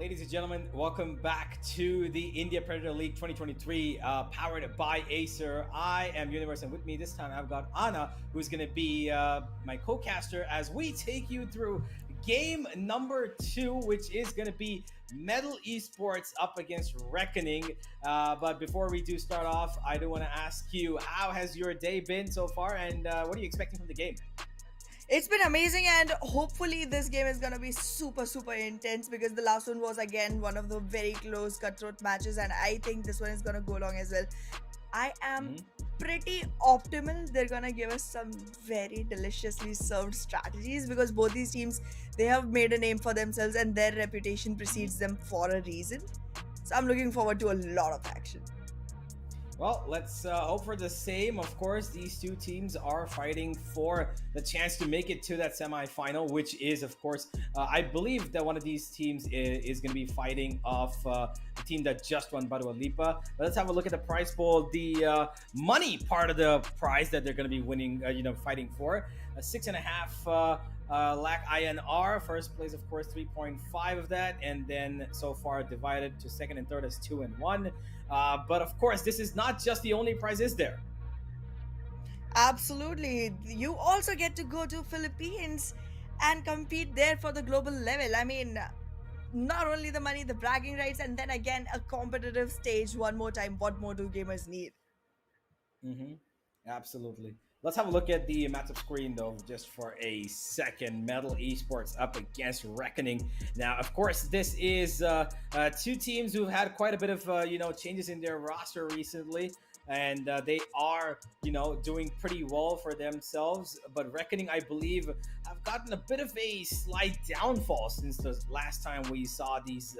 ladies and gentlemen, welcome back to the India Predator League 2023, powered by Acer. I am Universe, and with me this time I've got Anna, who's going to be my co-caster as we take you through game number 2, which is going to be Metal Esports up against Reckoning. But before we do start off, I do want to ask you, how has your day been so far, and what are you expecting from the game? It's been amazing, and hopefully this game is gonna be super intense because the last one was again one of the very close cutthroat matches, and I think this one is gonna go long as well. I am pretty optimal they're gonna give us some very deliciously served strategies because both these teams, they have made a name for themselves and their reputation precedes them for a reason. So I'm looking forward to a lot of action. Well, let's hope for the same. Of course, these two teams are fighting for the chance to make it to that semifinal, which is, of course, I believe that one of these teams is going to be fighting off the team that just won Badua Lipa. But let's have a look at the prize pool. The money part of the prize that they're going to be winning, fighting for. 6.5 lakh INR. First place, of course, 3.5 of that, and then so far divided to second and third as 2 and 1. But of course, this is not just the only prize, is there? Absolutely. You also get to go to Philippines and compete there for the global level. I mean, not only the money, the bragging rights, and then again a competitive stage one more time. What more do gamers need? Mm-hmm. Absolutely. Let's have a look at the matchup screen, though, just for a second. Metal Esports up against Reckoning. Now, of course, this is two teams who've had quite a bit of changes in their roster recently, and they are doing pretty well for themselves. But Reckoning, I believe, have gotten a bit of a slight downfall since the last time we saw these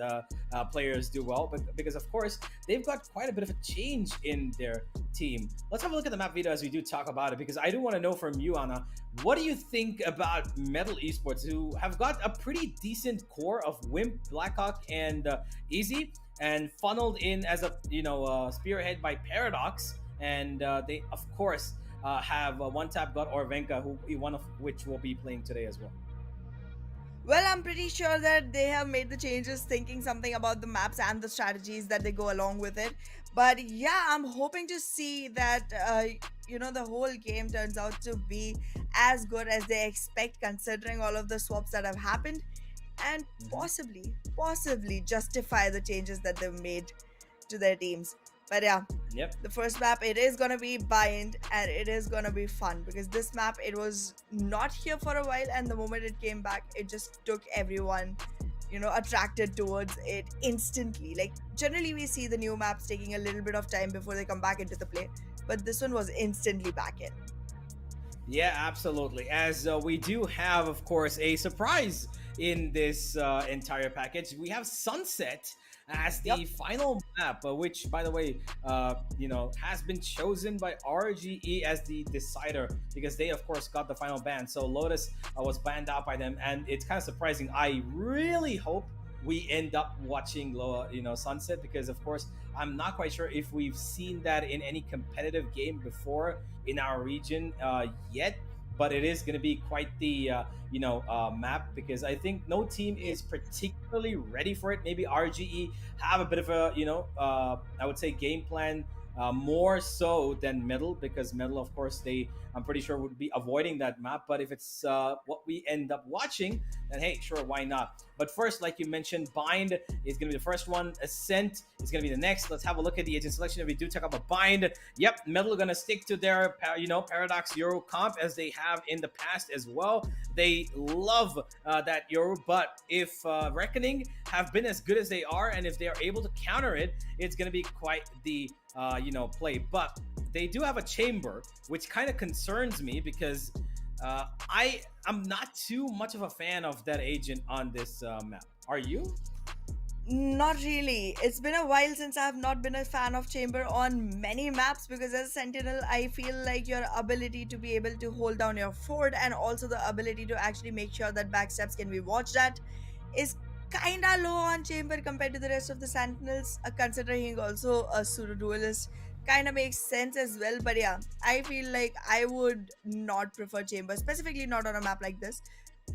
players do well. But because, of course, they've got quite a bit of a change in their team. Let's have a look at the map video as we do talk about it, because I do want to know from you, Anna, what do you think about Metal Esports, who have got a pretty decent core of Wimp, Blackhawk, and Easy, and funneled in as a spearhead by Paradox, and they of course have One Tap God or Venka, who one of which will be playing today as well. Well, I'm pretty sure that they have made the changes thinking something about the maps and the strategies that they go along with it. But yeah, I'm hoping to see that, the whole game turns out to be as good as they expect considering all of the swaps that have happened and Mm-hmm. possibly justify the changes that they've made to their teams. But yeah, Yep. the first map, it is gonna be bind and it is gonna be fun because this map, it was not here for a while, and the moment it came back, it just took everyone attracted towards it instantly. Like, generally we see the new maps taking a little bit of time before they come back into the play, but this one was instantly back in. Yeah, absolutely. As we do have, of course, a surprise in this entire package. We have Sunset as Yep. the final map, which, by the way, has been chosen by RGE as the decider because they, of course, got the final ban. So Lotus was banned out by them, and it's kind of surprising. I really hope we end up watching Sunset, because of course I'm not quite sure if we've seen that in any competitive game before in our region yet, but it is going to be quite the map, because I think no team is particularly ready for it. Maybe RGE have a bit of a I would say game plan, more so than Metal, because Metal, of course, I'm pretty sure would be avoiding that map. But if it's what we end up watching, then hey, sure, why not? But first, like you mentioned, Bind is going to be the first one. Ascent is going to be the next. Let's have a look at the agent selection. If we do talk about Bind, yep, Metal are going to stick to their Paradox Euro comp as they have in the past as well. They love that Euro, but if Reckoning have been as good as they are, and if they are able to counter it, it's going to be quite the play. But they do have a chamber, which kind of concerns me, because I'm not too much of a fan of that agent on this map. Are you? Not really. It's been a while since I have not been a fan of Chamber on many maps because as a Sentinel, I feel like your ability to be able to hold down your fort and also the ability to actually make sure that backsteps can be watched at is kinda low on Chamber compared to the rest of the Sentinels, considering also a pseudo duelist kinda makes sense as well. But yeah, I feel like I would not prefer Chamber, specifically not on a map like this.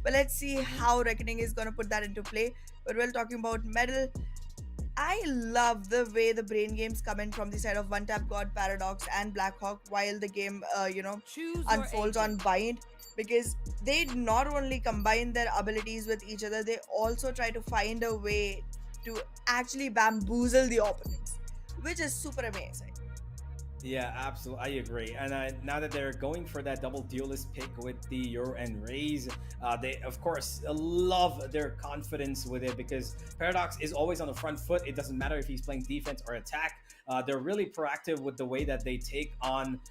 But let's see how Reckoning is going to put that into play. But while talking about Medal, I love the way the brain games come in from the side of One Tap God, Paradox, and Blackhawk while the game, Choose your unfolds on agent. Bind, because they not only combine their abilities with each other, they also try to find a way to actually bamboozle the opponents, which is super amazing. Yeah, absolutely. I agree. And now that they're going for that double duelist pick with the Euro and Raze, they, of course, love their confidence with it because Paradox is always on the front foot. It doesn't matter if he's playing defense or attack. They're really proactive with the way that they take on,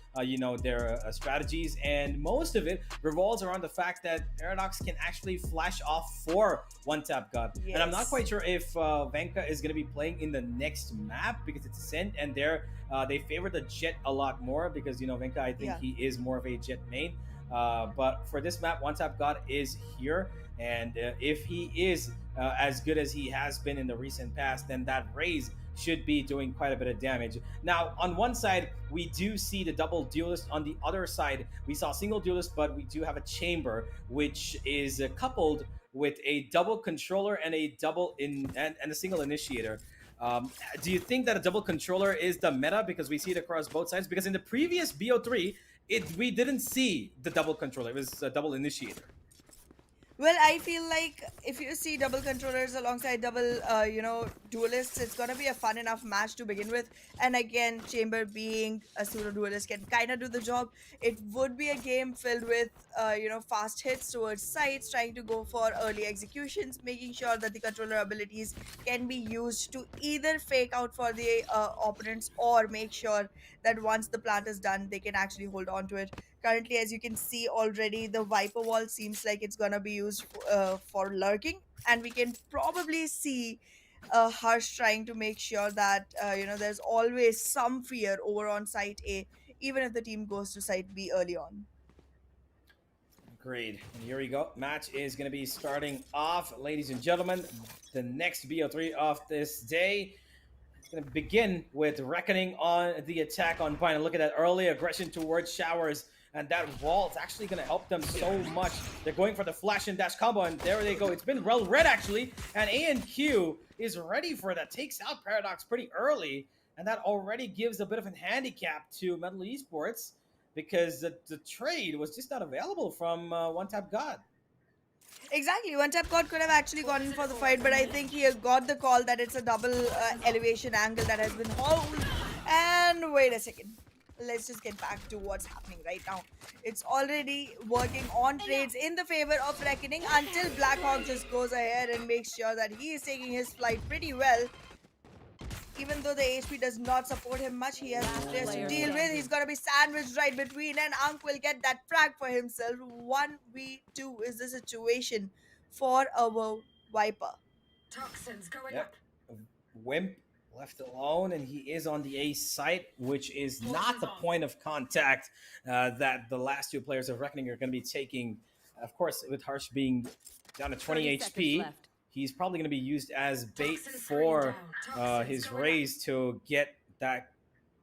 their strategies. And most of it revolves around the fact that Paradox can actually flash off for One Tap God. And I'm not Yes. quite sure if Venka is going to be playing in the next map because it's Ascent and they favor the Jet a lot more because Venka, I think Yeah. he is more of a Jet main. But for this map, One Tap God is here, and if he is as good as he has been in the recent past, then that Raze should be doing quite a bit of damage. Now, on one side, we do see the double duelist. On the other side, we saw single duelist, but we do have a chamber, which is coupled with a double controller and a double and a single initiator. Do you think that a double controller is the meta because we see it across both sides? Because in the previous BO3, we didn't see the double controller; it was a double initiator. Well, I feel like if you see double controllers alongside double, duelists, it's gonna be a fun enough match to begin with. And again, Chamber being a pseudo duelist can kind of do the job. It would be a game filled with, fast hits towards sites, trying to go for early executions, making sure that the controller abilities can be used to either fake out for the opponents or make sure that once the plant is done, they can actually hold on to it. Currently, as you can see already, the Viper Wall seems like it's gonna be used for lurking, and we can probably see Harsh trying to make sure that there's always some fear over on site A, even if the team goes to site B early on. Agreed. And here we go. Match is going to be starting off, ladies and gentlemen. The next BO3 of this day. It's going to begin with Reckoning on the attack on Pine. And look at that early aggression towards Showers. And that wall is actually going to help them so much. They're going for the flash and dash combo, and there they go. It's been well read, actually. And ANQ is ready for that. Takes out Paradox pretty early. And that already gives a bit of a handicap to Metal Esports because the trade was just not available from One Tap God. Exactly. One Tap God could have actually gone in for the fight, but I think he got the call that it's a double elevation angle that has been hauled. And wait a second. Let's just get back to what's happening right now. It's already working on trades in the favor of Reckoning until Blackhawk just goes ahead and makes sure that he is taking his flight pretty well. Even though the HP does not support him much, he has players to deal with. He's gonna be sandwiched right between, and Unk will get that frag for himself. 1v2 is the situation for our Viper. Toxins going Yep. Wimp left alone, and he is on the A site, which is not the point of contact that the last two players of Reckoning are going to be taking. Of course, with Harsh being down to 20 HP, he's probably going to be used as bait for his Raze to get that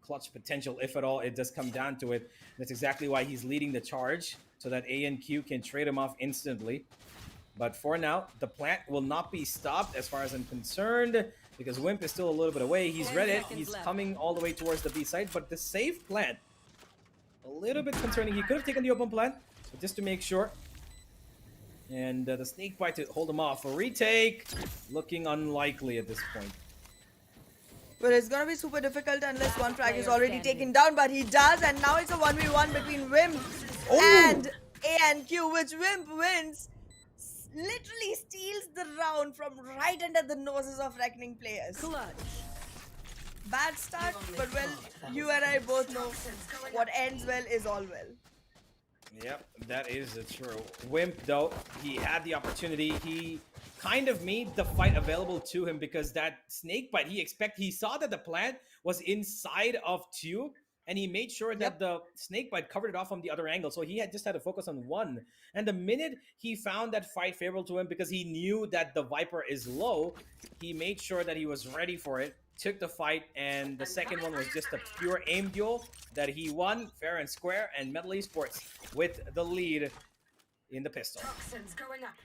clutch potential, if at all it does come down to it. That's exactly why he's leading the charge, so that ANQ can trade him off instantly. But for now, the plant will not be stopped as far as I'm concerned because Wimp is still a little bit away. He's read it. He's coming all the way towards the B side, but the safe plant, a little bit concerning. He could have taken the open plant, but just to make sure. And the snake bite to hold him off. A retake, looking unlikely at this point. Well, it's gonna be super difficult unless one frag is already taken down, but he does, and now it's a 1v1 between Wimp and ANQ, which Wimp wins. Literally steals the round from right under the noses of Reckoning players. Clutch. Bad start, but well, you and I both know what ends well is all well. Yep, that is true. Wimp, though, he had the opportunity. He kind of made the fight available to him because that snake bite, he saw that the plant was inside of two, and he made sure that the snake bite covered it off from the other angle. So he just had to focus on one. And the minute he found that fight favorable to him because he knew that the Viper is low, he made sure that he was ready for it, took the fight, and the second one was just a pure aim duel that he won fair and square, and Metal Esports with the lead. in the pistol. Toxins going up.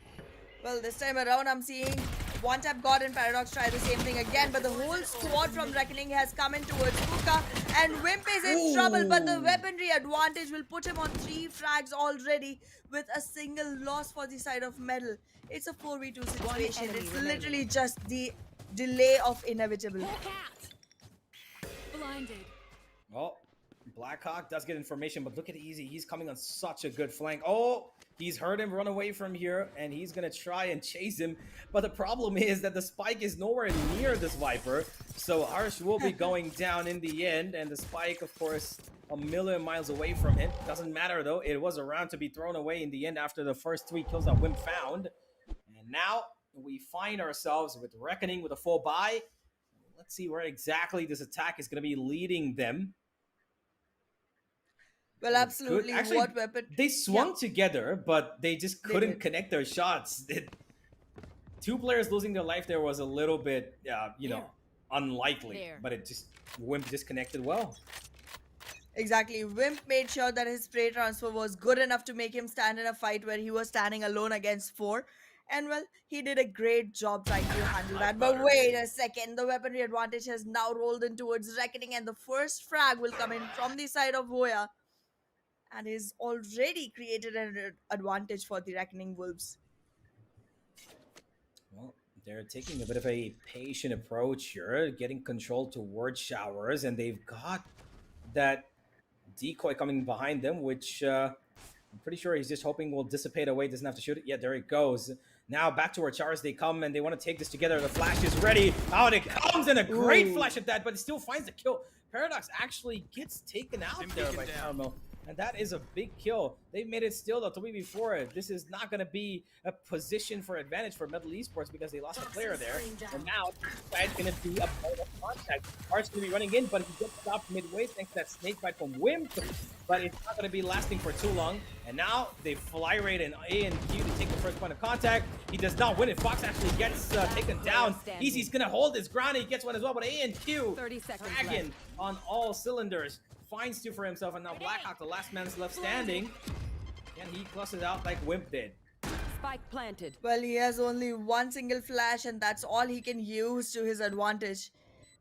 Well, this time around, I'm seeing one tap God and Paradox try the same thing again, but the whole squad from Reckoning has come in towards Puka, and Wimp is in trouble, but the Ooh. weaponry advantage will put him on 3 frags already with a single loss for the side of Metal. It's a 4v2 situation. enemy It's remaining. literally just the delay of inevitable. Blinded. Well, Blackhawk does get information, but look at Easy. He's coming on such a good flank. Oh, he's heard him run away from here, and he's going to try and chase him. But the problem is that the spike is nowhere near this Viper, so Harsh will be going down in the end, and the spike, of course, a million miles away from him. Doesn't matter, though. It was a round to be thrown away in the end after the first 3 kills that Wimp found. And now we find ourselves with Reckoning with a full buy. Let's see where exactly this attack is going to be leading them. Well, absolutely. Actually, what weapon? they swung together, but they just They couldn't did. connect their shots. 2 players losing their life there was a little bit, unlikely. There. But it just Wimp just connected well. Exactly. Wimp made sure that his spray transfer was good enough to make him stand in a fight where he was standing alone against 4. And well, he did a great job trying to handle that. But wait a second, the weaponry advantage has now rolled in towards Reckoning, and the first frag will come in from the side of Voya, and is already created an advantage for the Reckoning Wolves. Well, they're taking a bit of a patient approach here, getting control towards Showers, and they've got that decoy coming behind them, which I'm pretty sure he's just hoping will dissipate away, doesn't have to shoot it. Yeah, there it goes. Now back towards Showers they come, and they want to take this together. The flash is ready. Out it comes, and a great flash at that, but it still finds the kill. Paradox actually gets taken out there by Caramel. And that is a big kill. They've made it still, though, 3v4. This is not going to be a position for advantage for Metal Esports because they lost a player there. And now, it's going to be a point of contact. Art's going to be running in, but he gets stopped midway thanks to that snake bite from Wimp. But it's not going to be lasting for too long. And now, they fly rate an A and Q to take the first point of contact. He does not win it. Fox actually gets taken down. Easy's going to hold his ground, and he gets one as well. But A and Q, 30 seconds dragon left. on all cylinders. Finds 2 for himself, and now Blackhawk, the last man left standing, and he clusters out like Wimp did. Spike planted. Well, he has only one single flash, and that's all he can use to his advantage.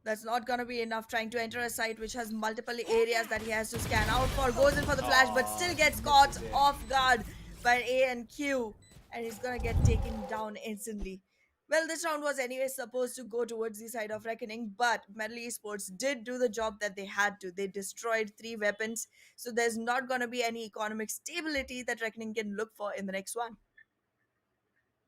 That's not gonna be enough. Trying to enter a site which has multiple areas that he has to scan out for. Goes in for the flash, but still gets caught off guard by A and Q, and he's gonna get taken down instantly. Well, this round was anyway supposed to go towards the side of Reckoning, but Metal Esports did do the job that they had to. They destroyed 3 weapons, so there's not going to be any economic stability that Reckoning can look for in the next one.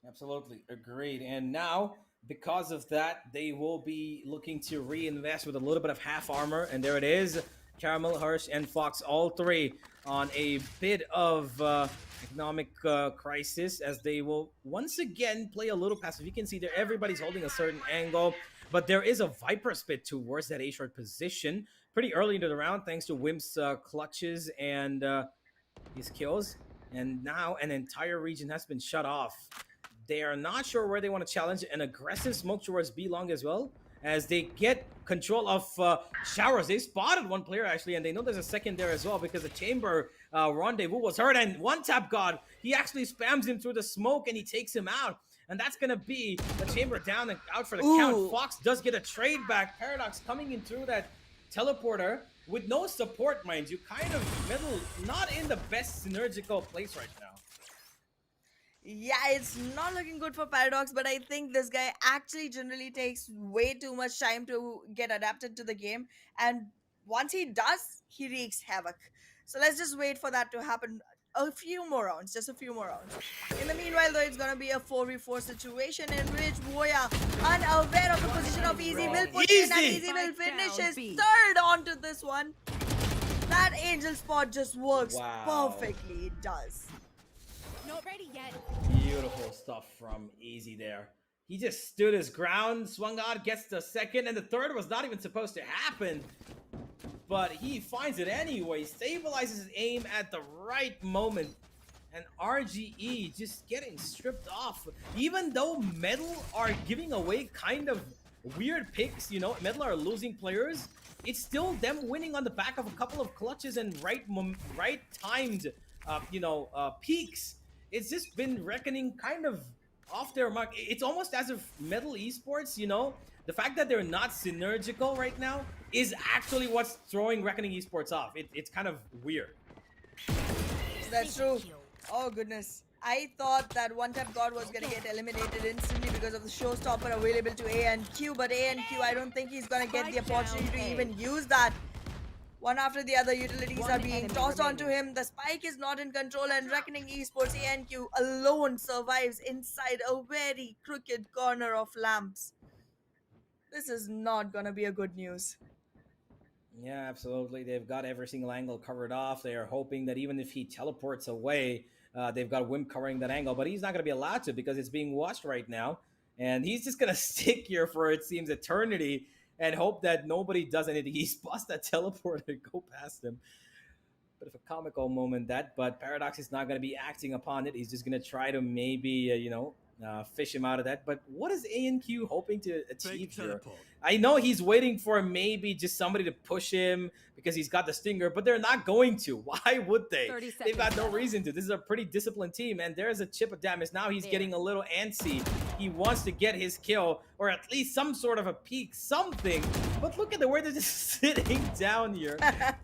Absolutely, agreed. And now, because of that, they will be looking to reinvest with a little bit of half armor, and there it is. Caramel, Hirsch, and Fox, all 3 on a bit of economic crisis, as they will once again play a little passive. You can see there everybody's holding a certain angle, but there is a Viper spit towards that A-short position pretty early into the round thanks to Wimp's clutches and his kills, and now an entire region has been shut off. They are not sure where they want to challenge. An aggressive smoke towards B-Long as well, as they get control of Showers. They spotted 1 player actually, and they know there's a second there as well because the chamber rendezvous was heard, and one tap God, he actually spams him through the smoke and he takes him out. And that's gonna be the chamber down and out for the count. Fox does get a trade back. Paradox coming in through that teleporter with no support, mind you. Kind of Metal not in the best synergical place right now. Yeah, it's not looking good for Paradox, but I think this guy actually generally takes way too much time to get adapted to the game, and once he does, he wreaks havoc. So let's just wait for that to happen. A few more rounds, just a few more rounds. In the meanwhile, though, it's gonna be a 4v4 situation in which Voya, unaware of the position of Easy, will put in, and Easy will finish his 3rd onto this one. That angel spot just works perfectly. It does. Not ready yet. Beautiful stuff from Easy there. He just stood his ground, swung out, gets the 2nd, and the 3rd was not even supposed to happen. But he finds it anyway, stabilizes his aim at the right moment. And RGE just getting stripped off. Even though Metal are giving away kind of weird picks, you know, Metal are losing players, it's still them winning on the back of a couple of clutches and right timed, peaks. it's just been reckoning kind of off their mark. It's almost as if Metal Esports, you know, the fact that they're not synergical right now is actually what's throwing Reckoning Esports off. It's kind of weird. That's true. Oh goodness. I thought that One Tap God was gonna get eliminated instantly because of the showstopper available to A and Q, but A and Q, I don't think he's gonna get the opportunity to even use that. One after the other, utilities are being tossed onto him. The spike is not in control, and Reckoning Esports ANQ alone survives inside a very crooked corner of lamps. This is not gonna be a good news. Yeah, absolutely. They've got every single angle covered off. They are hoping that even if he teleports away, they've got Wimp covering that angle, but he's not going to be allowed to because it's being watched right now. And he's just going to stick here for, it seems, eternity and hope that nobody does anything. He's bust that teleport and go past him. Bit of a comical moment, that, but Paradox is not going to be acting upon it. He's just going to try to maybe, fish him out of that. But what is ANQ hoping to achieve here? I know he's waiting for maybe just somebody to push him because he's got the stinger, but they're not going to. Why would they? They've got no reason to. This is a pretty disciplined team, and there's a chip of damage. Now he's getting a little antsy. He wants to get his kill, or at least some sort of a peek, something. But look at the way they're just sitting down here,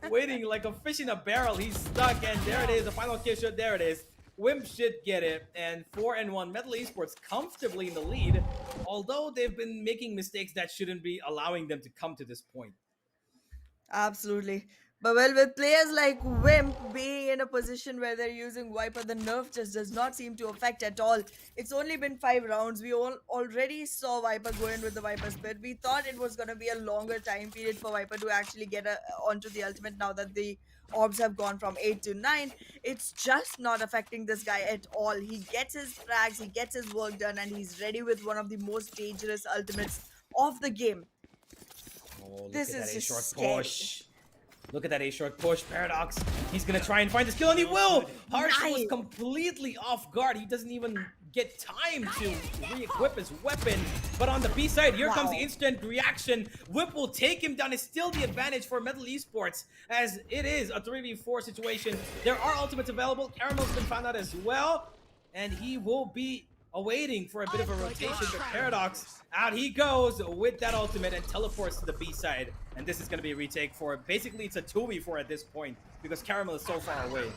waiting like a fish in a barrel. He's stuck, and there it is. The final kill shot, there it is. Wimp should get it, and 4-1 Metal Esports comfortably in the lead, although they've been making mistakes that shouldn't be allowing them to come to this point. Absolutely. But well, with players like Wimp being in a position where they're using Viper, the nerf just does not seem to affect at all. It's only been 5 rounds. We all already saw Viper go in with the Viper Spit. We thought it was going to be a longer time period for Viper to actually get onto the ultimate now that the orbs have gone from 8 to 9. It's just not affecting this guy at all. He gets his frags, he gets his work done, and he's ready with one of the most dangerous ultimates of the game. Oh, look This at is that just A-short scary. push. Look at that A-short push. Paradox, he's going to try and find the skill, and he will! Harsh was Nice. completely off guard. He doesn't even get time to re-equip his weapon. But on the B side, here comes the instant reaction. Whip will take him down. It's still the advantage for Metal Esports, as it is a 3v4 situation. There are ultimates available. Caramel's been found out as well, and he will be awaiting for a bit of a rotation. But Paradox, out he goes with that ultimate and teleports to the B side. And this is going to be a retake for it. Basically, it's a 2v4 at this point because Caramel is so far away.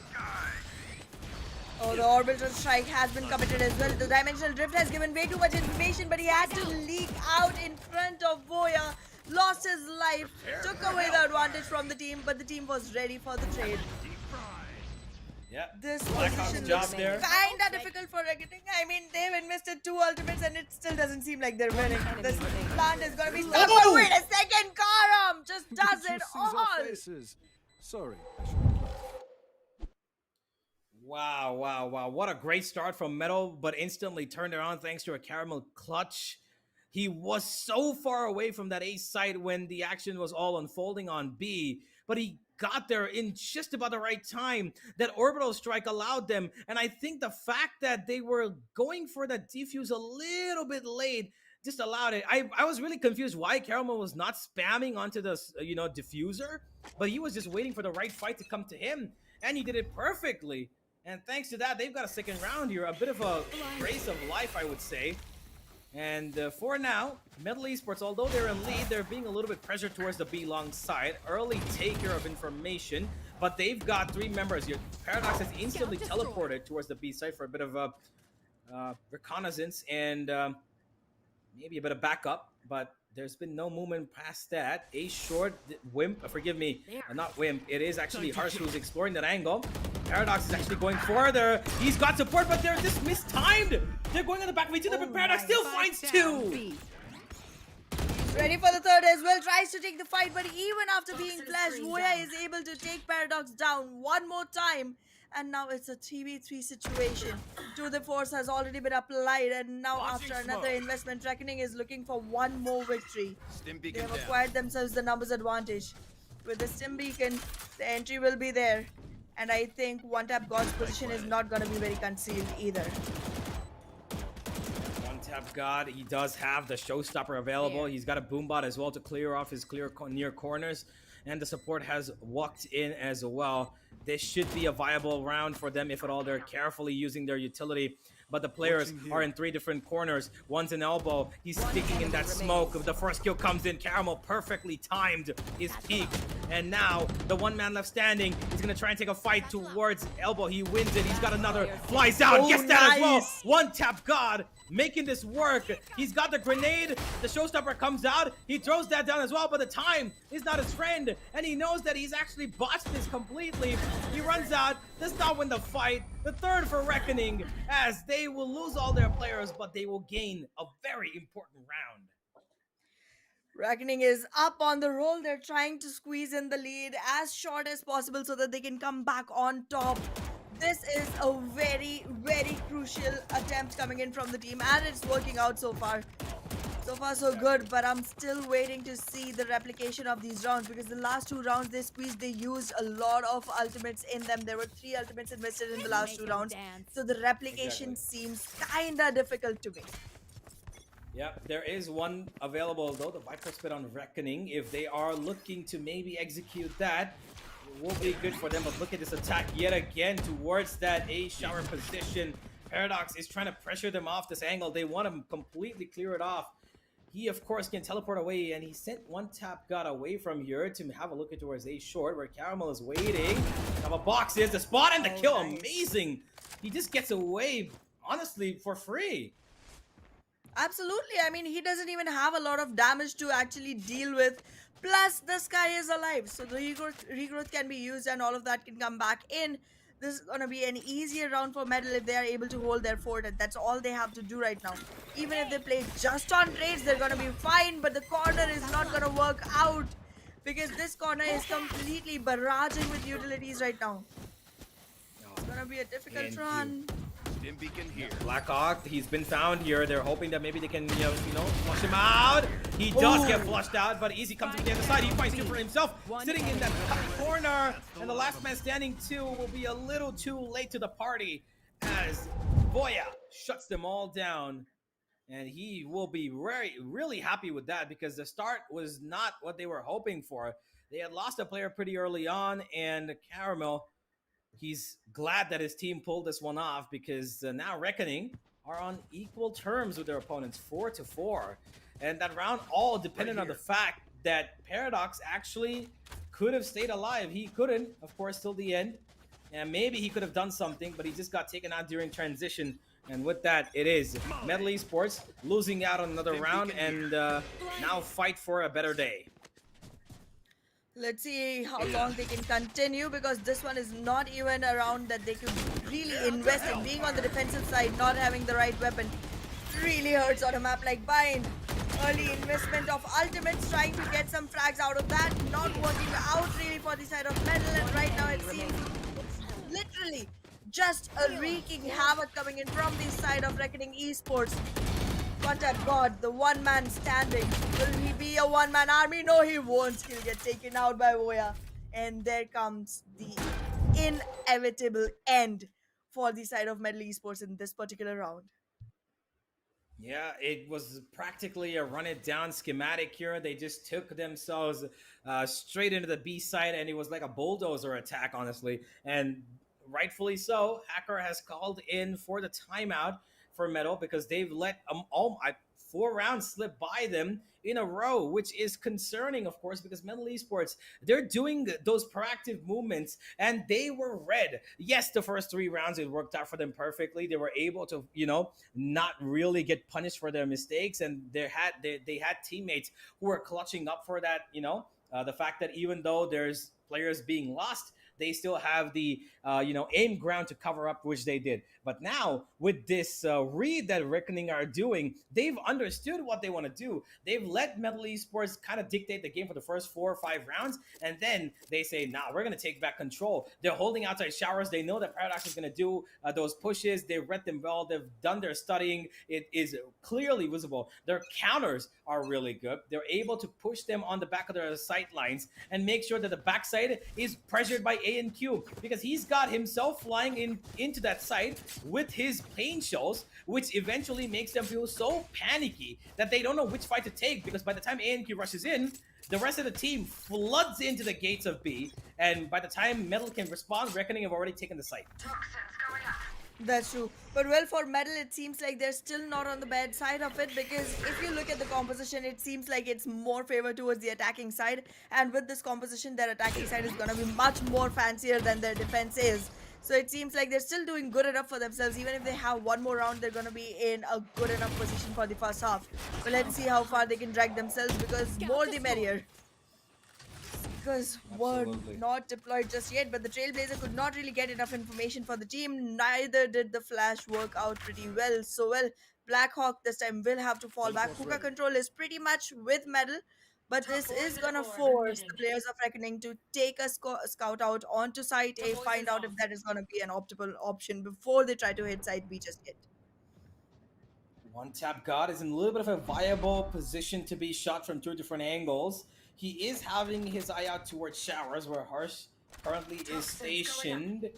Oh, the orbital strike has been committed as well. The dimensional drift has given way too much information, but he had to leak out in front of Voya. Lost his life, took away the advantage from the team, but the team was ready for the trade. Yeah, This Blackhawk's position job looks there. kinda difficult for Reckoning. I mean, they've invested 2 ultimates and it still doesn't seem like they're winning. This plant is gonna be stuck. Oh! But wait a second, Karam just does it all. Sorry, I should have left. Wow. What a great start from Metal, but instantly turned around thanks to a Caramel clutch. He was so far away from that A site when the action was all unfolding on B, but he got there in just about the right time. That orbital strike allowed them, and I think the fact that they were going for that defuse a little bit late just allowed it. I was really confused why Caramel was not spamming onto the diffuser, but he was just waiting for the right fight to come to him, and he did it perfectly. And thanks to that, they've got a second round here. A bit of a race of life, I would say. And for now, Metal Esports, although they're in lead, they're being a little bit pressured towards the B long side. Early taker of information, but they've got 3 members here. Paradox has instantly teleported towards the B side for a bit of a reconnaissance and maybe a bit of backup, but there's been no movement past that. A short, Wimp, forgive me, not Wimp. It is actually Harsh who's exploring that angle. Paradox is actually going further. He's got support, but they're just mistimed. They're going on the back of each other, but Paradox still finds 2. Ready for the third as well, tries to take the fight, but even after being flashed, Voya is able to take Paradox down one more time. And now it's a 3v3 situation. To the force has already been applied, and now after another investment, Reckoning is looking for one more victory. They have acquired themselves the numbers advantage. With the Stim Beacon, the entry will be there. And I think One Tap God's position is not going to be very concealed either. One Tap God, he does have the showstopper available. He's got a boombot as well to clear off his near corners. and the support has walked in as well. This should be a viable round for them if at all they're carefully using their utility. But the players are in 3 different corners. One's an elbow. He's sticking in that smoke. The first kill comes in. Caramel perfectly timed his peak. And now the one man left standing. He's going to try and take a fight towards elbow. He wins it. He's got another. Flies out. Oh, Gets that as well. nice. One tap God. Making this work. He's got the grenade. The showstopper comes out. He throws that down as well. But the time is not his friend. And he knows that he's actually botched this completely. He runs out. Does not win the fight. The third for Reckoning, as they will lose all their players, but they will gain a very important round. Reckoning is up on the roll. They're trying to squeeze in the lead as short as possible so that they can come back on top. This is a very, very crucial attempt coming in from the team, and it's working out so far. So far so good, but I'm still waiting to see the replication of these rounds, because the last 2 rounds they squeezed, they used a lot of ultimates in them. There were 3 ultimates invested in the last 2 rounds. So the replication seems kinda difficult to me. Yeah, there is one available though, the Viper Spit on Reckoning. If they are looking to maybe execute that, it will be good for them. But look at this attack yet again towards that A shower position. Paradox is trying to pressure them off this angle. They want to completely clear it off. He, of course, can teleport away, and he sent one tap God away from here to have a look at towards A short, where Caramel is waiting. Now a box is the spot and the kill. Nice. Amazing. He just gets away, honestly, for free. Absolutely. I mean, he doesn't even have a lot of damage to actually deal with. Plus, this guy is alive, so the regrowth can be used and all of that can come back in. This is going to be an easier round for Metal if they are able to hold their fort, and that's all they have to do right now. Even if they play just on trades, they're going to be fine, but the corner is not going to work out because this corner is completely barraging with utilities right now. It's going to be a difficult run. Dim beacon here. Blackhawk, he's been found here. They're hoping that maybe they can, flush him out. He does get flushed out, but Easy comes to the other side. He finds two for himself, sitting in that corner. And the last man standing too will be a little too late to the party as Voya shuts them all down. And he will be really happy with that, because the start was not what they were hoping for. They had lost a player pretty early on, and Caramel, he's glad that his team pulled this one off, because now Reckoning are on equal terms with their opponents, 4-4. And that round all depended on the fact that Paradox actually could have stayed alive. He couldn't, of course, till the end. And maybe he could have done something, but he just got taken out during transition. And with that, it is Metal Esports losing out on another round, and now fight for a better day. Let's see how long they can continue, because this one is not even a round that they could really invest in. Being on the defensive side, not having the right weapon really hurts on a map like Bind. Early investment of ultimates, trying to get some frags out of that, not working out really for the side of Metal, and right now it seems it's literally just a wreaking havoc coming in from the side of Reckoning Esports. But at God, the one man standing. Will he be a one-man army? No, he won't. He'll get taken out by Voya. And there comes the inevitable end for the side of Metal Esports in this particular round. Yeah, it was practically a run it down schematic here. They just took themselves straight into the B side, and it was like a bulldozer attack, honestly. And rightfully so, Hacker has called in for the timeout for Metal, because they've let 4 rounds slip by them in a row, which is concerning, of course, because Metal Esports, they're doing those proactive movements, and they were red. Yes, the first 3 rounds, it worked out for them perfectly. They were able to, not really get punished for their mistakes, and they had teammates who were clutching up for that, the fact that even though there's players being lost, they still have the, aim ground to cover up, which they did. But now, with this read that Reckoning are doing, they've understood what they want to do. They've let Metal Esports kind of dictate the game for the first 4 or 5 rounds, and then they say, nah, we're going to take back control. They're holding outside showers. They know that Paradox is going to do those pushes. They've read them well. They've done their studying. It is clearly visible. Their counters are really good. They're able to push them on the back of their sight lines and make sure that the backside is pressured by ANQ because he's got himself flying into that site with his plane shells, which eventually makes them feel so panicky that they don't know which fight to take, because by the time ANQ rushes in, the rest of the team floods into the gates of B, and by the time Metal can respond, Reckoning have already taken the site. That's true. But well, for Metal, it seems like they're still not on the bad side of it, because if you look at the composition, it seems like it's more favored towards the attacking side. And with this composition, their attacking side is going to be much more fancier than their defense is. So it seems like they're still doing good enough for themselves. Even if they have one more round, they're going to be in a good enough position for the first half. But let's see how far they can drag themselves, because more the merrier. Because were Absolutely. not deployed just yet, but the Trailblazer could not really get enough information for the team. Neither did the Flash work out pretty well. So, well, Blackhawk this time will have to fall back. Hookah control is pretty much with Metal, but this is gonna force the players of Reckoning to take a scout out onto site A, find out if that is gonna be an optimal option before they try to hit site B just yet. One Tap God is in a little bit of a viable position to be shot from two different angles. He is having his eye out towards Showers, where Harsh currently is stationed.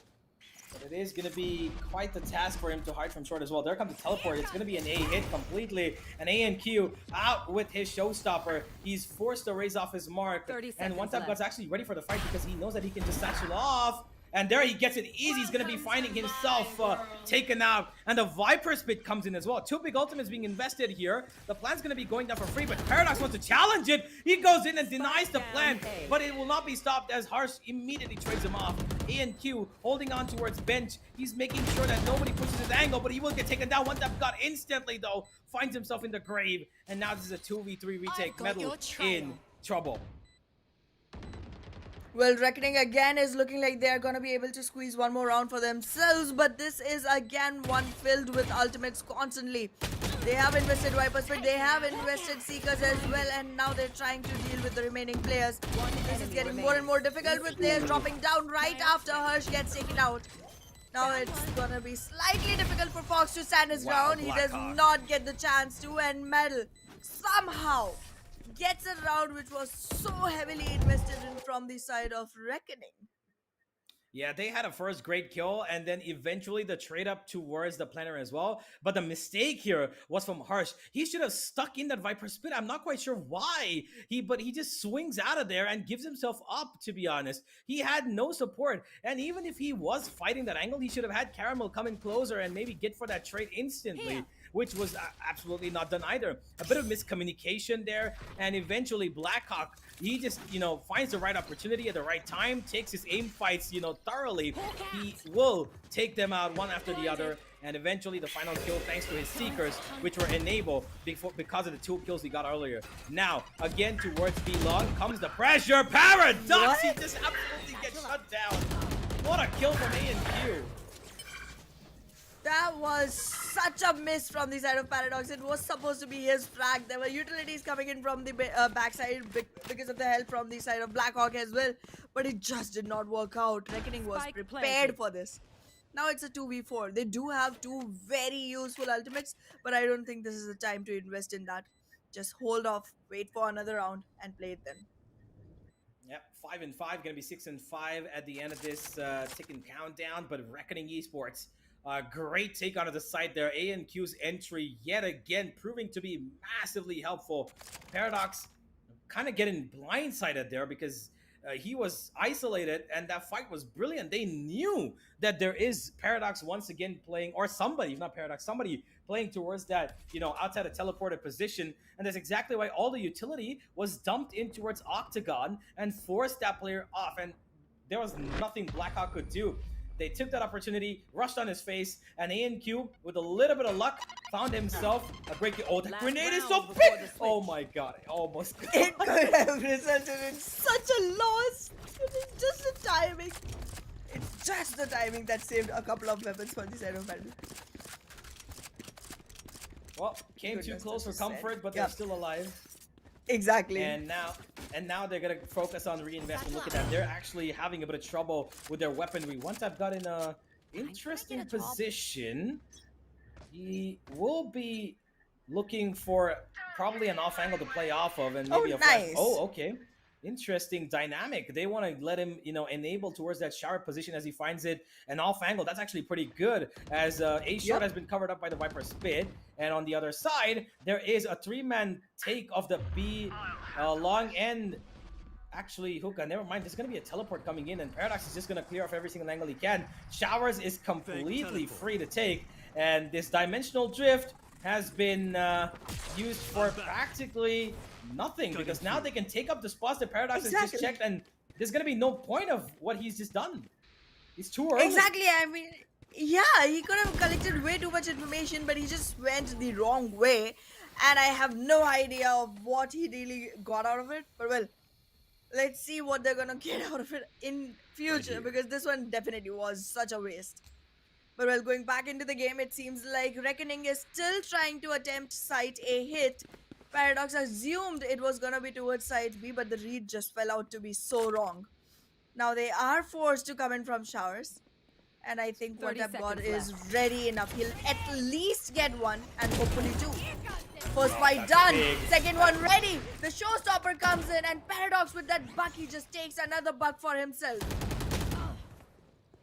But it is going to be quite the task for him to hide from short as well. There comes the teleport. It's going to be an A hit completely. An ANQ out with his showstopper. He's forced to raise off his mark. 30 And One seconds Tap God's actually ready for the fight because he knows that he can just satchel off. And there he gets it easy. He's going to be finding himself taken out. And the Viper Spit comes in as well. Two big ultimates being invested here. The plan's going to be going down for free, but Paradox wants to challenge it. He goes in and denies the plan, but it will not be stopped as Harsh immediately trades him off. ANQ holding on towards bench. He's making sure that nobody pushes his angle, but he will get taken down. One Tap God instantly, though, finds himself in the grave. And now this is a 2v3 retake. Metal in trouble. Well, Reckoning again is looking like they're gonna be able to squeeze one more round for themselves, but this is again one filled with ultimates constantly. They have invested Viper Spit, they have invested Seekers as well, and now they're trying to deal with the remaining players. This is getting more and more difficult with players dropping down right after Harsh gets taken out. Now it's gonna be slightly difficult for Fox to stand his ground. He does not get the chance to, and Metal somehow gets a round which was so heavily invested in from the side of Reckoning. Yeah, they had a first great kill, and then eventually the trade up towards the planner as well. But the mistake here was from Harsh. He should have stuck in that Viper Spit. I'm not quite sure why. But he just swings out of there and gives himself up, to be honest. He had no support. And even if he was fighting that angle, he should have had Caramel come in closer and maybe get for that trade instantly, which was absolutely not done either. A bit of miscommunication there, and eventually Blackhawk, he just, finds the right opportunity at the right time, takes his aim fights, thoroughly. He will take them out one after the other, and eventually the final kill thanks to his Seekers, which were enabled because of the 2 kills he got earlier. Now, again towards B-Long comes the pressure. Paradox! He just absolutely gets shut down. What a kill from A&Q. That was such a miss from the side of Paradox. It was supposed to be his frag. There were utilities coming in from the backside because of the help from the side of Blackhawk as well. But it just did not work out. Reckoning was prepared for this. Now it's a 2v4. They do have 2 very useful ultimates, but I don't think this is the time to invest in that. Just hold off, wait for another round, and play it then. Yep, 5-5, gonna be 6-5 at the end of this ticking countdown. But Reckoning Esports, great take onto the site there. ANQ's entry yet again proving to be massively helpful. Paradox kind of getting blindsided there because he was isolated, and that fight was brilliant. They knew that there is Paradox once again playing, or somebody, not Paradox, somebody playing towards that, outside a teleported position. And that's exactly why all the utility was dumped in towards Octagon and forced that player off. And there was nothing Blackhawk could do. They took that opportunity, rushed on his face, and ANQ, with a little bit of luck, found himself a great kill. Oh, that grenade is so big! Oh my god, it almost... It could have resulted in such a loss. It's just the timing. It's just the timing that saved a couple of weapons for the side of Metal. Well, came too close for comfort, but they're still alive. Exactly. And now they're gonna focus on reinvestment. Look at that. They're actually having a bit of trouble with their weaponry. Once I've got in a interesting position, he will be looking for probably an off angle to play off of, and maybe a flash. Nice. Oh, okay. interesting dynamic. They want to let him, enable towards that shower position as he finds it. And off angle, that's actually pretty good as A short has been covered up by the Viper Spit. And on the other side, there is a 3-man take of the B long end. Actually, Hookah, never mind. There's going to be a teleport coming in, and Paradox is just going to clear off every single angle he can. Showers is completely free to take, and this dimensional drift has been used for practically nothing, because now they can take up the spots that Paradox has just checked, and there's going to be no point of what he's just done. He's too early. Exactly, I mean, yeah, he could have collected way too much information, but he just went the wrong way, and I have no idea of what he really got out of it, but well, let's see what they're gonna get out of it in future, because this one definitely was such a waste. But well, going back into the game, it seems like Reckoning is still trying to attempt site A hit. Paradox assumed it was gonna be towards site B, but the read just fell out to be so wrong. Now they are forced to come in from showers, and I think what I've got is ready enough. He'll at least get one, and hopefully two. First fight done, second one ready. The showstopper comes in, and Paradox with that buck, he just takes another buck for himself.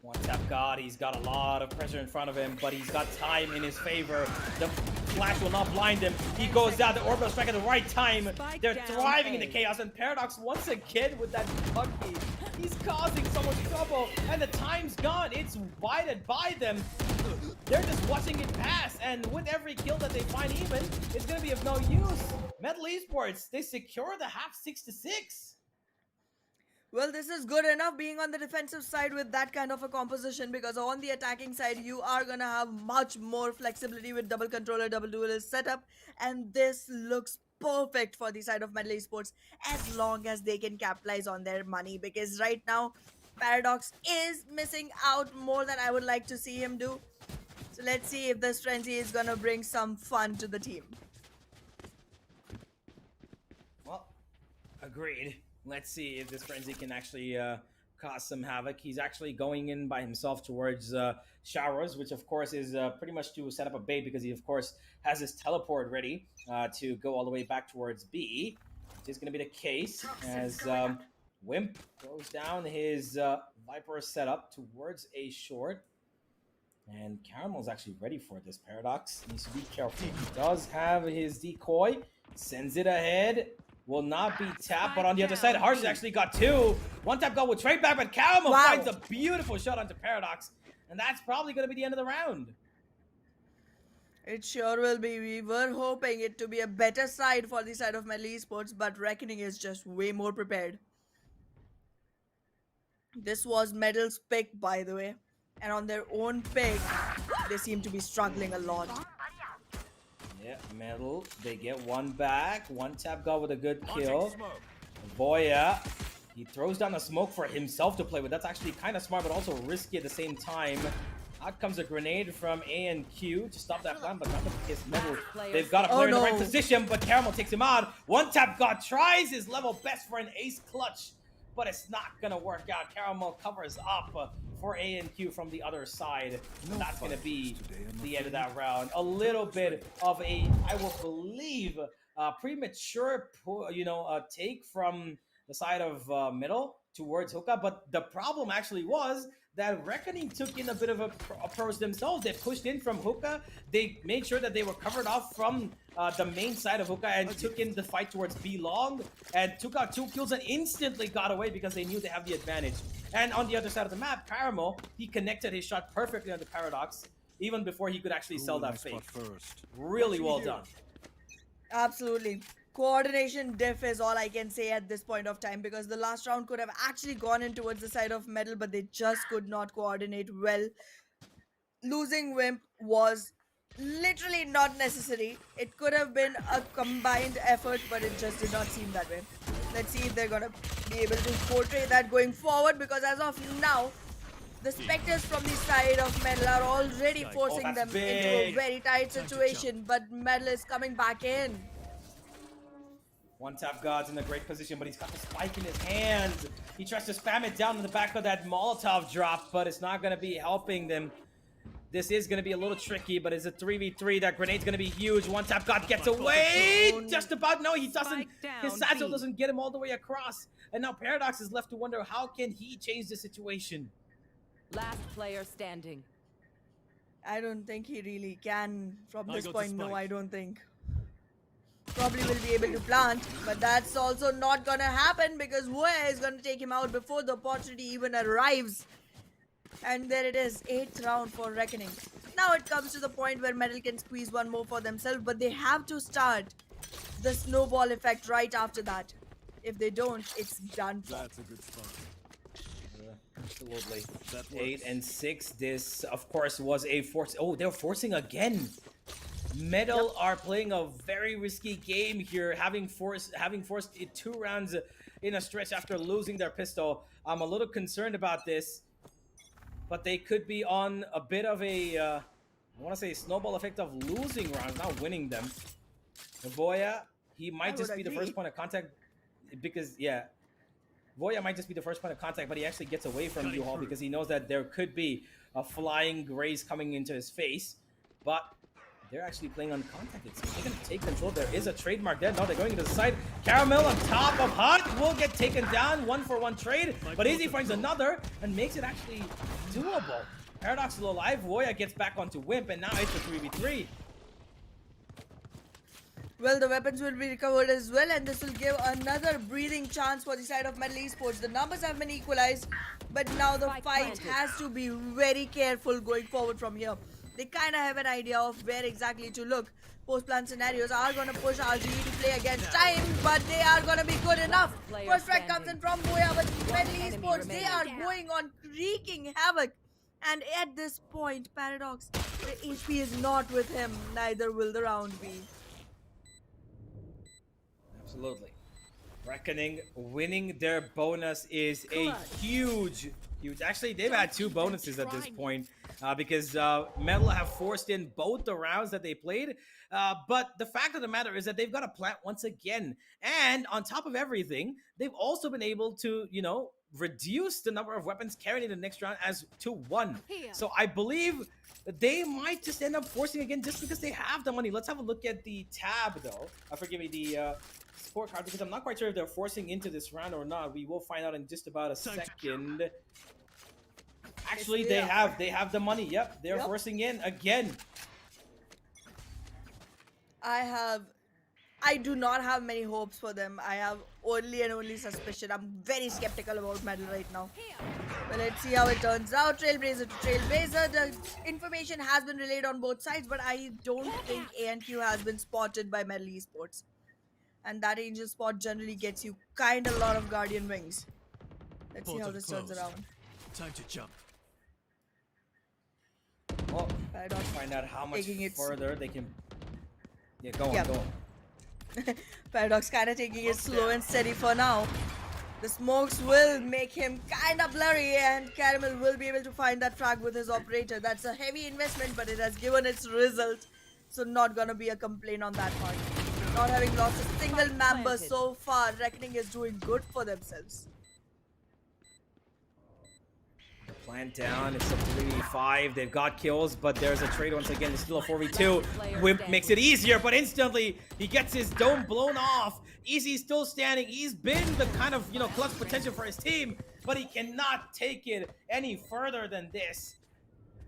One tap God, he's got a lot of pressure in front of him, but he's got time in his favor. The flash will not blind him. He goes down, the orbital strike at the right time. They're thriving in the chaos, and Paradox once again with that bucky. He's causing so much trouble, and the time's gone. It's bided by them. They're just watching it pass, and with every kill that they find even, it's going to be of no use. Metal Esports, they secure the half 6-6. Well, this is good enough being on the defensive side with that kind of a composition, because on the attacking side, you are going to have much more flexibility with double controller, double duelist setup, and this looks perfect for the side of Metal Esports as long as they can capitalize on their money, because right now, Paradox is missing out more than I would like to see him do. So let's see if this frenzy is going to bring some fun to the team. Well, agreed. Let's see if this frenzy can actually cause some havoc. He's actually going in by himself towards Showers, which of course is pretty much to set up a bait, because he of course has his teleport ready to go all the way back towards B, which is going to be the case as Wimp throws down his Viper setup towards A short. And Caramel's actually ready for this. Paradox needs to be careful. He does have his decoy, sends it ahead. Will not be tapped, but on the other side, Harsh has actually got two. One tap go with trade back, but Caramel finds a beautiful shot onto Paradox, and that's probably going to be the end of the round. It sure will be. We were hoping it to be a better side for the side of Metal Esports, but Reckoning is just way more prepared. This was Metal's pick, by the way, and on their own pick, they seem to be struggling a lot. Yeah, Metal, they get one back. One tap got with a good kill. Voya, he throws down a smoke for himself to play with. That's actually kind of smart, but also risky at the same time. Out comes a grenade from A and Q to stop that plan, but not the case. Metal, they've got a player in the right position, but Caramel takes him out. One tap God tries his level best for an ace clutch, but it's not gonna work out. Caramel covers up for A and Q from the other side. That's gonna be the end of that round. A little bit of a, I will believe, premature, take from the side of Middle towards Hookah, but the problem actually was that Reckoning took in a bit of a approach themselves. They pushed in from Hookah. They made sure that they were covered off from the main side of Hookah and took in the fight towards B long and took out 2 kills and instantly got away because they knew they have the advantage. And on the other side of the map, Caramel, he connected his shot perfectly on the Paradox even before he could actually sell that fake. Really well done. Absolutely. Coordination diff is all I can say at this point of time, because the last round could have actually gone in towards the side of Metal, but they just could not coordinate well. Losing Wimp was literally not necessary. It could have been a combined effort, but it just did not seem that way. Let's see if they're gonna be able to portray that going forward, because as of now, the Spectres from the side of Metal are already forcing them into a very tight situation, but Metal is coming back in. One tap God's in a great position, but he's got the spike in his hands. He tries to spam it down in the back of that Molotov drop, but it's not going to be helping them. This is going to be a little tricky, but it's a 3v3. That grenade's going to be huge. One tap, God gets away. Just about. No, he doesn't. Spike His down, satchel B. doesn't get him all the way across. And now Paradox is left to wonder, how can he change the situation? Last player standing. I don't think he really can from I this got the point. No, spike. I don't think. Probably will be able to plant, but that's also not gonna happen because Voya is gonna take him out before the opportunity even arrives. And there it is, 8th round for Reckoning. Now it comes to the point where Metal can squeeze one more for themselves, but they have to start the snowball effect right after that. If they don't, it's done for. That's a good spot. Absolutely. That works. 8 and 6. This, of course, was a force. Oh, they're forcing again. Metal are playing a very risky game here, having forced it 2 rounds in a stretch after losing their pistol. I'm a little concerned about this, but they could be on a bit of a, I want to say, snowball effect of losing rounds, not winning them. Voya, he might just be the first point of contact because, yeah, Voya might just be the first point of contact, but he actually gets away from U-Haul because he knows that there could be a flying graze coming into his face, but they're actually playing on contact. They're going to take control. There is a trademark there. No, they're going into the side. Caramel on top of Hut will get taken down. 1-for-1 trade, but Easy finds another and makes it actually doable. Paradox still alive. Voya gets back onto Wimp, and now it's a 3v3. Well, the weapons will be recovered as well, and this will give another breathing chance for the side of Metal Esports. The numbers have been equalized, but now the Spike fight planted. has to be very careful going forward from here. They kind of have an idea of where exactly to look. Post-plan scenarios are going to push RGE to play against time, but they are going to be good enough. Player First strike comes in standing. from Voya, but Metal enemy Esports, they are remaining. going on wreaking havoc. And at this point, Paradox, the HP is not with him. Neither will the round be. Absolutely. Reckoning winning their bonus is a huge. Actually, they've had 2 bonuses at this point because Metal have forced in both the rounds that they played. But the fact of the matter is that they've got to plant once again. And on top of everything, they've also been able to, reduce the number of weapons carried in the next round as to 1. So I believe they might just end up forcing again just because they have the money. Let's have a look at the tab, though. Forgive me, the scorecard, because I'm not quite sure if they're forcing into this round or not. We will find out in just about a second. Actually, they have the money. Yep, they're forcing in again. I do not have many hopes for them. I have only and only suspicion. I'm very skeptical about Metal right now. Well, let's see how it turns out. Trailblazer to Trailblazer. The information has been relayed on both sides, but I don't think ANQ has been spotted by Metal Esports. And that angel spot generally gets you kind of a lot of Guardian wings. Let's see how this turns around. Time to jump. Well, Paradox find out how much taking it further they can. Yeah, go on, Yep. go on. Paradox kind of taking it slow and steady for now. The smokes will make him kind of blurry, and Caramel will be able to find that frag with his operator. That's a heavy investment, but it has given its result. So not gonna be a complaint on that part. Not having lost a single member planted. so far, Reckoning is doing good for themselves. Plant down. It's a 3v5. They've got kills, but there's a trade once again. It's still a 4v2. Wimp makes it easier, but instantly he gets his dome blown off. Easy's still standing. He's been the kind of, clutch potential for his team, but he cannot take it any further than this.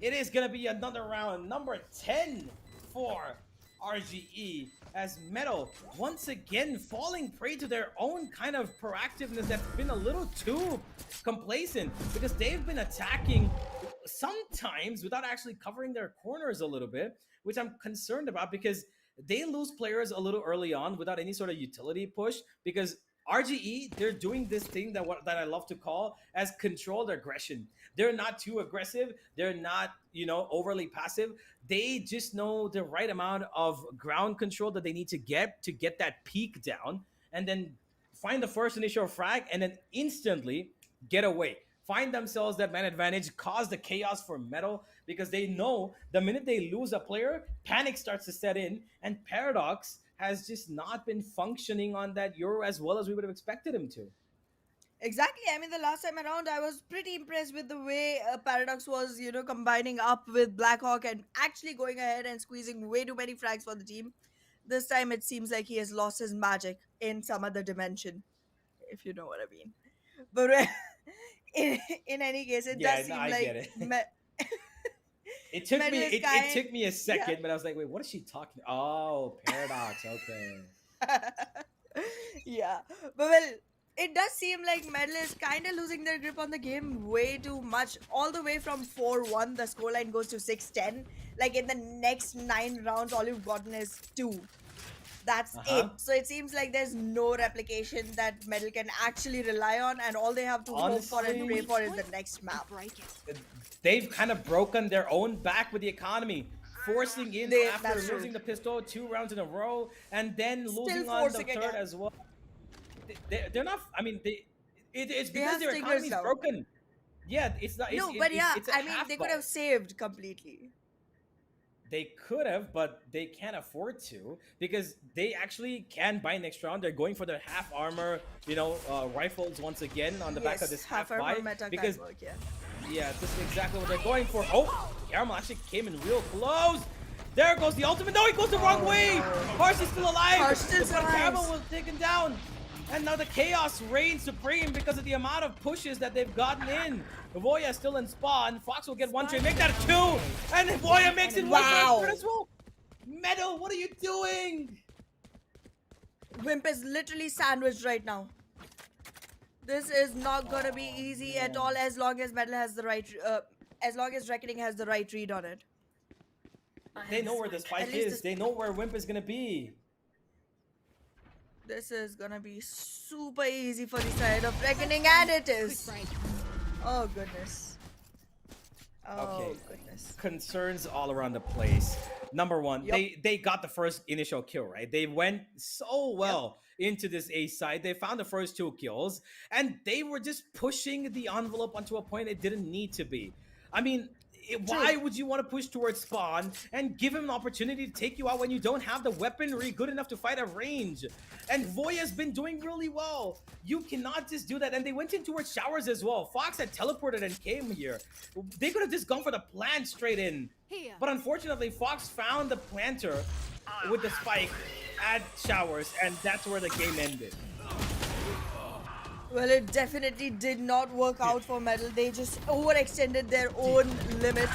It is going to be another round. Number 10 for RGE as Metal once again falling prey to their own kind of proactiveness that's been a little too complacent because they've been attacking sometimes without actually covering their corners a little bit, which I'm concerned about because they lose players a little early on without any sort of utility push because RGE, they're doing this thing that I love to call as controlled aggression. They're not too aggressive. They're not, overly passive. They just know the right amount of ground control that they need to get that peak down and then find the first initial frag and then instantly get away. Find themselves that man advantage, cause the chaos for Metal because they know the minute they lose a player, panic starts to set in, and Paradox has just not been functioning on that Euro as well as we would have expected him to. Exactly. I mean, the last time around, I was pretty impressed with the way Paradox was, combining up with Blackhawk and actually going ahead and squeezing way too many frags for the team. This time, it seems like he has lost his magic in some other dimension, if you know what I mean. But in any case, it does Yeah, no, seem I like get it. me- It took Metal me is it kind. took me a Yeah. second, but I was like, wait, what is she talking? Oh, paradox. Okay. Yeah, but well, it does seem like Metal is kind of losing their grip on the game way too much. All the way from 4-1, the scoreline goes to 6-10. Like in the next 9 rounds, all you've gotten is two. That's Uh it. huh. So it seems like there's no replication that Metal can actually rely on, and all they have to hope for and pray Honestly, for is the next map. they've kind of broken their own back with the economy, forcing in after That's true. losing the pistol 2 rounds in a row, and then Still losing on the forcing third again. as well. They're not. I mean, it's They because have their stingers economy is now. broken. Yeah, it's not. No, but yeah, It's a I mean, half they could ball. have saved completely. They could have, but they can't afford to because they actually can buy next round. They're going for their half armor, rifles once again on the back of Yes, this half half buy armor meta because can work, yeah. yeah, this is exactly what they're going for. Oh, Caramel actually came in real close. There goes the ultimate. No, he goes the wrong way. Harsh is still alive. Harsh still But survives. Caramel was taken down. And now the chaos reigns supreme because of the amount of pushes that they've gotten in. Voya is still in spawn. Fox will get one trade, make that a two. And Voya makes it Wow. one as well. Metal, what are you doing? Wimp is literally sandwiched right now. This is not gonna be easy at all as long as Metal has the right, as long as Reckoning has the right read on it. They know where the spike least is. this- They know where Wimp is gonna be. This is gonna be super easy for the side of Reckoning, and it is. Oh goodness. Oh Okay. goodness. Concerns all around the place. Number one, Yup. they got the first initial kill, right? They went so well into this A side. They found the first 2 kills, and they were just pushing the envelope onto a point it didn't need to be. I mean, why would you want to push towards spawn and give him an opportunity to take you out when you don't have the weaponry good enough to fight at range? And Voya's been doing really well. You cannot just do that. And they went in towards showers as well. Fox had teleported and came here. They could have just gone for the plant straight in. But unfortunately, Fox found the planter with the spike at showers, and that's where the game ended. Well, it definitely did not work out for Metal. They just overextended their own limits.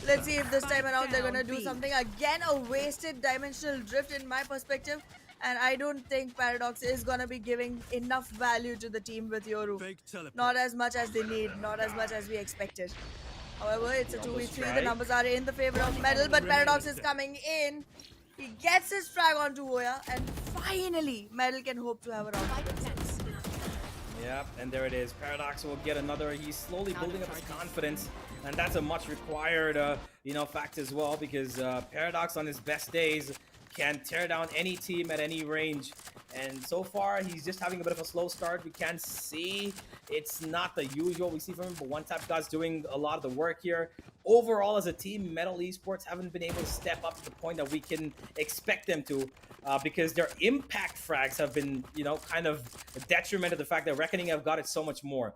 Let's see if this time around they're gonna do something. Again, a wasted dimensional drift in my perspective. And I don't think Paradox is gonna be giving enough value to the team with Yoru. Fake teleport. Not as much as they need, not as much as we expected. However, it's a 2v3. The strike. numbers are in the favor of Metal, but Paradox is coming in. He gets his frag onto Oya, and finally, Metal can hope to have a round of wins. Yep, and there it is. Paradox will get another. He's slowly building up his confidence, and that's a much required, fact as well, because Paradox on his best days can tear down any team at any range. And so far, he's just having a bit of a slow start. We can see it's not the usual we see from him, but One Tap God's doing a lot of the work here. Overall, as a team, Metal Esports haven't been able to step up to the point that we can expect them to, because their impact frags have been, kind of a detriment of the fact that Reckoning have got it so much more.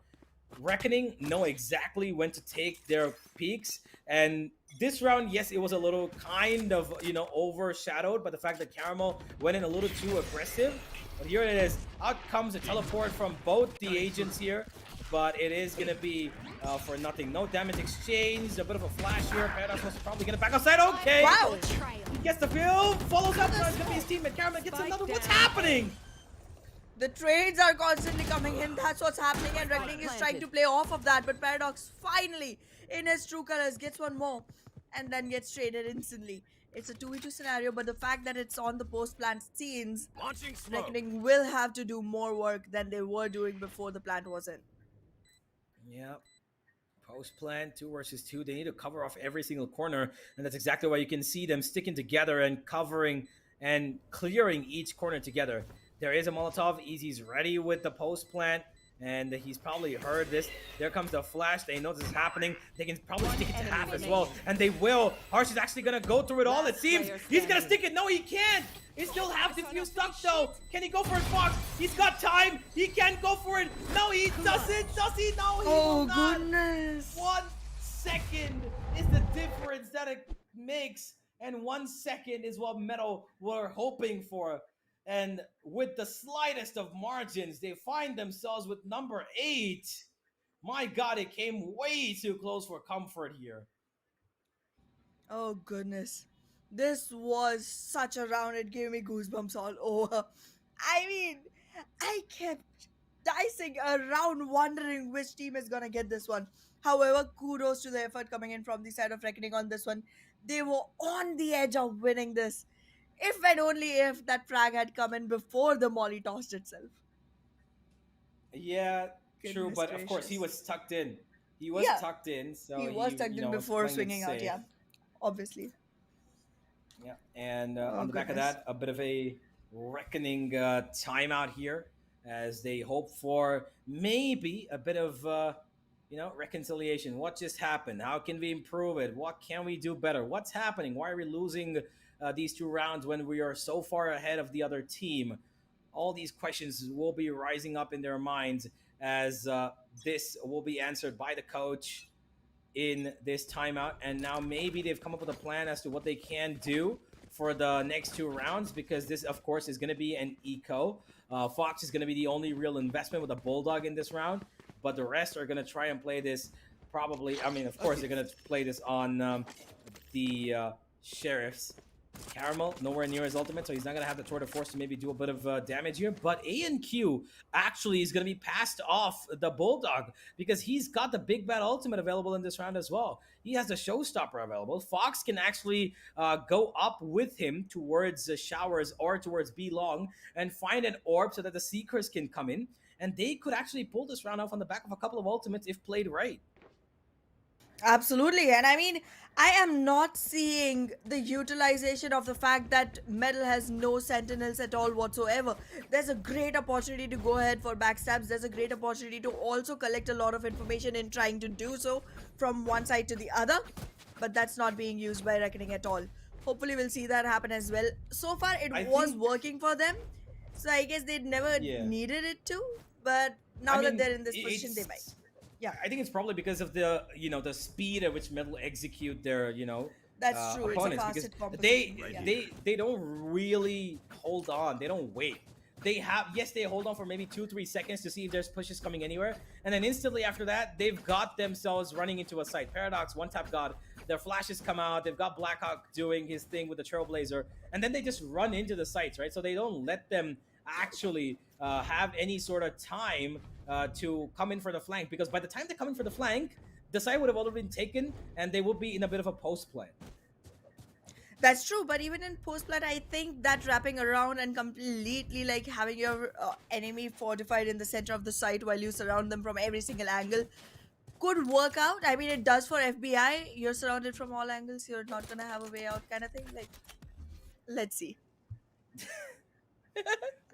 Reckoning know exactly when to take their peaks, and this round, yes, it was a little kind of, overshadowed by the fact that Caramel went in a little too aggressive. But here it is. Out comes a teleport from both the agents here, but it is going to be for nothing. No damage exchange, a bit of a flash here. Paradox was probably going to back outside. Okay. Wow! He gets the fill, follows up, it's going to be his teammate. Caramel gets another. What's happening? The trades are constantly coming in. That's what's happening, and Reckoning is trying to play off of that. But Paradox finally, in his true colors, gets one more and then gets traded instantly. It's a 2v2 scenario, but the fact that it's on the post-plant scenes, Launching slow. Reckoning will have to do more work than they were doing before the plant was in. Yep. Post plan 2 versus 2. They need to cover off every single corner, and that's exactly why you can see them sticking together and covering and clearing each corner together. There is a Molotov. Easy's ready with the post plant. and he's probably heard this. There comes the flash. They know this is happening. They can probably One stick it to enemy half as well, remaining. and they will. Harsh is actually gonna go through it all. It Last seems player he's gonna standing. stick it. No, he can't. He still have defuse stuck though. Can he go for it, Fox? He's got time. He can't go for it. No, he doesn't. Does he? No, he Oh will not. goodness. 1 second is the difference that it makes, and 1 second is what Metal were hoping for. And with the slightest of margins, they find themselves with number 8. My God, it came way too close for comfort here. Oh goodness. This was such a round, it gave me goosebumps all over. I mean, I kept dicing around wondering which team is gonna get this one. However, kudos to the effort coming in from the side of Reckoning on this one. They were on the edge of winning this. If and only if that frag had come in before the molly tossed itself. Yeah, true, Goodness but of course he gracious. was tucked in. He was Yeah, tucked in, so he was he, tucked in was before playing it swinging out, safe. yeah. Obviously. Yeah, and Oh on the back of goodness. that, a bit of a reckoning timeout here as they hope for maybe a bit of reconciliation. What just happened? How can we improve it? What can we do better? What's happening? Why are we losing these 2 rounds when we are so far ahead of the other team? All these questions will be rising up in their minds as this will be answered by the coach in this timeout, and now maybe they've come up with a plan as to what they can do for the next 2 rounds, because this of course is going to be an eco. Fox is going to be the only real investment with a bulldog in this round, but the rest are going to try and play this probably. I mean, of course they're going to play this on the sheriffs. Caramel nowhere near his ultimate, so he's not gonna have the tour de force to maybe do a bit of damage here. But ANQ actually is gonna be passed off the Bulldog because he's got the big bad ultimate available in this round as well. He has the showstopper available. Fox can actually go up with him towards showers or towards B long and find an orb so that the Seekers can come in, and they could actually pull this round off on the back of a couple of ultimates if played right. Absolutely. And I mean, I am not seeing the utilization of the fact that Metal has no sentinels at all whatsoever. There's a great opportunity to go ahead for backstabs. There's a great opportunity to also collect a lot of information in trying to do so from one side to the other. But that's not being used by Reckoning at all. Hopefully, we'll see that happen as well. So far, it I was think, working for them. So I guess they never yeah. needed it to. But I now that mean, they're in this position, they might. it's. Yeah, I think it's probably because of the the speed at which Metal execute their that's true. It's a opponents, because fast hit composition. they Yeah. they don't really hold on. They don't wait. They hold on for maybe 2-3 seconds to see if there's pushes coming anywhere, and then instantly after that they've got themselves running into a site. Paradox, one tap god. Their flashes come out. They've got Blackhawk doing his thing with the Trailblazer, and then they just run into the sites, right? So they don't let them actually have any sort of time to come in for the flank, because by the time they come in for the flank, the site would have already been taken and they would be in a bit of a post play. That's true, but even in post plat, I think that wrapping around and completely like having your enemy fortified in the center of the site while you surround them from every single angle could work out. I mean, it does for FBI. You're surrounded from all angles. You're not gonna have a way out, kind of thing. Like, let's see.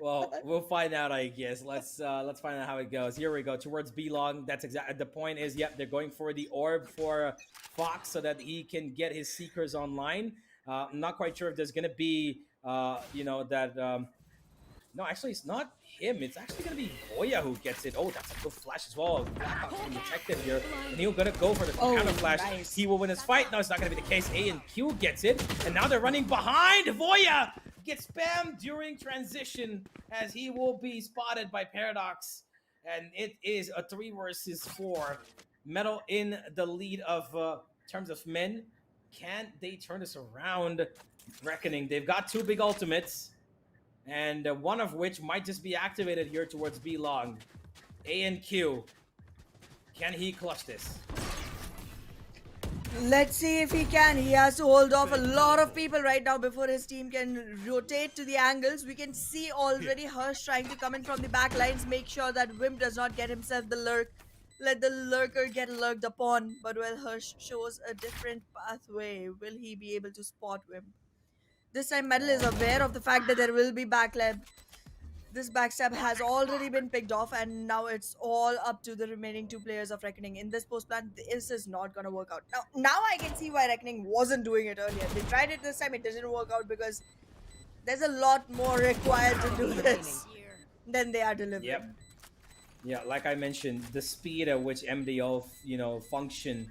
Well, we'll find out, I guess. Let's find out how it goes. Here we go towards B long. That's exactly the point. Is yep, they're going for the orb for Fox so that he can get his Seekers online. I'm not quite sure if there's gonna be that. No, actually, it's not him. It's actually gonna be Voya who gets it. Oh, that's a good flash as well. Blackhawk's been detected here, and he's gonna go for the Oh, counter flash. nice. He will win his fight. No, it's not gonna be the case. A and Q gets it, and now they're running behind. Voya gets spammed during transition as he will be spotted by Paradox, and it is a 3 versus 4. Metal in the lead of terms of men. Can they turn this around? Reckoning. They've got 2 big ultimates, and one of which might just be activated here towards B long. A and Q. Can he clutch this? Let's see if he can. He has to hold off a lot of people right now before his team can rotate to the angles. We can see already Hirsch trying to come in from the back lines, make sure that Wim does not get himself the lurk. Let the lurker get lurked upon. But while Hirsch shows a different pathway, will he be able to spot Wim? This time Metal is aware of the fact that there will be backlab. This backstab has already been picked off, and now it's all up to the remaining 2 players of Reckoning. In this post plan, this is not gonna work out. Now I can see why Reckoning wasn't doing it earlier. They tried it this time, it didn't work out because there's a lot more required to do this than they are delivering. Yep. Yeah, like I mentioned, the speed at which MDO, function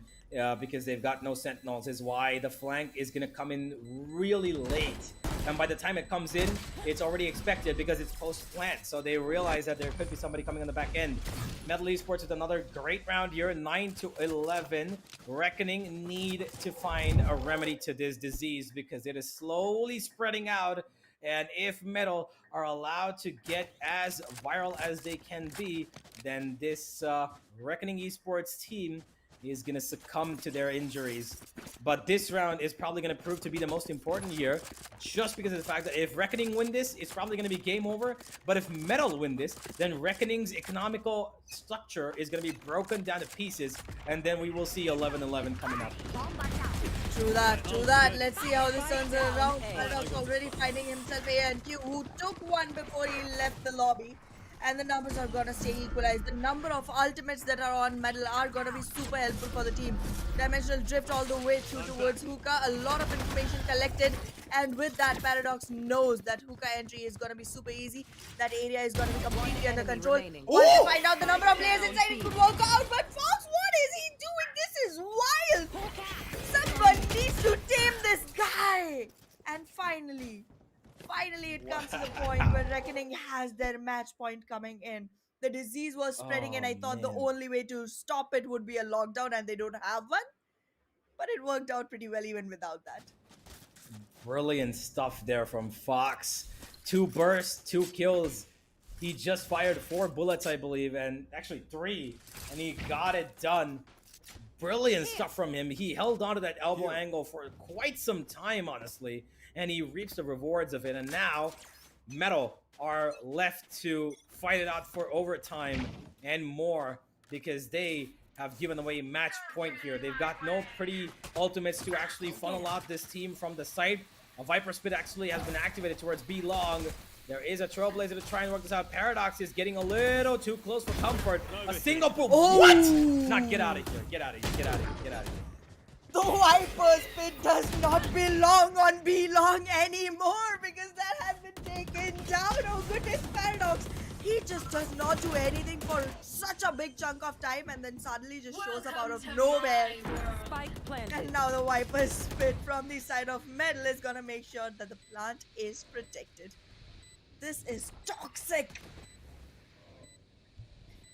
because they've got no sentinels is why the flank is going to come in really late. And by the time it comes in, it's already expected because it's post-plant. So they realize that there could be somebody coming on the back end. Metal Esports with another great round here, 9-11. Reckoning need to find a remedy to this disease because it is slowly spreading out. And if Metal are allowed to get as viral as they can be, then this Reckoning Esports team is going to succumb to their injuries. But this round is probably going to prove to be the most important here, just because of the fact that if Reckoning win this, it's probably going to be game over. But if Metal win this, then Reckoning's economical structure is going to be broken down to pieces, and then we will see 11-11 coming up. True that. Let's see how this turns around. Paradox already finding himself a NQ who took one before he left the lobby. And the numbers are gonna stay equalized. The number of ultimates that are on Metal are gonna be super helpful for the team. Dimensional drift all the way through towards Hookah. A lot of information collected. And with that, Paradox knows that Hookah entry is gonna be super easy. That area is gonna be completely under control. Once they find out the number of players inside, it could work out. But Fox, what is he doing? This is wild. Someone needs to tame this guy. And finally it comes to the point where Reckoning has their match point coming in. The disease was spreading and I thought the only way to stop it would be a lockdown, and they don't have one. But it worked out pretty well even without that. Brilliant stuff there from Fox. 2 bursts, 2 kills. He just fired 4 bullets, I believe, and actually 3, and he got it done. Brilliant stuff from him. He held on to that elbow angle for quite some time, honestly, and he reaps the rewards of it. And now Metal are left to fight it out for overtime and more because they have given away match point here. They've got no pretty ultimates to actually funnel out this team from the site. A Viper Spit actually has been activated towards B long. There is a Trailblazer to try and work this out. Paradox is getting a little too close for comfort. A single pull. Oh. What? Not get out of here. Get out of here. Get out of here. Get out of here. The Viper Spit does not belong on B long anymore because that has been taken down. Oh goodness, Paradox. He just does not do anything for such a big chunk of time and then suddenly just shows up out of nowhere. Spike planted. And now the Viper Spit from the side of Metal is gonna make sure that the plant is protected. This is toxic.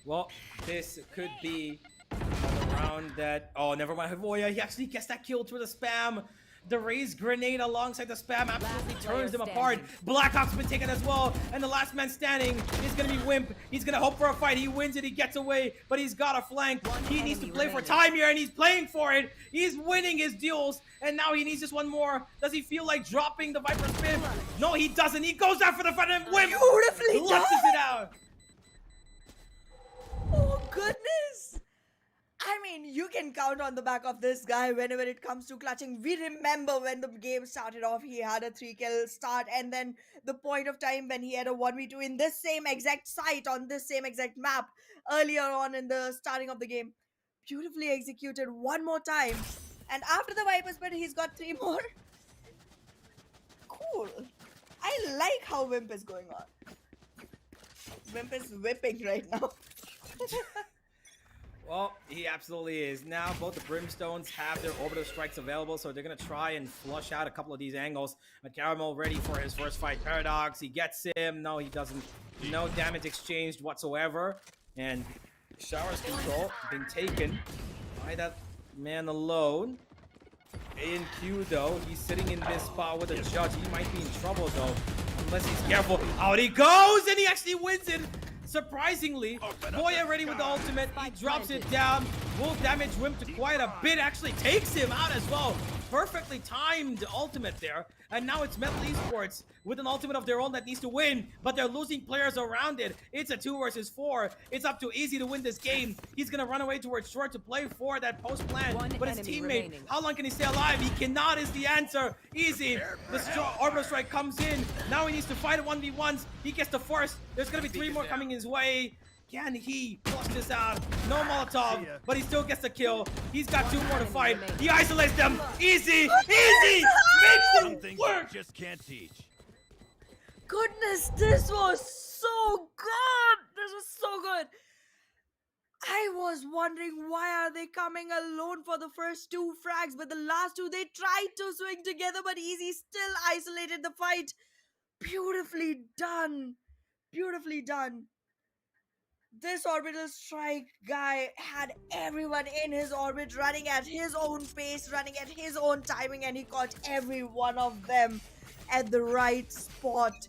Well, this could be another round that... Oh, never mind. Havoya, he actually gets that kill through the spam. The raised grenade alongside the spam absolutely turns them apart. Blackhawk's been taken as well. And the last man standing is going to be Wimp. He's going to hope for a fight. He wins it. He gets away. But he's got a flank. He needs to play for time here, and he's playing for it. He's winning his duels. And now he needs just one more. Does he feel like dropping the Viper Spin? No, he doesn't. He goes after the fight and Wimp Beautifully done. lefts it out. Oh goodness. I mean, you can count on the back of this guy whenever it comes to clutching. We remember when the game started off, he had a 3-kill start, and then the point of time when he had a 1v2 in this same exact site on this same exact map earlier on in the starting of the game. Beautifully executed one more time. And after the Viper Spit, he's got 3 more. Cool. I like how Wimp is going on. Wimp is whipping right now. Well, he absolutely is. Now, both the Brimstones have their orbital strikes available, so they're going to try and flush out a couple of these angles. But Caramel ready for his first fight. Paradox, he gets him. No, he doesn't. No damage exchanged whatsoever. And Shower's control being taken by that man alone. ANQ, though, he's sitting in this spot with a judge. He might be in trouble, though, unless he's careful. Out he goes, and he actually wins it. Surprisingly, Boya ready with the ultimate. He drops it down. Will damage Wimp to quite a bit. Actually takes him out as well. perfectly timed ultimate there. And now it's Metal Esports with an ultimate of their own that needs to win, but they're losing players around it. It's a 2 versus 4. It's up to Easy to win this game. He's gonna run away towards short to play for that post plan. But his enemy teammate, remaining. how long can he stay alive? He cannot is the answer. Easy. The Orbital Strike comes in. Now he needs to fight a 1v1s. He gets the first. There's gonna be 3 more coming his way. Can he flush this out? No Molotov, but he still gets the kill. He's got 2 more to fight. He isolates them. Easy, easy, makes Something it work. you just can't teach. Goodness, this was so good. This was so good. I was wondering why are they coming alone for the first 2 frags, but the last 2 they tried to swing together, but Easy still isolated the fight. Beautifully done. Beautifully done. This orbital strike guy had everyone in his orbit running at his own pace, running at his own timing, and he caught every one of them at the right spot.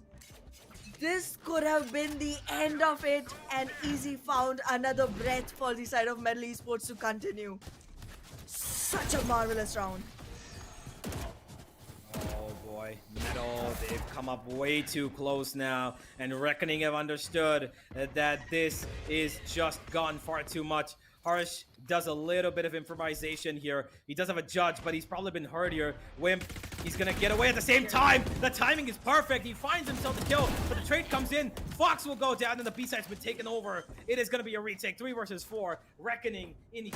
This could have been the end of it, and Easy found another breath for the side of Metal Esports to continue. Such a marvelous round. Oh boy, Metal, they've come up way too close now, and Reckoning have understood that this is just gone far too much. Harsh does a little bit of improvisation here. He does have a judge, but he's probably been hurt here. Wimp, he's gonna get away at the same time. The timing is perfect. He finds himself the kill, but the trade comes in. Fox will go down, and the B-side's been taken over. It is gonna be a retake, 3 versus 4. Reckoning in huge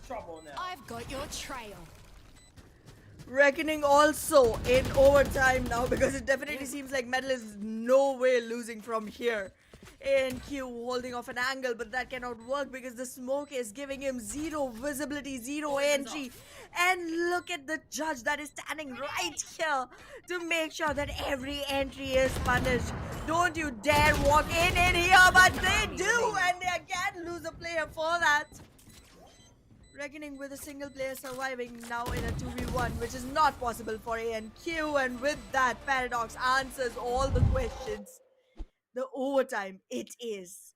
trouble now. I've got your trail. Reckoning also in overtime now, because it definitely seems like Metal is no way losing from here. ANQ holding off an angle, but that cannot work because the smoke is giving him 0 visibility, 0 entry. And look at the judge that is standing right here to make sure that every entry is punished. Don't you dare walk in here, but they do, and they again lose a player for that. Reckoning with a single player surviving now in a 2v1, which is not possible for ANQ, and with that, Paradox answers all the questions. The overtime, it is.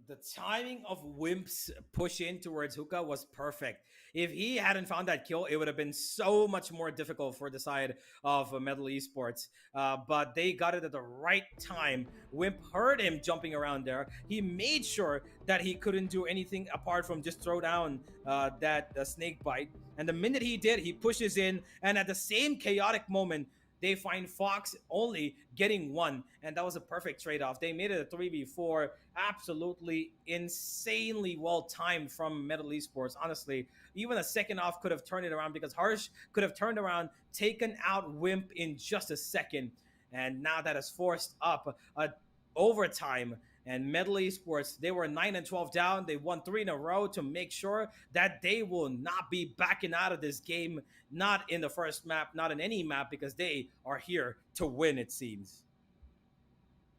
The timing of Wimp's push in towards Hookah was perfect. If he hadn't found that kill, it would have been so much more difficult for the side of Metal Esports. But they got it at the right time. Wimp heard him jumping around there. He made sure that he couldn't do anything apart from just throw down that snake bite. And the minute he did, he pushes in. And at the same chaotic moment, they find Fox only getting 1, and that was a perfect trade-off. They made it a 3v4, absolutely insanely well-timed from Metal Esports. Honestly, even a second off could have turned it around, because Harsh could have turned around, taken out Wimp in just a second, and now that has forced up a overtime. And Metal Esports, they were 9 and 12 down. They won 3 in a row to make sure that they will not be backing out of this game, not in the first map, not in any map, because they are here to win, it seems.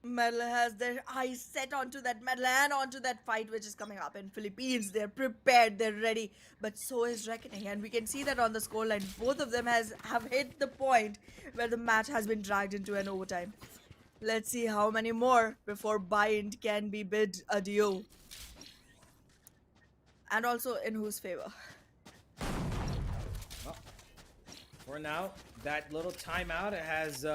Metal has their eyes set onto that Metal and onto that fight which is coming up in Philippines. They're prepared, they're ready, but so is Reckoning, and we can see that on the scoreline. Both of them have hit the point where the match has been dragged into an overtime. Let's see how many more before Bind can be bid adieu. And also in whose favor. Well, for now, that little timeout has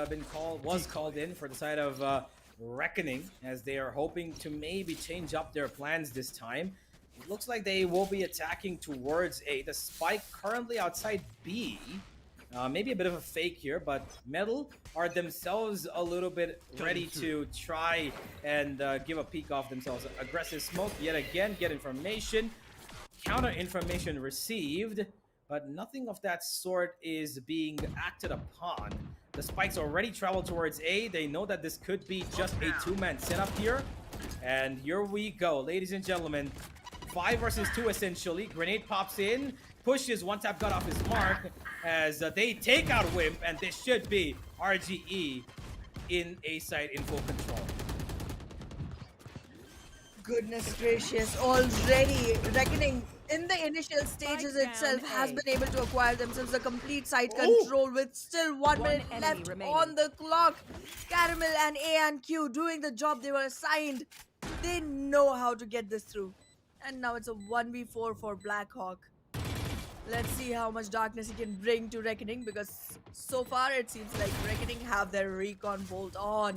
was called in for the side of Reckoning, as they are hoping to maybe change up their plans this time. It looks like they will be attacking towards A. The spike currently outside B. Maybe a bit of a fake here, but Metal are themselves a little bit ready to try and give a peek off themselves. Aggressive smoke yet again, get information. Counter information received, but nothing of that sort is being acted upon. The spikes already traveled towards A. They know that this could be just a 2-man setup here. And here we go, ladies and gentlemen. 5 versus 2 essentially. Grenade pops in, pushes, one tap got off his mark as they take out Wimp, and this should be RGE in A side in full control. Goodness gracious, already Reckoning in the initial stages Spike itself down has A. been able to acquire themselves a complete side control with still 1 minute enemy left remaining. on the clock. Caramel and ANQ doing the job they were assigned. They know how to get this through. And now it's a 1v4 for Blackhawk. Let's see how much darkness he can bring to Reckoning, because so far it seems like Reckoning have their recon bolt on.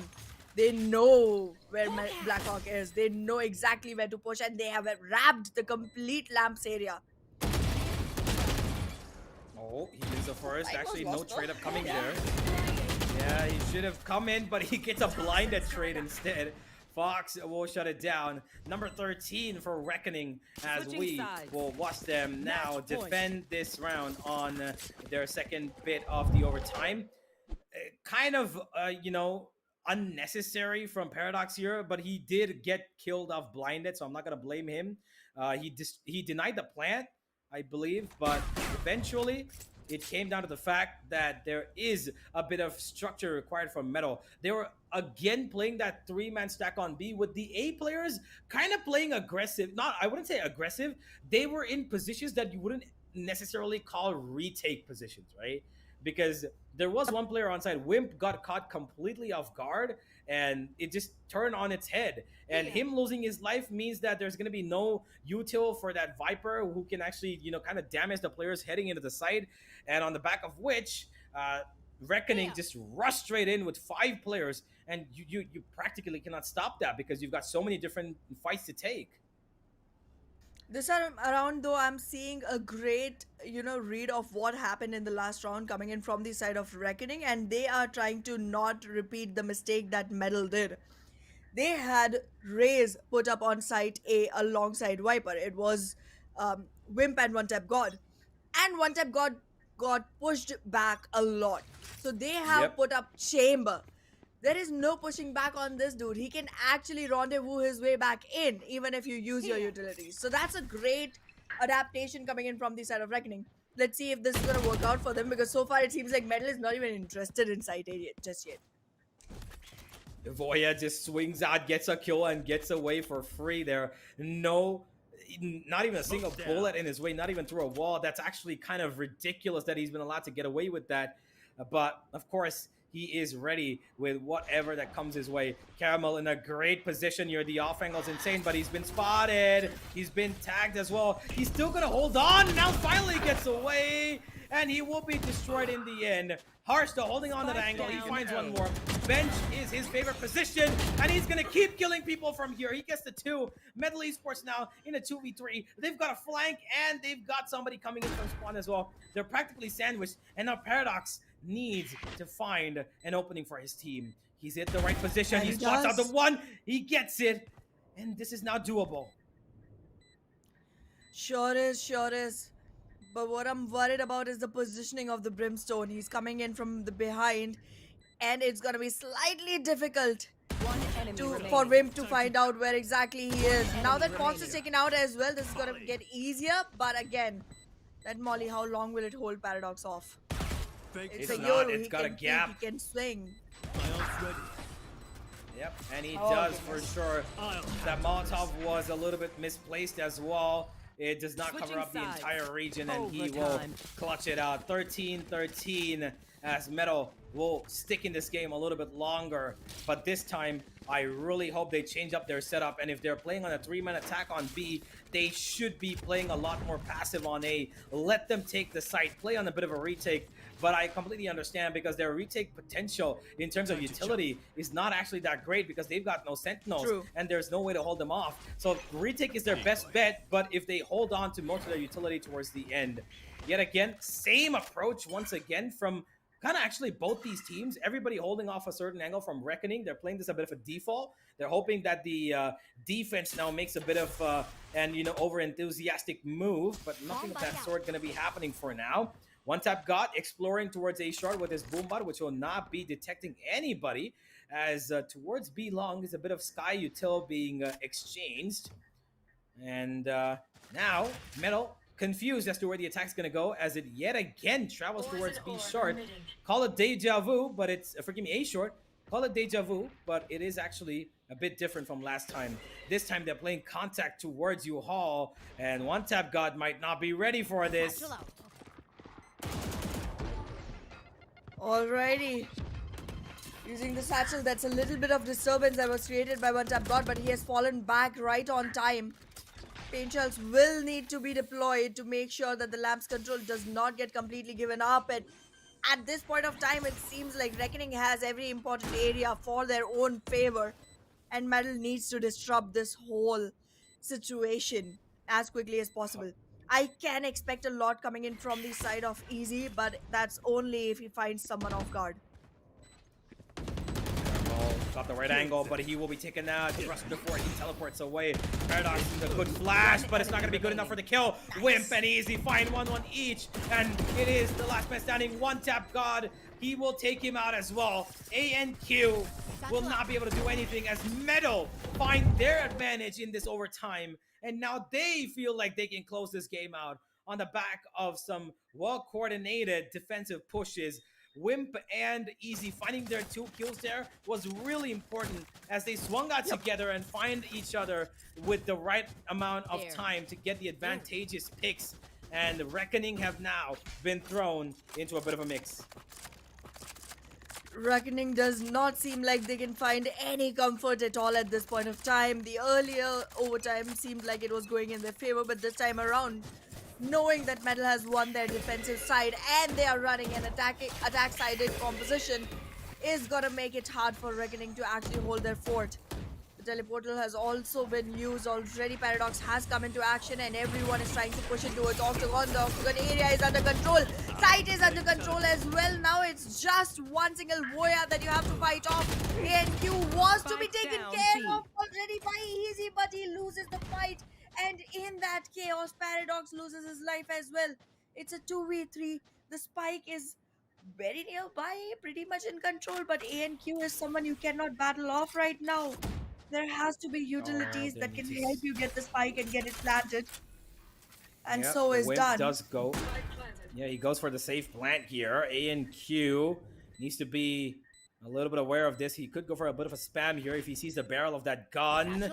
They know where Blackhawk is. They know exactly where to push, and they have wrapped the complete lamps area. Oh, he is the first. Light was Actually, no lost, though. trade up coming Yeah. there. Yeah, he should have come in, but he gets a blinded trade instead. Fox will shut it down. Number 13 for Reckoning, as Switching we sides. will watch them now Match point. defend this round on their second bit of the overtime. Kind of, unnecessary from Paradox here, but he did get killed off blinded, so I'm not gonna blame him. He denied the plant, I believe, but eventually it came down to the fact that there is a bit of structure required from Metal. They were again playing that three-man stack on B with the A players kind of playing aggressive. Not, I wouldn't say aggressive. They were in positions that you wouldn't necessarily call retake positions, right? Because there was one player on side. Wimp got caught completely off guard, and it just turned on its head. And him losing his life means that there's going to be no util for that Viper who can actually, kind of damage the players heading into the site. And on the back of which, Reckoning just rushed straight in with 5 players, and you practically cannot stop that because you've got so many different fights to take. This time around, though, I'm seeing a great, read of what happened in the last round coming in from the side of Reckoning, and they are trying to not repeat the mistake that Metal did. They had Raze put up on site A alongside Viper. It was Wimp and One Tap God. And One Tap God got pushed back a lot. So they have Yep. put up Chamber. There is no pushing back on this dude. He can actually rendezvous his way back in, even if you use your utilities. So that's a great adaptation coming in from the side of Reckoning. Let's see if this is going to work out for them, because so far it seems like Metal is not even interested in site A just yet. Voya just swings out, gets a kill, and gets away for free there. No, not even a single bullet in his way, not even through a wall. That's actually kind of ridiculous that he's been allowed to get away with that. But, of course, he is ready with whatever that comes his way. Caramel in a great position here. The off angle's insane, but he's been spotted. He's been tagged as well. He's still going to hold on. Now finally gets away, and he will be destroyed in the end. Harsh, though, holding on to the angle. He finds one more. Bench is his favorite position, and he's going to keep killing people from here. He gets the 2. Metal Esports now in a 2v3. They've got a flank, and they've got somebody coming in from spawn as well. They're practically sandwiched, and now Paradox needs to find an opening for his team. He's at the right position. And He he spots out the does. 1. He gets it, and this is now doable. Sure is. But what I'm worried about is the positioning of the Brimstone. He's coming in from the behind, and it's gonna be slightly difficult One enemy for remaining. Wimp to find out where exactly he is. Now that Fox is remaining. taken out as well, this is gonna get easier. But again, that Molly, how long will it hold Paradox off? Fake It's It's a not, YOLO. it's He got a can peek, gap. he can swing. Ions ready. Yep, and he Oh, does goodness. for sure. I'll That Molotov was a little bit misplaced as well. It does not Switching cover up the sides. entire region, and he will Overtime. clutch it out. 13-13 as Metal will stick in this game a little bit longer. But this time, I really hope they change up their setup. And if they're playing on a 3-man attack on B, they should be playing a lot more passive on A. Let them take the site, play on a bit of a retake. But I completely understand, because their retake potential in terms of utility is not actually that great, because they've got no sentinels. True. And there's no way to hold them off. So retake is their best bet, but if they hold on to most of their utility towards the end. Yet again, same approach once again from kind of actually both these teams. Everybody holding off a certain angle from Reckoning. They're playing this a bit of a default. They're hoping that the defense now makes a bit of over enthusiastic move, but nothing of that sort going to be happening for now. One Tap got exploring towards A short with his boombot, which will not be detecting anybody, as towards B long is a bit of Sky Util being exchanged. And now Metal confused as to where the attack's going to go, as it yet again travels towards B short. Call it deja vu, but it's, forgive me, A short. Call it deja vu, but it is actually a bit different from last time. This time they're playing contact towards you, Hall, and One Tap God might not be ready for this. Alrighty. Using the satchel, that's a little bit of disturbance that was created by One Tap God, but he has fallen back right on time. Paint shells will need to be deployed to make sure that the lamp's control does not get completely given up. And at this point of time, it seems like Reckoning has every important area for their own favor, and Metal needs to disrupt this whole situation as quickly as possible. I can expect a lot coming in from the side of Easy, but that's only if he finds someone off guard. Got the right angle, but he will be taken out just before he teleports away. Paradox is a good flash, but it's not going to be good enough for the kill. Wimp and Easy find 1-1 each, and it is the last man standing. One tap God. He will take him out as well. ANQ will not be able to do anything as Metal find their advantage in this overtime, and now they feel like they can close this game out on the back of some well-coordinated defensive pushes. Wimp and Easy finding their 2 kills there was really important as they swung out together and find each other with the right amount of time to get the advantageous picks. And the Reckoning have now been thrown into a bit of a mix. Reckoning does not seem like they can find any comfort at all at this point of time. The earlier overtime seemed like it was going in their favor, but this time around, knowing that Metal has won their defensive side and they are running an attack-sided composition is gonna make it hard for Reckoning to actually hold their fort. The teleportal has also been used already. Paradox has come into action and everyone is trying to push it towards Octagon. The Octagon area is under control. Site is under control as well. Now it's just one single Voya that you have to fight off. ANQ was to be taken care of already by Easy, but he loses the fight. And in that chaos, Paradox loses his life as well. It's a 2v3. The spike is very nearby, pretty much in control, but ANQ is someone you cannot battle off right now. There has to be utilities that can help you get the spike and get it planted. And so is Wimp done. does go. Yeah, he goes for the safe plant here. ANQ needs to be a little bit aware of this. He could go for a bit of a spam here if he sees the barrel of that gun.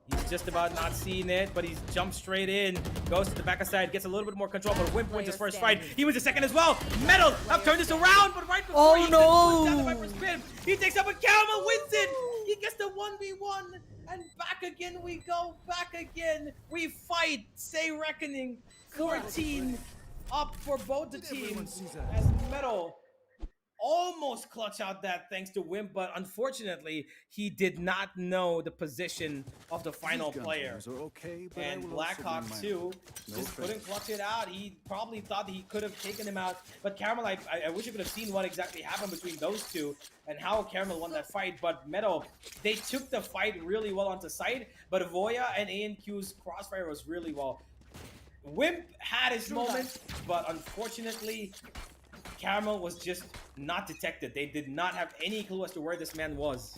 He's just about not seeing it, but he's jumped straight in, goes to the back side, gets a little bit more control, but Wimp wins his first fight. He wins the second as well. Metal have turned this around, but right before he down the Viper's spin, he takes up a Caramel, wins it. He gets the 1v1, and back again we go, back again. We fight, say Reckoning, 14 up for both the teams as Metal almost clutch out that thanks to Wimp, but unfortunately he did not know the position of the final player. And Blackhawk too just couldn't clutch it out. He probably thought he could have taken him out, but Caramel, I wish you could have seen what exactly happened between those two and how Caramel won that fight. But Metal, they took the fight really well onto side, but Voya and ANQ's crossfire was really well. Wimp had his moment, but unfortunately Caramel was just not detected. They did not have any clue as to where this man was.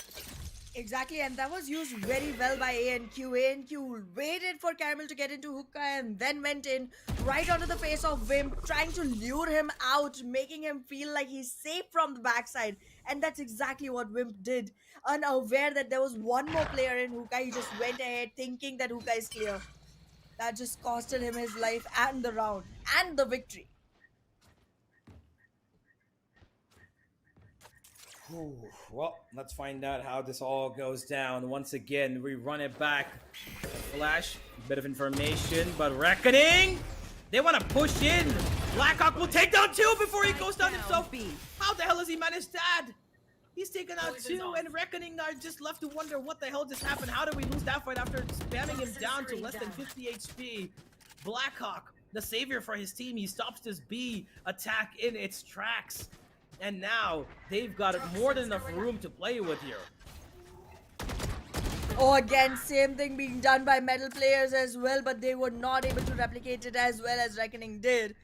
Exactly, and that was used very well by ANQ. ANQ waited for Caramel to get into hookah and then went in right onto the face of Wimp, trying to lure him out, making him feel like he's safe from the backside. And that's exactly what Wimp did. Unaware that there was one more player in hookah, he just went ahead thinking that hookah is clear. That just costed him his life and the round and the victory. Well, let's find out how this all goes down. Once again, we run it back. Flash, a bit of information, but Reckoning, they want to push in. Blackhawk will take down 2 before he goes down himself. How the hell has he managed that? He's taken out 2, and Reckoning are just left to wonder what the hell just happened. How did we lose that fight after spamming him down to less than 50 HP? Blackhawk, the savior for his team, he stops this B attack in its tracks. And now they've got more than enough room to play with here. Oh, again, same thing being done by Metal players as well, but they were not able to replicate it as well as Reckoning did.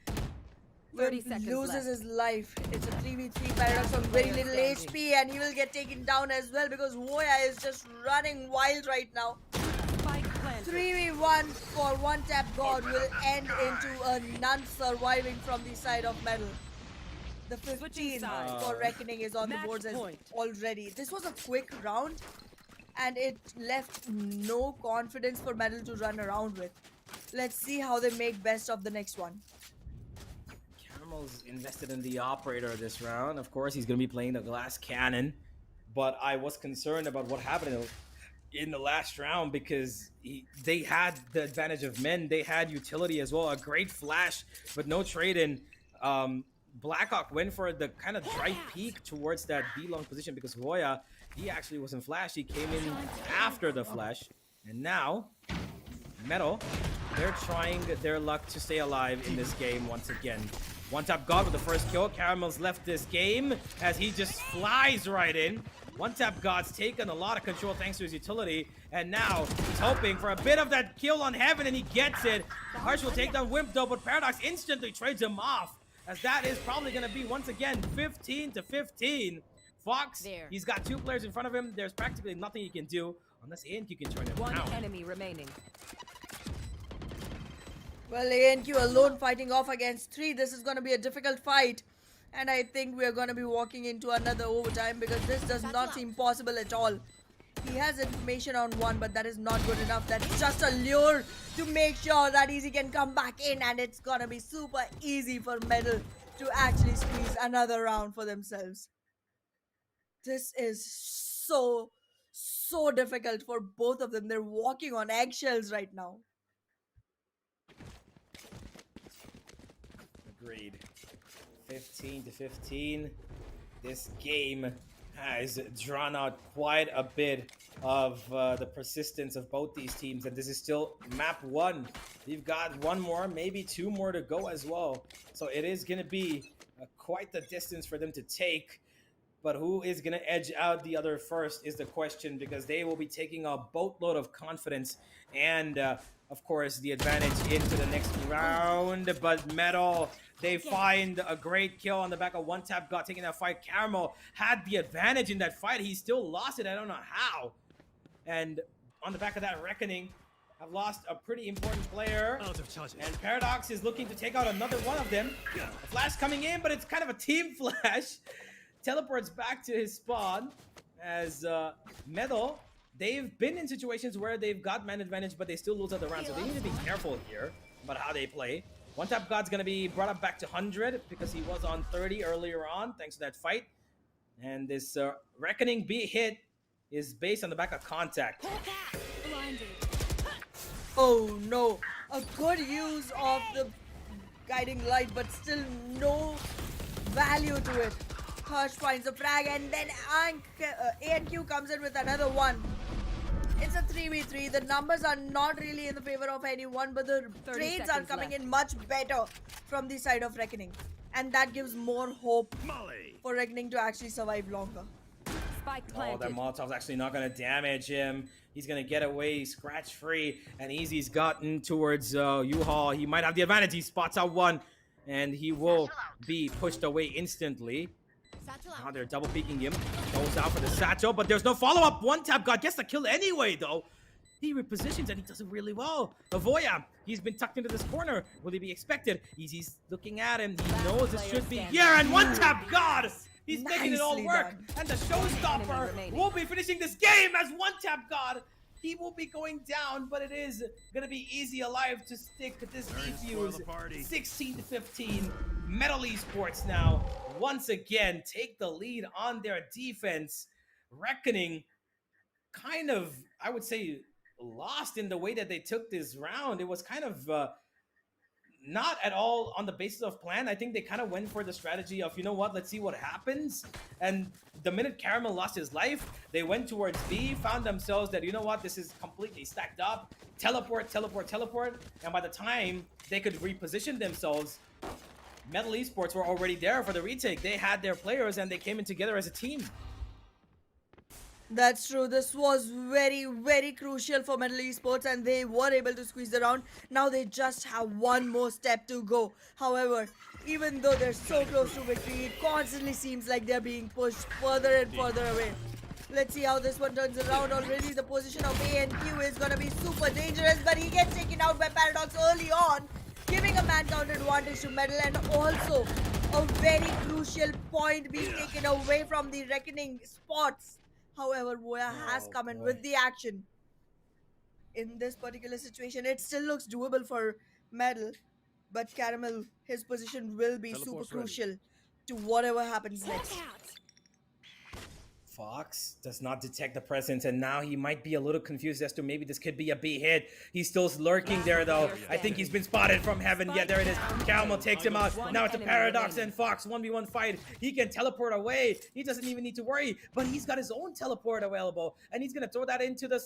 30 seconds loses left. his life. It's a 3v3 Paradox on very little HP, and he will get taken down as well because Voya is just running wild right now. 3v1 for one tap God will end into a none surviving from the side of Metal. The 15 for Reckoning is on the boards already. This was a quick round and it left no confidence for Metal to run around with. Let's see how they make best of the next one. Caramel's invested in the operator this round. Of course, he's going to be playing the glass cannon, but I was concerned about what happened in the last round because they had the advantage of men. They had utility as well. A great flash, but no trade in. Um, Blackhawk went for the kind of dry peek towards that B long position because Voya, he actually wasn't flash. He came in after the flash. And now, Metal, they're trying their luck to stay alive in this game once again. One tap God with the first kill. Caramel's left this game as he just flies right in. One tap God's taken a lot of control thanks to his utility, and now he's hoping for a bit of that kill on Heaven, and he gets it. Harsh will take down Wimp though, but Paradox instantly trades him off, as that is probably going to be once again 15 to 15. Fox, he's got 2 players in front of him. There's practically nothing he can do unless ANQ can turn him One around. enemy remaining. Well, ANQ alone fighting off against 3. This is going to be a difficult fight. And I think we're going to be walking into another overtime because this does not seem possible at all. He has information on 1, but that is not good enough. That's just a lure to make sure that Easy can come back in. And it's going to be super easy for Metal to actually squeeze another round for themselves. This is so difficult for both of them. They're walking on eggshells right now. Agreed. 15 to 15. This game has drawn out quite a bit of the persistence of both these teams, and this is still map 1. You've got 1 more, maybe 2 more to go as well. So it is going to be quite the distance for them to take. But who is going to edge out the other first is the question, because they will be taking a boatload of confidence and, of course, the advantage into the next round. But Metal, they find a great kill on the back of One Tap God taking that fight. Caramel had the advantage in that fight. He still lost it. I don't know how. And on the back of that, Reckoning have lost a pretty important player. Out of charges. And Paradox is looking to take out another one of them. A flash coming in, but it's kind of a team flash. Teleports back to his spawn as Metal, they've been in situations where they've got man advantage, but they still lose at the round, so they need to be careful here about how they play. One Tap God's going to be brought up back to 100 because he was on 30 earlier on thanks to that fight. And this Reckoning B hit is based on the back of contact. Oh no, a good use of the guiding light, but still no value to it. Harsh finds a frag, and then ANQ comes in with another one. It's a 3v3. The numbers are not really in the favor of anyone, but the trades are coming in much better from the side of Reckoning. And that gives more hope for Reckoning to actually survive longer. Spike Oh, that planted. Molotov's actually not going to damage him. He's going to get away scratch-free, and Easy's gotten towards U-Haul. He might have the advantage. He spots out one, and he will be pushed away instantly. Now they're double peeking him. Goes out for the satchel, but there's no follow-up. One Tap God gets the kill anyway, though. He repositions and he does it really well. Avoya, he's been tucked into this corner. Will he be expected? Easy's looking at him. He knows it should be here. And One Tap God, he's making it all Nicely work. done. And the showstopper will be finishing this game as One Tap God. He will be going down, but it is gonna be Easy alive to stick this defuse. 16 to 15. Metal Esports now once again take the lead on their defense. Reckoning kind of, I would say, lost in the way that they took this round. It was kind of not at all on the basis of plan. I think they kind of went for the strategy of, you know what, let's see what happens. And the minute Caramel lost his life, they went towards B, found themselves that, you know what, this is completely stacked up. Teleport, teleport, teleport. And by the time they could reposition themselves, Metal Esports were already there for the retake. They had their players and they came in together as a team. That's true. This was very, very crucial for Metal Esports, and they were able to squeeze the round. Now they just have one more step to go. However, even though they're so close to victory, it constantly seems like they're being pushed further and further away. Let's see how this one turns around. Already the position of ANQ is going to be super dangerous, but he gets taken out by Paradox early on, giving a man count advantage to Metal, and also a very crucial point being taken away from the Reckoning spots. However, Voya has come in with the action. In this particular situation, it still looks doable for Metal, but Caramel, his position will be super crucial to whatever happens next. Fox does not detect the presence, and now he might be a little confused as to maybe this could be a B hit. He's still lurking there, though. I think he's been spotted from heaven. Yeah, there it is. Caramel takes him out. Now it's a Paradox and Fox 1v1 fight. He can teleport away. He doesn't even need to worry, but he's got his own teleport available, and he's going to throw that into the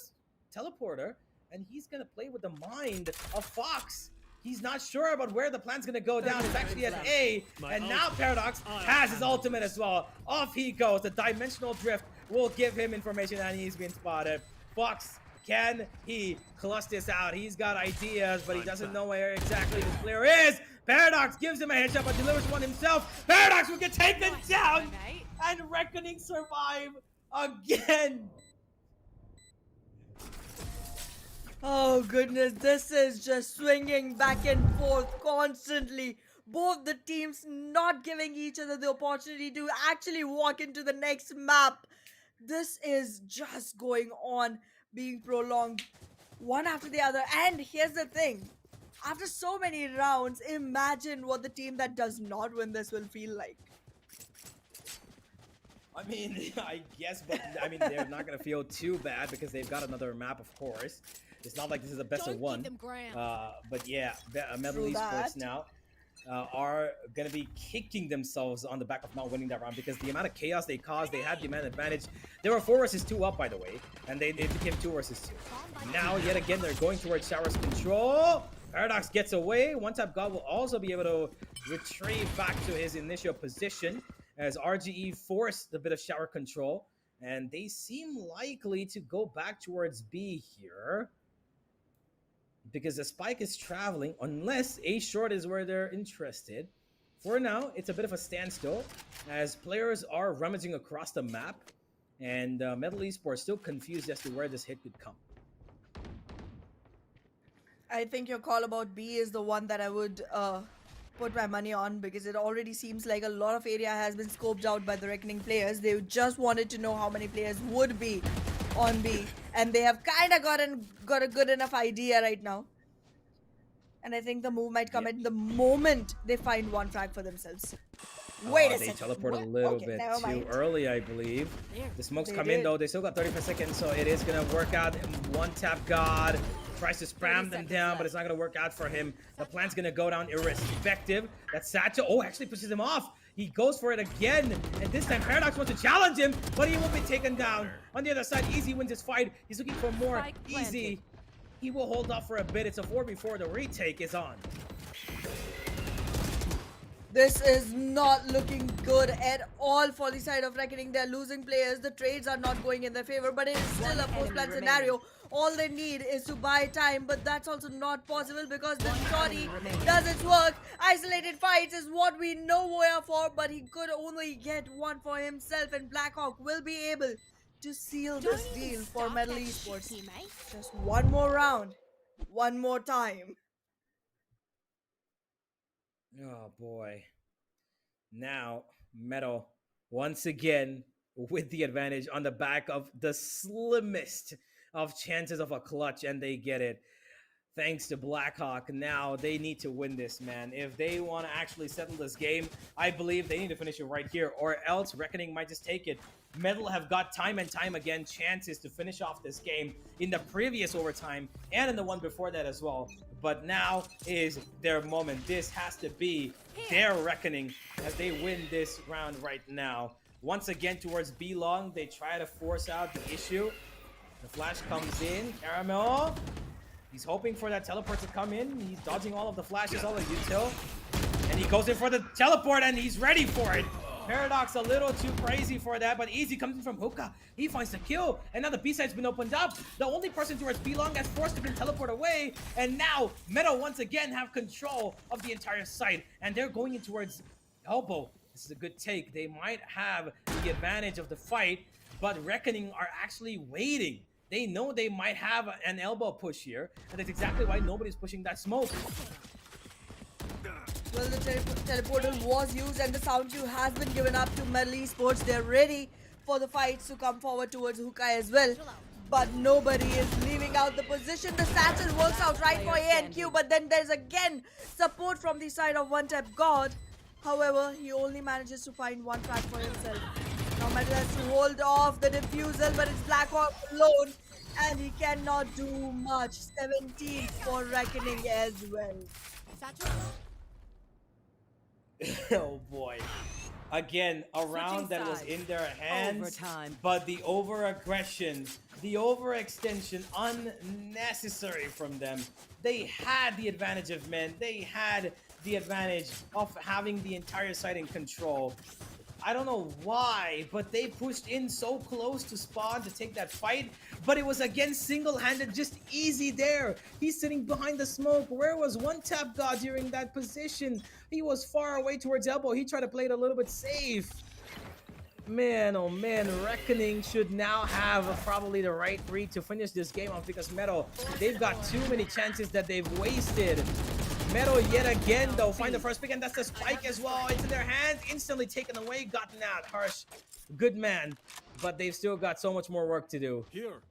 teleporter, and he's going to play with the mind of Fox. He's not sure about where the plan's gonna go down. It's actually at A, and now Paradox has his ultimate as well. Off he goes. The dimensional drift will give him information that he's been spotted. Fox, can he clutch this out? He's got ideas, but he doesn't know where exactly this player is. Paradox gives him a headshot, but delivers one himself. Paradox will get taken down, and Reckoning survive again. Oh goodness, this is just swinging back and forth constantly. Both the teams not giving each other the opportunity to actually walk into the next map. This is just going on, being prolonged one after the other. And here's the thing, after so many rounds, imagine what the team that does not win this will feel like. I mean, I guess, but I mean, they're not going to feel too bad because they've got another map, of course. It's not like this is a best of one. But yeah, Metal Esports now are going to be kicking themselves on the back of not winning that round because the amount of chaos they caused, they had the man advantage. They were 4 versus 2 up, by the way, and they became 2 versus 2. Now, yet again, they're going towards Shower's control. Paradox gets away. One Tap God will also be able to retrieve back to his initial position as RGE forced a bit of Shower control, and they seem likely to go back towards B here, because the spike is traveling, unless A short is where they're interested. For now, it's a bit of a standstill as players are rummaging across the map, and Metal Esports still confused as to where this hit could come. I think your call about B is the one that I would put my money on, because it already seems like a lot of area has been scoped out by the Reckoning players. They just wanted to know how many players would be on B, and they have kind of got a good enough idea right now. And I think the move might come at the moment they find one frag for themselves. Wait a second. They teleport a little bit too early, I believe. The smokes come in though. They still got 35 seconds, so it is gonna work out. One Tap God tries to spam them down, but it's not gonna work out for him. The plan's gonna go down irrespective. That Satchel, actually pushes him off. He goes for it again, and this time Paradox wants to challenge him, but he will be taken down. On the other side, Easy wins his fight. He's looking for more. Easy, he will hold off for a bit. It's a 4v4. The retake is on. This is not looking good at all for the side of Reckoning. They're losing players. The trades are not going in their favor, but it is still a post-plan scenario. All they need is to buy time, but that's also not possible because the shorty does its work. Isolated fights is what we know where for, but he could only get one for himself, and Blackhawk will be able to seal this deal for Metal Esports. Just one more round, one more time. Oh boy. Now, Metal, once again, with the advantage on the back of the slimmest of chances of a clutch, and they get it. Thanks to Blackhawk. Now they need to win this, man. If they want to actually settle this game, I believe they need to finish it right here, or else Reckoning might just take it. Metal have got time and time again chances to finish off this game in the previous overtime and in the one before that as well. But now is their moment. This has to be their Reckoning as they win this round right now. Once again towards B long, they try to force out the issue. The flash comes in. Caramel, he's hoping for that teleport to come in. He's dodging all of the flashes, all the util. And he goes in for the teleport, and he's ready for it. Paradox a little too crazy for that, but Easy comes in from hookah. He finds the kill, and now the B side's been opened up. The only person towards B long that's forced to teleport away, and now Metal once again have control of the entire site, and they're going in towards Elbow. This is a good take. They might have the advantage of the fight, but Reckoning are actually waiting. They know they might have an elbow push here, and that's exactly why nobody's pushing that smoke. Well, the teleporter was used, and the sound queue has been given up to Metal Esports. They're ready for the fights to come forward towards Hookah as well. But nobody is leaving out the position. The satchel works out right for ANQ, but then there's again support from the side of One Tap God. However, he only manages to find one frag for himself. Now Metal has to hold off the defusal, but it's Blackhawk alone, and he cannot do much. 17 for Reckoning as well. Oh boy. Again, a round that was sides. in their hands, Overtime. but the over-aggression, the overextension, unnecessary from them. They had the advantage of men. They had the advantage of having the entire site in control. I don't know why, but they pushed in so close to spawn to take that fight, but it was again single-handed, just easy there. He's sitting behind the smoke. Where was One Tap God during that position? He was far away towards elbow. He tried to play it a little bit safe. Man, oh man, Reckoning should now have probably the right read to finish this game off because Metal, they've got too many chances that they've wasted. Metal yet again though, find the first pick, and that's the spike as well. It's in their hands, instantly taken away, gotten out. Harsh, good man, but they've still got so much more work to do. Here.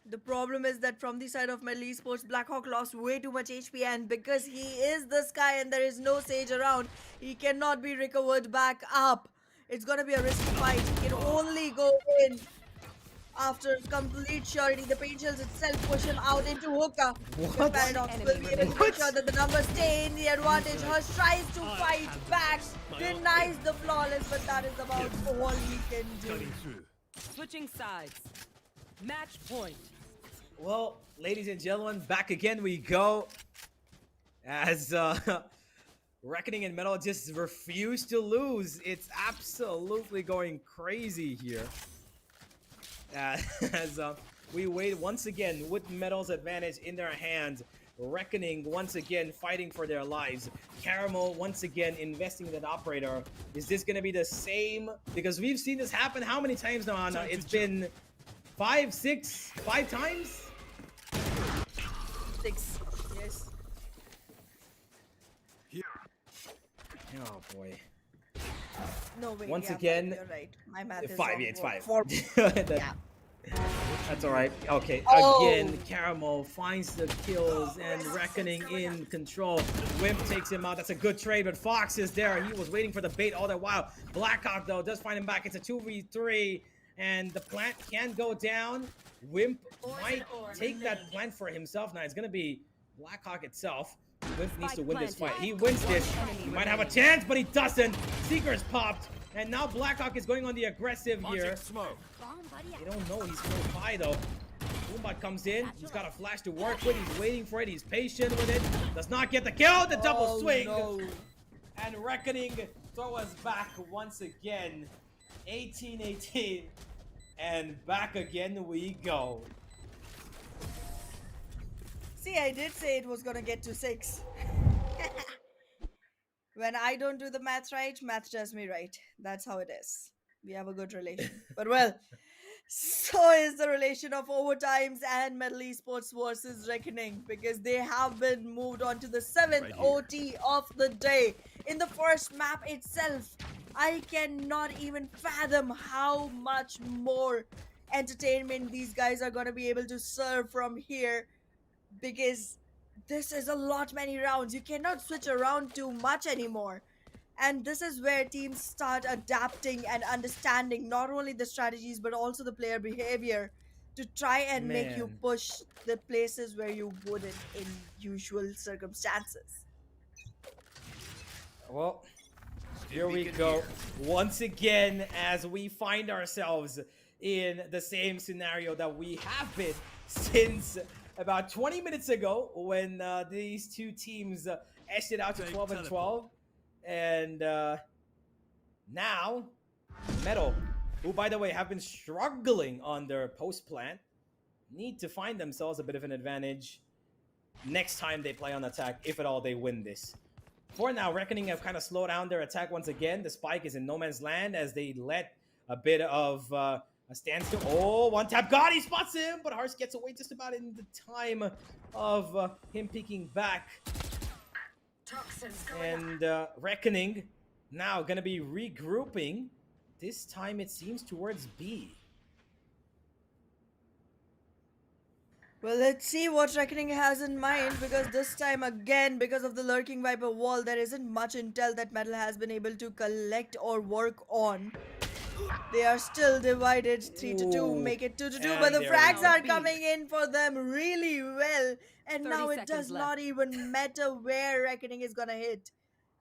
The problem is that from the side of Metal Esports, Blackhawk lost way too much HP, and because he is the Sky and there is no Sage around, he cannot be recovered back up. It's gonna be a risky fight. He can only go in after complete surety. The paint shells itself push him out into hookah. What? Paradox will be able to make sure that the numbers stay in the advantage. Hush tries to fight back, denies the flawless, but that is about all he can do. Cutting through. Switching sides. Match point. Well, ladies and gentlemen, back again we go. As Reckoning and Metal just refuse to lose. It's absolutely going crazy here. As we wait once again with Metal's advantage in their hands. Reckoning once again fighting for their lives. Caramel once again investing in that operator. Is this going to be the same? Because we've seen this happen how many times now, Anna? It's been 5 times? 6. Yes. Here. Oh boy. No way. Once yeah, again, you're right. My math is 5, wrong. yeah, it's 5. 4. Yeah. That's alright. Okay, Oh. again, Caramel finds the kills and Reckoning in control. Wimp takes him out. That's a good trade, but Fox is there. He was waiting for the bait all that while. Blackhawk, though, does find him back. It's a 2v3, and the plant can go down. Wimp might take that plant for himself. Now, it's going to be Blackhawk itself. Wimp needs to win this fight. He wins this. He might have a chance, but he doesn't. Seeker's popped, and now Blackhawk is going on the aggressive here. Launching smoke. They don't know he's close by though. Boombot comes in. He's got a flash to work with. He's waiting for it. He's patient with it. Does not get the kill. The double swing. No. And Reckoning throw us back once again. 18-18. And back again we go. See, I did say it was gonna get to 6. When I don't do the math right, math does me right. That's how it is. We have a good relation. But well, so is the relation of Overtimes and Metal Esports versus Reckoning, because they have been moved on to the 7th Right here. OT of the day. In the first map itself, I cannot even fathom how much more entertainment these guys are going to be able to serve from here, because this is a lot many rounds. You cannot switch around too much anymore. And this is where teams start adapting and understanding not only the strategies but also the player behavior to try and make you Man. push the places where you wouldn't in usual circumstances. Well, here we go. Once again, as we find ourselves in the same scenario that we have been since about 20 minutes ago when these two teams edged it out to 12 and 12. And now, Metal, who by the way have been struggling on their post plant, need to find themselves a bit of an advantage next time they play on attack, if at all they win this. For now, Reckoning have kind of slowed down their attack once again. The spike is in no man's land as they let a bit of a standstill. Oh, One Tap God, he spots him, but Harsh gets away just about in the time of him peeking back. And Reckoning now gonna be regrouping. This time it seems towards B. Well, let's see what Reckoning has in mind, because this time again, because of the lurking Viper wall, there isn't much intel that Metal has been able to collect or work on. They are still divided 3-2, Ooh. make it 2-2, And but the there we frags go. are coming in for them really well. And 30 now it seconds does left. not even matter where Reckoning is gonna hit.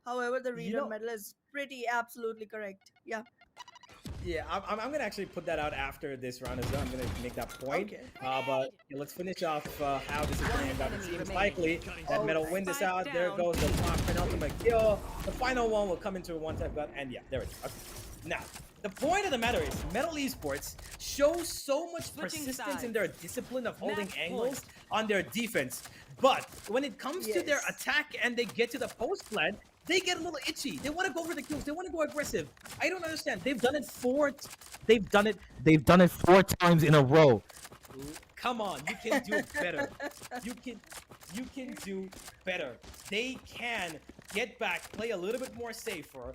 However, the read You on know, medal is pretty absolutely correct. Yeah. yeah, I'm gonna actually put that out after this round as well. I'm gonna make that point. Okay. But yeah, let's finish off how this is gonna end up. It enemy seems remaining. likely that Metal Alright. win this Spike out. There down. goes the top penultimate kill. The final one will come into a one-tap gun, and yeah, there it is. Okay. Now, the point of the matter is, Metal Esports shows so much Switching persistence in sides. their discipline of holding Match angles point. on their defense. But when it comes to their Yes. attack and they get to the post plan, they get a little itchy. They want to go for the kills. They want to go aggressive. I don't understand. They've done it four. They've done it 4 times in a row. Come on, you can do better. You can do better. They can get back, play a little bit more safer,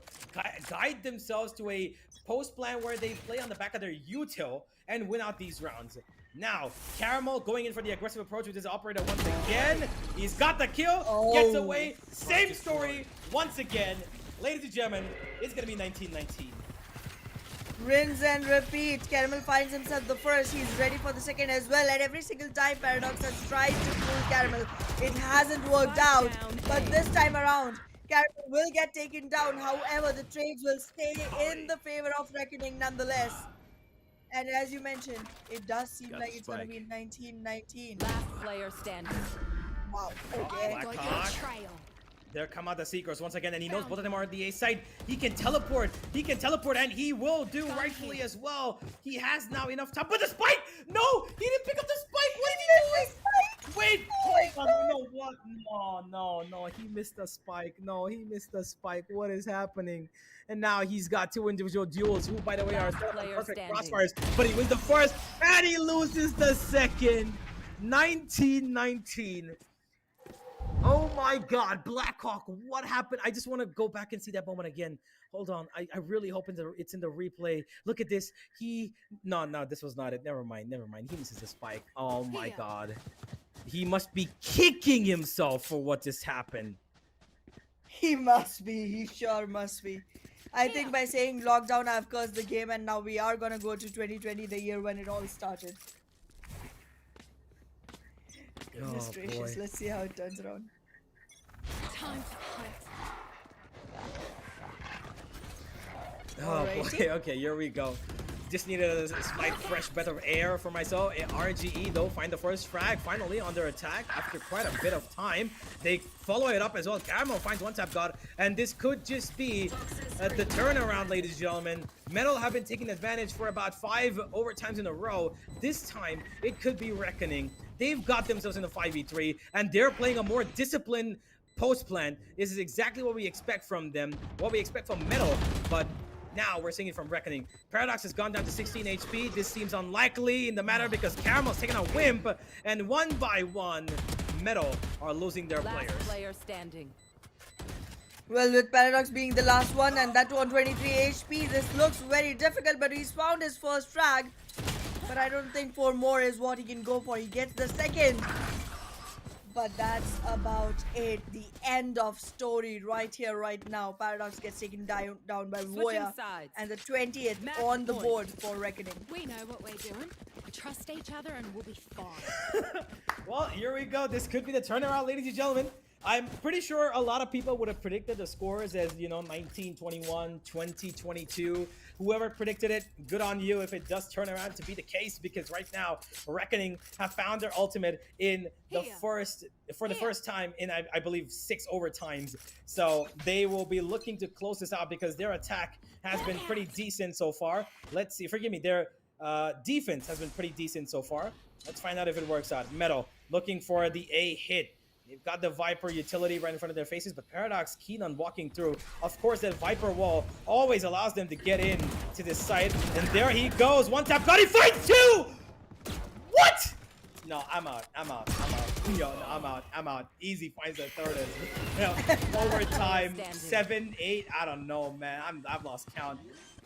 guide themselves to a post plan where they play on the back of their util and win out these rounds. Now, Caramel going in for the aggressive approach with his operator once again. He's got the kill, gets Oh. away. Same story once again. Ladies and gentlemen, it's gonna be 19-19. Rinse and repeat. Caramel finds himself the first. He's ready for the second as well. And every single time Paradox has tried to fool Caramel, it hasn't worked out. But this time around, Caramel will get taken down. However, the trades will stay in the favor of Reckoning nonetheless. And as you mentioned, it does seem Got like the it's going to spike. be 19-19. Last player standing. Wow. Okay. Blackhawk. There come out the Seekers once again, and he knows both of them are at the A side. He can teleport, and he will do rightfully as well. He has now enough time. But the spike! No! He didn't pick up the spike! What did he do? Wait! Hold on. No, what? No. He missed the spike. No, he missed the spike. What is happening? And now he's got 2 individual duels, who, by the way, are Last player perfect standing. crossfires. But he wins the first, and he loses the second. 19-19. Oh my God, Blackhawk, what happened? I just want to go back and see that moment again. Hold on, I really hope it's in the replay. Look at this. No, this was not it. Never mind. He misses the spike. Oh my God. He must be kicking himself for what just happened. He must be. He sure must be. I think by saying lockdown, I've cursed the game, and now we are gonna go to 2020, the year when it all started. Goodness Oh, gracious, boy. let's see how it turns around. Time to hunt. Oh Alrighty. boy, okay, here we go. Just needed a slight fresh breath of air for myself. RGE though find the first frag finally on their attack after quite a bit of time. They follow it up as well. Caramel finds one tap god, and this could just be the turnaround, ladies and gentlemen. Metal have been taking advantage for about 5 overtimes in a row. This time it could be Reckoning. They've got themselves in a 5v3, and they're playing a more disciplined post plan. This is exactly what we expect from them, what we expect from Metal, but now we're seeing it from Reckoning. Paradox has gone down to 16 HP. This seems unlikely in the matter because Caramel's taking a wimp, and one by one, Metal are losing their Last players. player standing. Well, with Paradox being the last one, and that 123 HP, this looks very difficult, but he's found his first frag. But I don't think 4 more is what he can go for. He gets the second. But that's about it. The end of story right here, right now. Paradox gets taken down by Switching Voya. sides. And the 20th Match on the point. board for Reckoning. We know what we're doing. We trust each other and we'll be fine. Well, here we go. This could be the turnaround, ladies and gentlemen. I'm pretty sure a lot of people would have predicted the scores as, 19, 21, 20, 22. Whoever predicted it, good on you if it does turn around to be the case, because right now, Reckoning have found their ultimate in the first time in, I believe, 6 overtimes. So they will be looking to close this out because their attack has been pretty decent so far. Let's see. Forgive me. Their defense has been pretty decent so far. Let's find out if it works out. Metal looking for the A hit. They've got the Viper utility right in front of their faces, but Paradox keen on walking through. Of course, that Viper wall always allows them to get in to this site. And there he goes. One tap. Got he fights 2! What? No, I'm out. Yo, no, I'm out. Easy finds the third. Overtime. 7, 8. I don't know, man. I've lost count.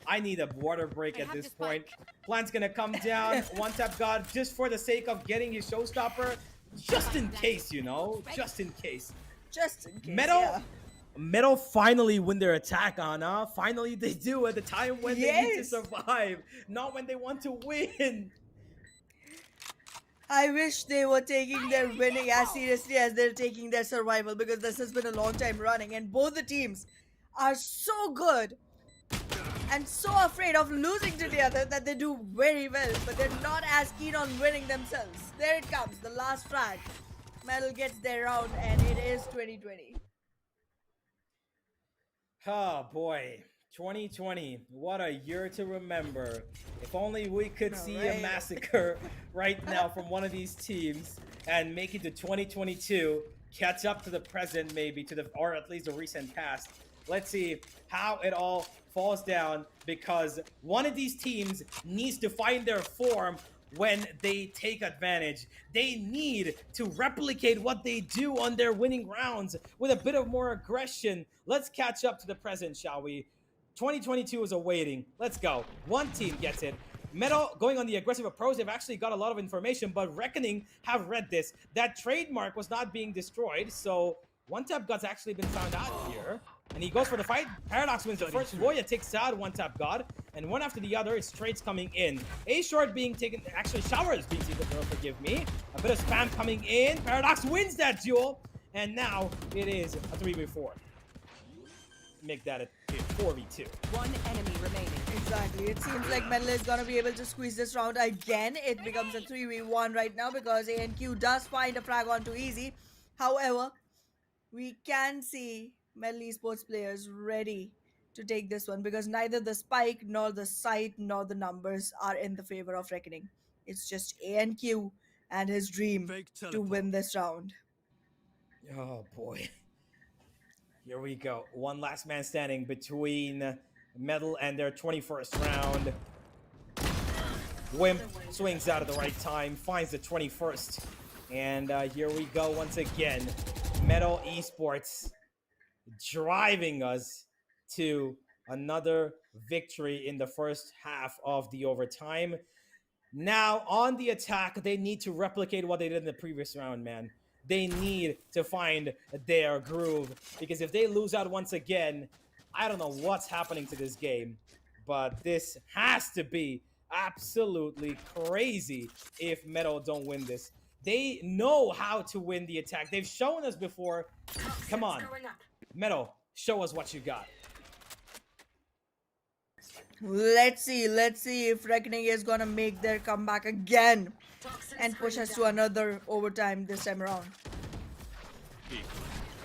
I need a water break at this point. Plan's gonna come down. One tap god just for the sake of getting his showstopper. Just in case, just in case. Just in case, Metal, yeah. Middle finally win their attack, Anna. Finally they do at the time when they need to Yes. survive, not when they want to win. I wish they were taking their winning as seriously as they're taking their survival, because this has been a long time running and both the teams are so good and so afraid of losing to the other that they do very well, but they're not as keen on winning themselves. There it comes, the last frag. Metal gets their round and it is 2020. Oh boy, 2020. What a year to remember. If only we could see a Right. massacre right now from one of these teams and make it to 2022, catch up to the present maybe, to the or at least the recent past. Let's see how it all falls down, because one of these teams needs to find their form when they take advantage. They need to replicate what they do on their winning rounds with a bit of more aggression. Let's catch up to the present, shall we? 2022 is awaiting. Let's go. One team gets it. Metal going on the aggressive approach. They've actually got a lot of information, but Reckoning have read this. That trademark was not being destroyed, so One Tap God's actually been found out here. And he goes for the fight. Paradox wins the first. Voya takes out One Tap God. And one after the other, it's trades coming in. A short being taken. Actually, Shower is being taken. Forgive me. A bit of spam coming in. Paradox wins that duel. And now it is a 3v4. Make that a 4v2. One enemy remaining. Exactly. It seems like Metal is gonna be able to squeeze this round again. It becomes a 3v1 right now because ANQ does find a frag on too easy. However, we can see Metal Esports players ready to take this one, because neither the spike nor the sight nor the numbers are in the favor of Reckoning. It's just ANQ and his dream Fake to teleport. win this round. Oh boy. Here we go. One last man standing between Metal and their 21st round. Wimp swings out at the right time, finds the 21st. And here we go once again. Metal Esports driving us to another victory in the first half of the overtime. Now, on the attack, they need to replicate what they did in the previous round, man. They need to find their groove, because if they lose out once again, I don't know what's happening to this game, but this has to be absolutely crazy if Metal don't win this. They know how to win the attack. They've shown us before. Come on, Metal, show us what you got. Let's see if Reckoning is gonna make their comeback again and push us to another overtime this time around.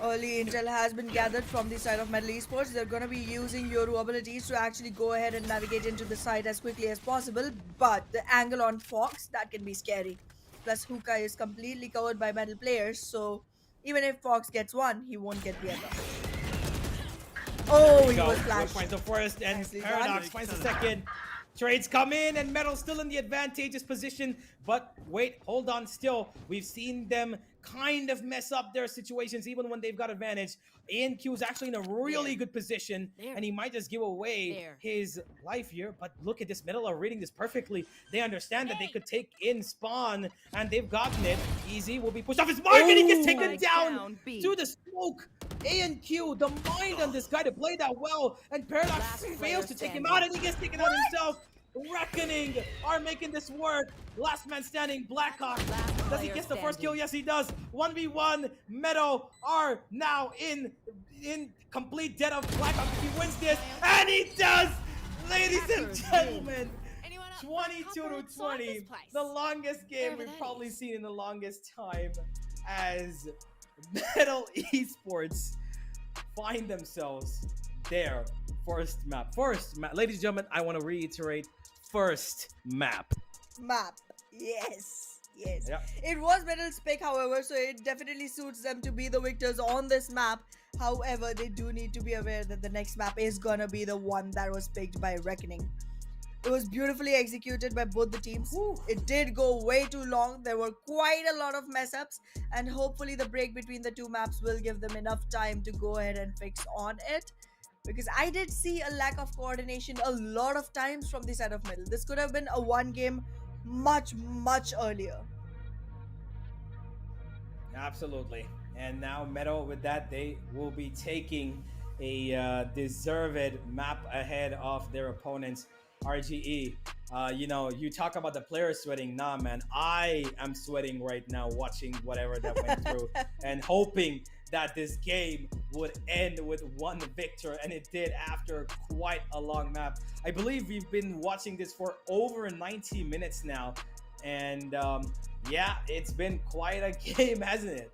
Early intel has been gathered from the side of Metal Esports. They're gonna be using Yoru abilities to actually go ahead and navigate into the site as quickly as possible, but the angle on Fox, that can be scary. Plus Hookah is completely covered by Metal players, so even if Fox gets one, he won't get the other. Oh, he was One flashed. finds the first, and Nicely Paradox done. finds the second. Trades come in, and Metal still in the advantageous position. But wait, hold on still. We've seen them kind of mess up their situations even when they've got advantage. ANQ is actually in a really good position, and he might just give away his life here. But look at this. Metal are reading this perfectly. They understand that they could take in Spawn, and they've gotten it. Easy will be pushed off his mark, and he gets taken down to the smoke. ANQ, the mind on this guy to play that well, and Paradox Last fails player to take him standing. out, and he gets taken out himself. Reckoning are making this work. Last man standing, Blackhawk. Does he player get the first kill? standing. Yes, he does. 1v1. Meadow are now in complete dead of Blackhawk if he wins this, and he does. Ladies and gentlemen, Anyone up for a 22 couple to of sauce 20, this place? the longest game Wherever we've that probably is. seen in the longest time, as Metal Esports find themselves their first map. Ladies and gentlemen, I want to reiterate, first map. Map. Yes. Yep. It was Metal's pick, however, so it definitely suits them to be the victors on this map. However, they do need to be aware that the next map is gonna be the one that was picked by Reckoning. It was beautifully executed by both the teams. It did go way too long. There were quite a lot of mess ups, and hopefully the break between the two maps will give them enough time to go ahead and fix on it. Because I did see a lack of coordination a lot of times from the side of Metal. This could have been a one game much earlier. Absolutely. And now Metal with that, they will be taking a deserved map ahead of their opponents. RGE, you talk about the players sweating. Nah, man, I am sweating right now watching whatever that went through and hoping that this game would end with one victor, and it did after quite a long map. I believe we've been watching this for over 90 minutes now, and yeah, it's been quite a game, hasn't it?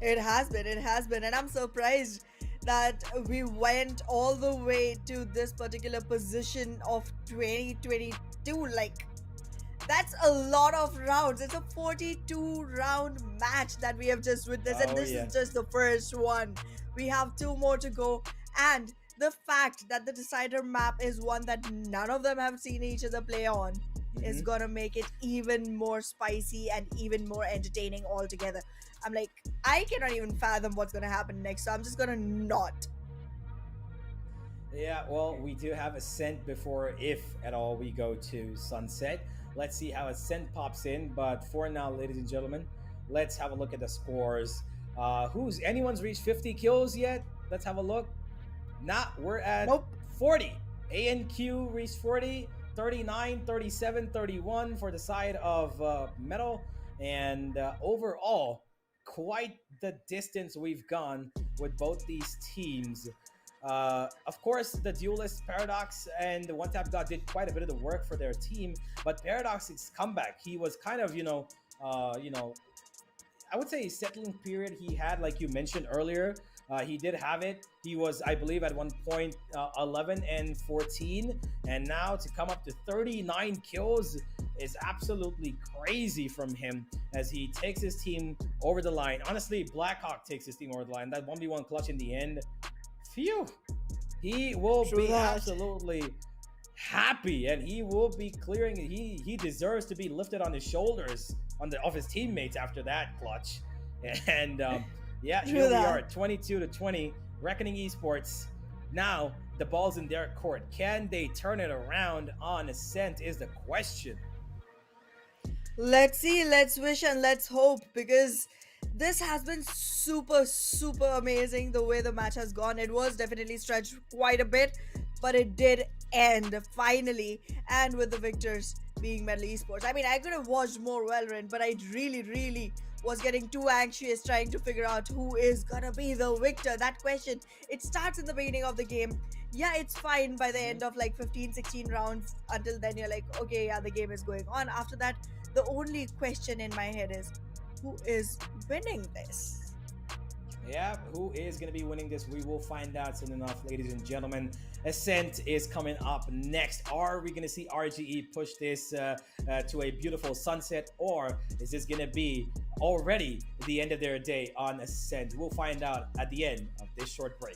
It has been, and I'm surprised that we went all the way to this particular position of 2022. Like, that's a lot of rounds. It's a 42 round match that we have just witnessed, and this is just the first one. We have two more to go, and the fact that the decider map is one that none of them have seen each other play on is gonna make it even more spicy and even more entertaining altogether. I'm like, I cannot even fathom what's gonna happen next, so I'm just gonna not. Yeah, well, we do have Ascent before, if at all, we go to Sunset. Let's see how Ascent pops in, but for now, ladies and gentlemen, let's have a look at the scores. Anyone's reached 50 kills yet? Let's have a look. We're at 40. ANQ reached 40, 39, 37, 31 for the side of Metal, and overall, quite the distance we've gone with both these teams. Of course, the duelist Paradox and the One Tap God did quite a bit of the work for their team, but Paradox's comeback, he was kind of, I would say a settling period he had, like you mentioned earlier. He did have it. He was, I believe, at one point 11 and 14, and now to come up to 39 kills is absolutely crazy from him as he takes his team over the line. Honestly, Blackhawk takes his team over the line. That 1v1 clutch in the end, phew, he will be absolutely happy, and he will be clearing. He deserves to be lifted on his shoulders of his teammates after that clutch. And yeah, here we are, 22-20, Reckoning Esports. Now the ball's in their court. Can they turn it around on Ascent is the question. Let's see, let's wish, and let's hope, because this has been super amazing the way the match has gone. It was definitely stretched quite a bit, but it did end finally, and with the victors being Metal Esports. I mean, I could have watched more Valorant, but I really was getting too anxious trying to figure out who is gonna be the victor. That question, it starts in the beginning of the game. Yeah, it's fine by the end of like 15-16 rounds. Until then, you're like, okay, yeah, the game is going on. After that, the only question in my head is, who is winning this? Yeah, who is going to be winning this? We will find out soon enough, ladies and gentlemen. Ascent is coming up next. Are we going to see RGE push this to a beautiful sunset, or is this going to be already the end of their day on Ascent? We'll find out at the end of this short break.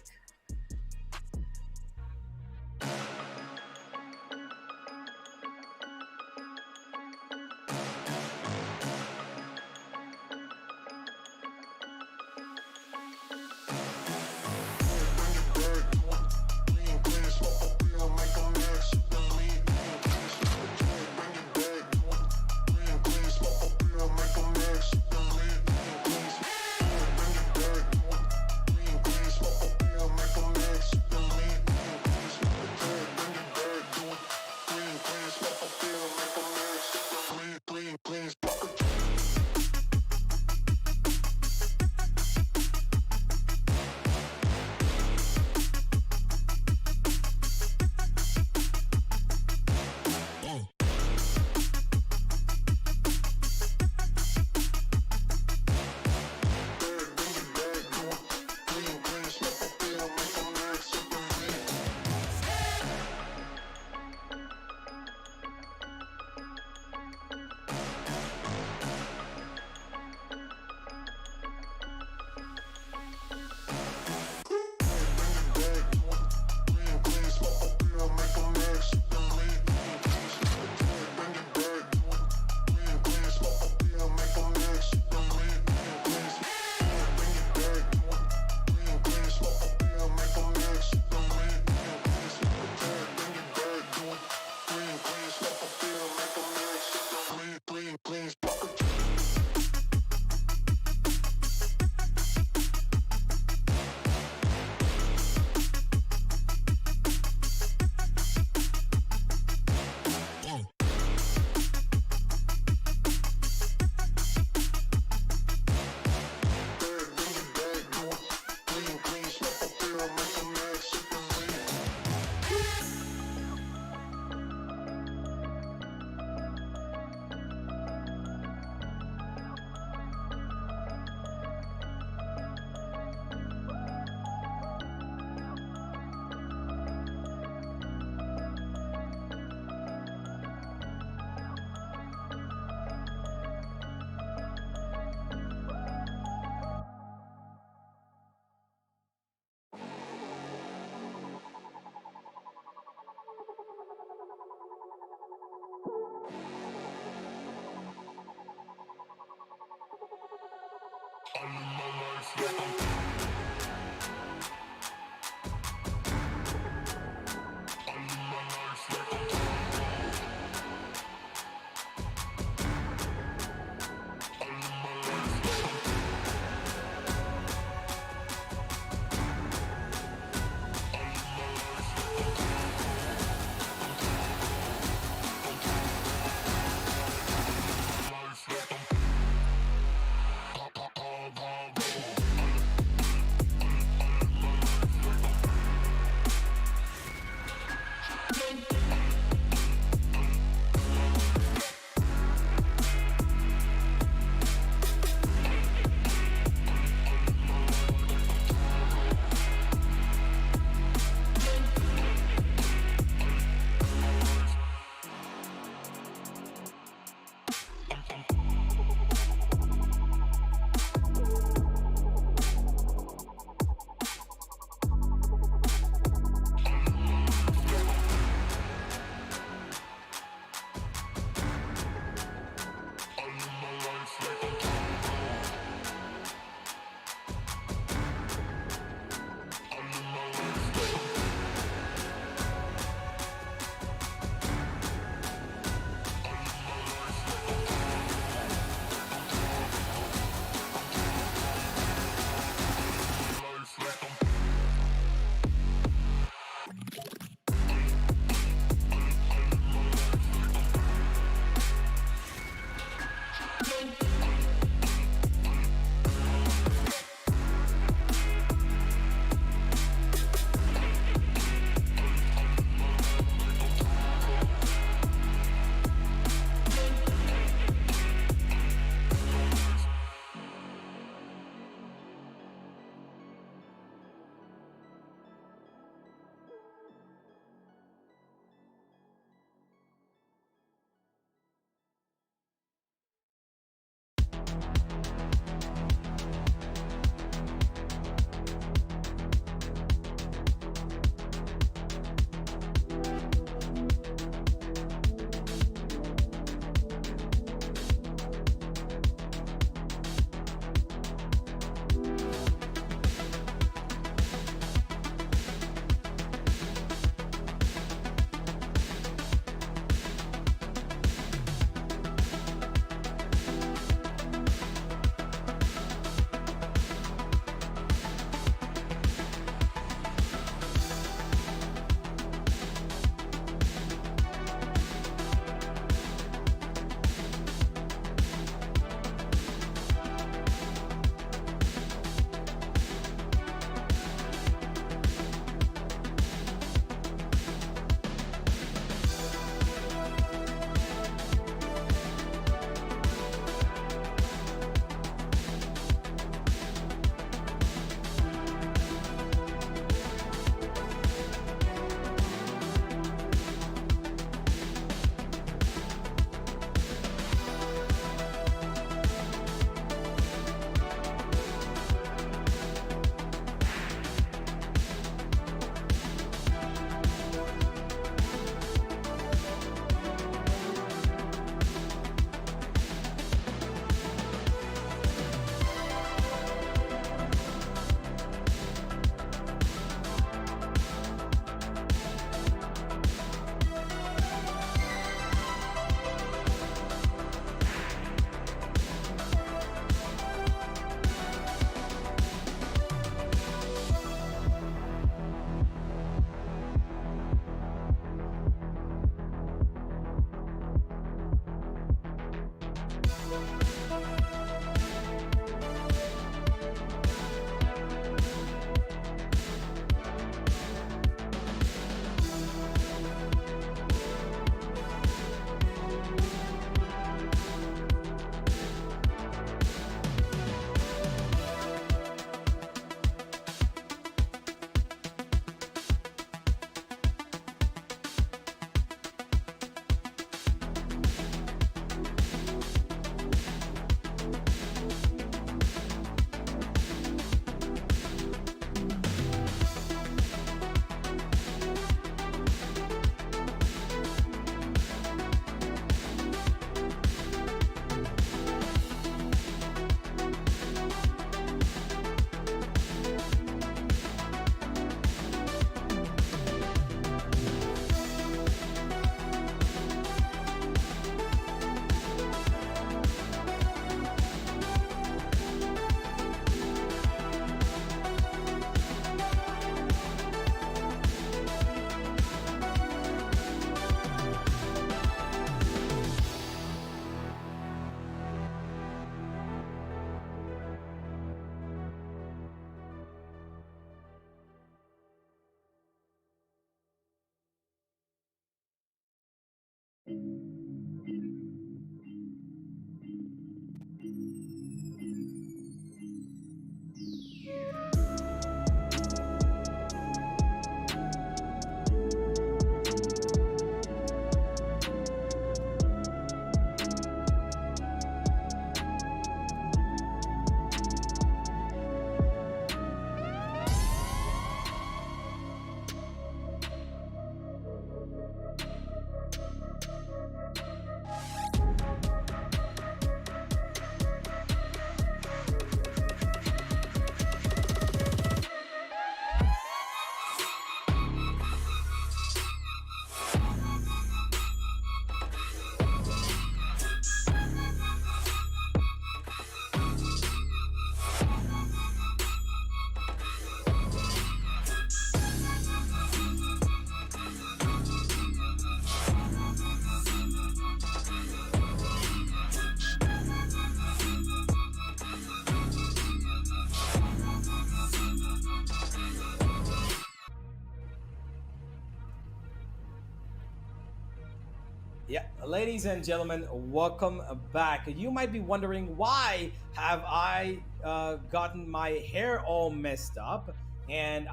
Yeah, ladies and gentlemen, welcome back. You might be wondering, why have I gotten my hair all messed up, and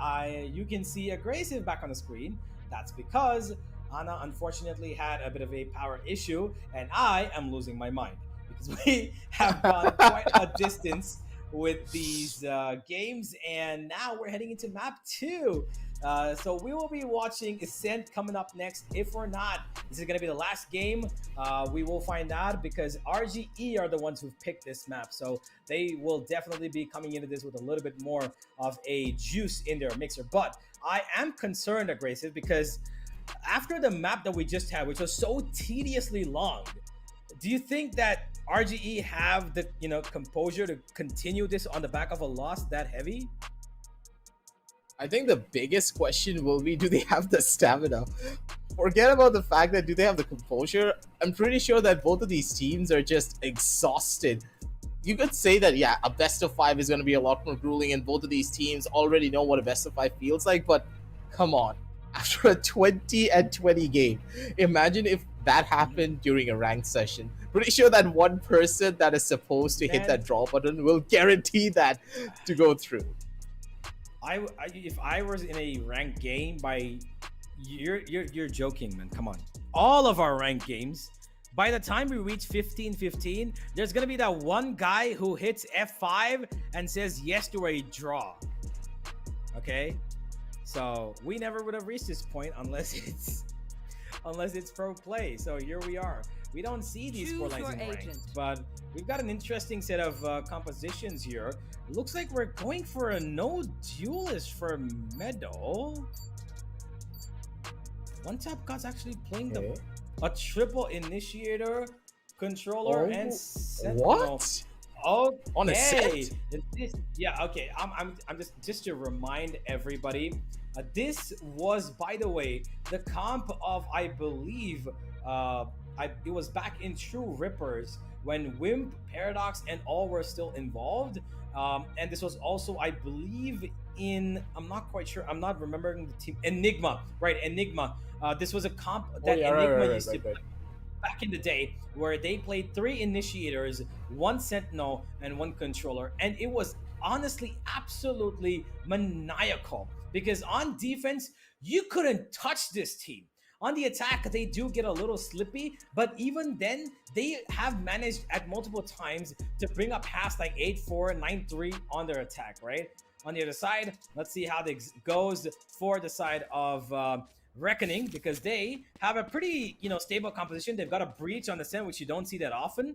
you can see Abrasive back on the screen. That's because Anna unfortunately had a bit of a power issue, and I am losing my mind because we have gone quite a distance with these games, and now we're heading into map 2. So we will be watching Ascent coming up next. If or not, this is going to be the last game. We will find out because RGE are the ones who've picked this map. So they will definitely be coming into this with a little bit more of a juice in their mixer. But I am concerned, Aggressive, because after the map that we just had, which was so tediously long, do you think that RGE have the composure to continue this on the back of a loss that heavy? I think the biggest question will be, do they have the stamina? Forget about the fact that do they have the composure. I'm pretty sure that both of these teams are just exhausted. You could say that, yeah, a best of 5 is going to be a lot more grueling, and both of these teams already know what a best of 5 feels like, but come on. After a 20-20 game, imagine if that happened during a ranked session. Pretty sure that one person that is supposed to hit that draw button will guarantee that to go through. If I was in a ranked game, you're joking, man. Come on. All of our ranked games, by the time we reach 15-15, there's gonna be that one guy who hits F5 and says yes to a draw. Okay, so we never would have reached this point unless it's pro play. So here we are. We don't see these scorelines in ranked, but we've got an interesting set of compositions here. Looks like we're going for a no duelist for Meadow. One Tap God's actually playing a triple initiator, controller, and sentinel. What? Okay. On Ascent? Yeah. Okay. I'm just to remind everybody. This was, by the way, the comp of, I believe, it was back in True Rippers when Wimp, Paradox, and all were still involved. And this was also, I believe, I'm not quite sure. I'm not remembering the team. Enigma, right? Enigma. This was a comp that Enigma used to back in the day, where they played 3 initiators, 1 sentinel, and 1 controller, and it was honestly absolutely maniacal because on defense you couldn't touch this team. On the attack, they do get a little slippy, but even then, they have managed at multiple times to bring up past like 8-4, 9-3 on their attack, right? On the other side, let's see how this goes for the side of Reckoning, because they have a pretty, stable composition. They've got a Breach on the Ascent, which you don't see that often.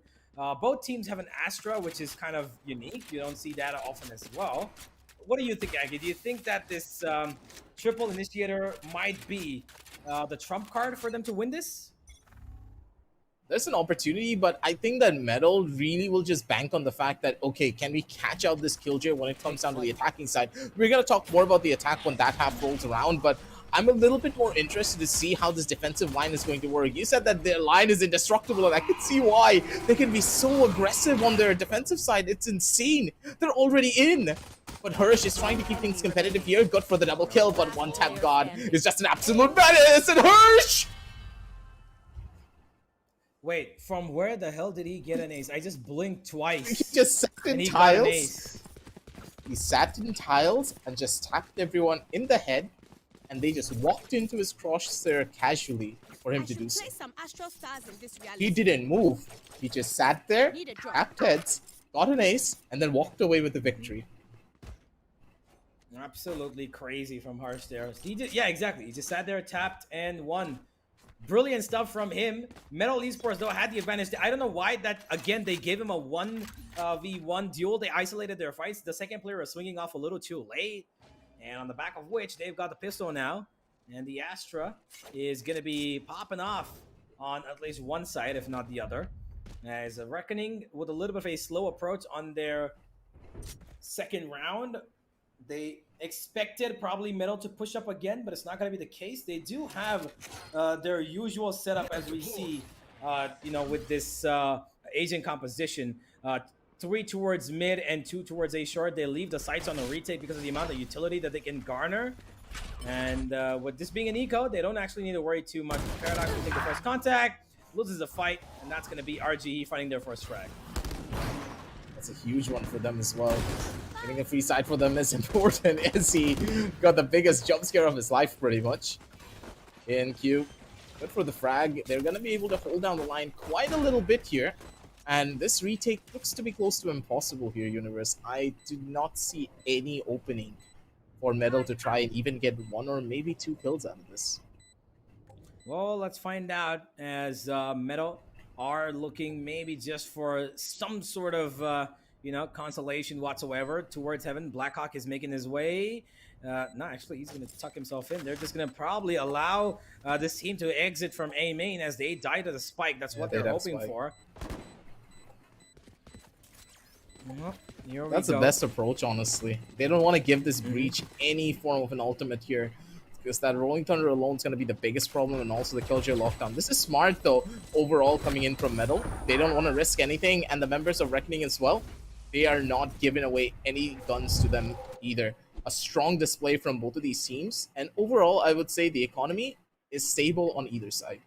Both teams have an Astra, which is kind of unique. You don't see that often as well. What do you think, Aggie? Do you think that this triple initiator might be the trump card for them to win this? There's an opportunity, but I think that Metal really will just bank on the fact that, okay, can we catch out this Killjoy when it comes down to the attacking side? We're going to talk more about the attack when that half rolls around, but I'm a little bit more interested to see how this defensive line is going to work. You said that their line is indestructible, and I can see why. They can be so aggressive on their defensive side. It's insane. They're already in. But Hirsch is trying to keep things competitive here. Good for the double kill, but One Tap God is just an absolute menace, and Hirsch! Wait, from where the hell did he get an ace? I just blinked twice. He just sat in tiles. He sat in tiles and just tapped everyone in the head, and they just walked into his crosshair casually for him to do so. He didn't move. He just sat there, tapped heads, got an ace, and then walked away with the victory. Absolutely crazy from Harsh there. Yeah, exactly. He just sat there, tapped, and won. Brilliant stuff from him. Metal Esports, though, had the advantage. I don't know why that, again, they gave him a 1v1 duel. They isolated their fights. The second player was swinging off a little too late. And on the back of which, they've got the pistol now. And the Astra is going to be popping off on at least one side, if not the other. As a Reckoning with a little bit of a slow approach on their second round. They expected probably Metal to push up again, but it's not going to be the case. They do have their usual setup as we see, with this Asian composition. 3 towards mid and 2 towards A short. They leave the sights on the retake because of the amount of utility that they can garner. And with this being an eco, they don't actually need to worry too much. Paradox will take the first contact. loses the fight, and that's going to be RGE finding their first frag. That's a huge one for them as well. Getting a free side for them is important as he got the biggest jump scare of his life pretty much. In Q, good for the frag. They're going to be able to hold down the line quite a little bit here. And this retake looks to be close to impossible here, Universe. I do not see any opening for Metal to try and even get 1 or maybe 2 kills out of this. Well, let's find out as Metal are looking maybe just for some sort of, consolation whatsoever towards heaven. Blackhawk is making his way. No, actually, he's going to tuck himself in. They're just going to probably allow this team to exit from A main as they die to the spike. That's what they're hoping for. Well, that's the best approach, honestly. They don't want to give this breach any form of an ultimate here, because that Rolling Thunder alone is going to be the biggest problem, and also the Killjoy lockdown. This is smart, though, overall, coming in from Metal. They don't want to risk anything, and the members of Reckoning as well, they are not giving away any guns to them either. A strong display from both of these teams, and overall, I would say the economy is stable on either side.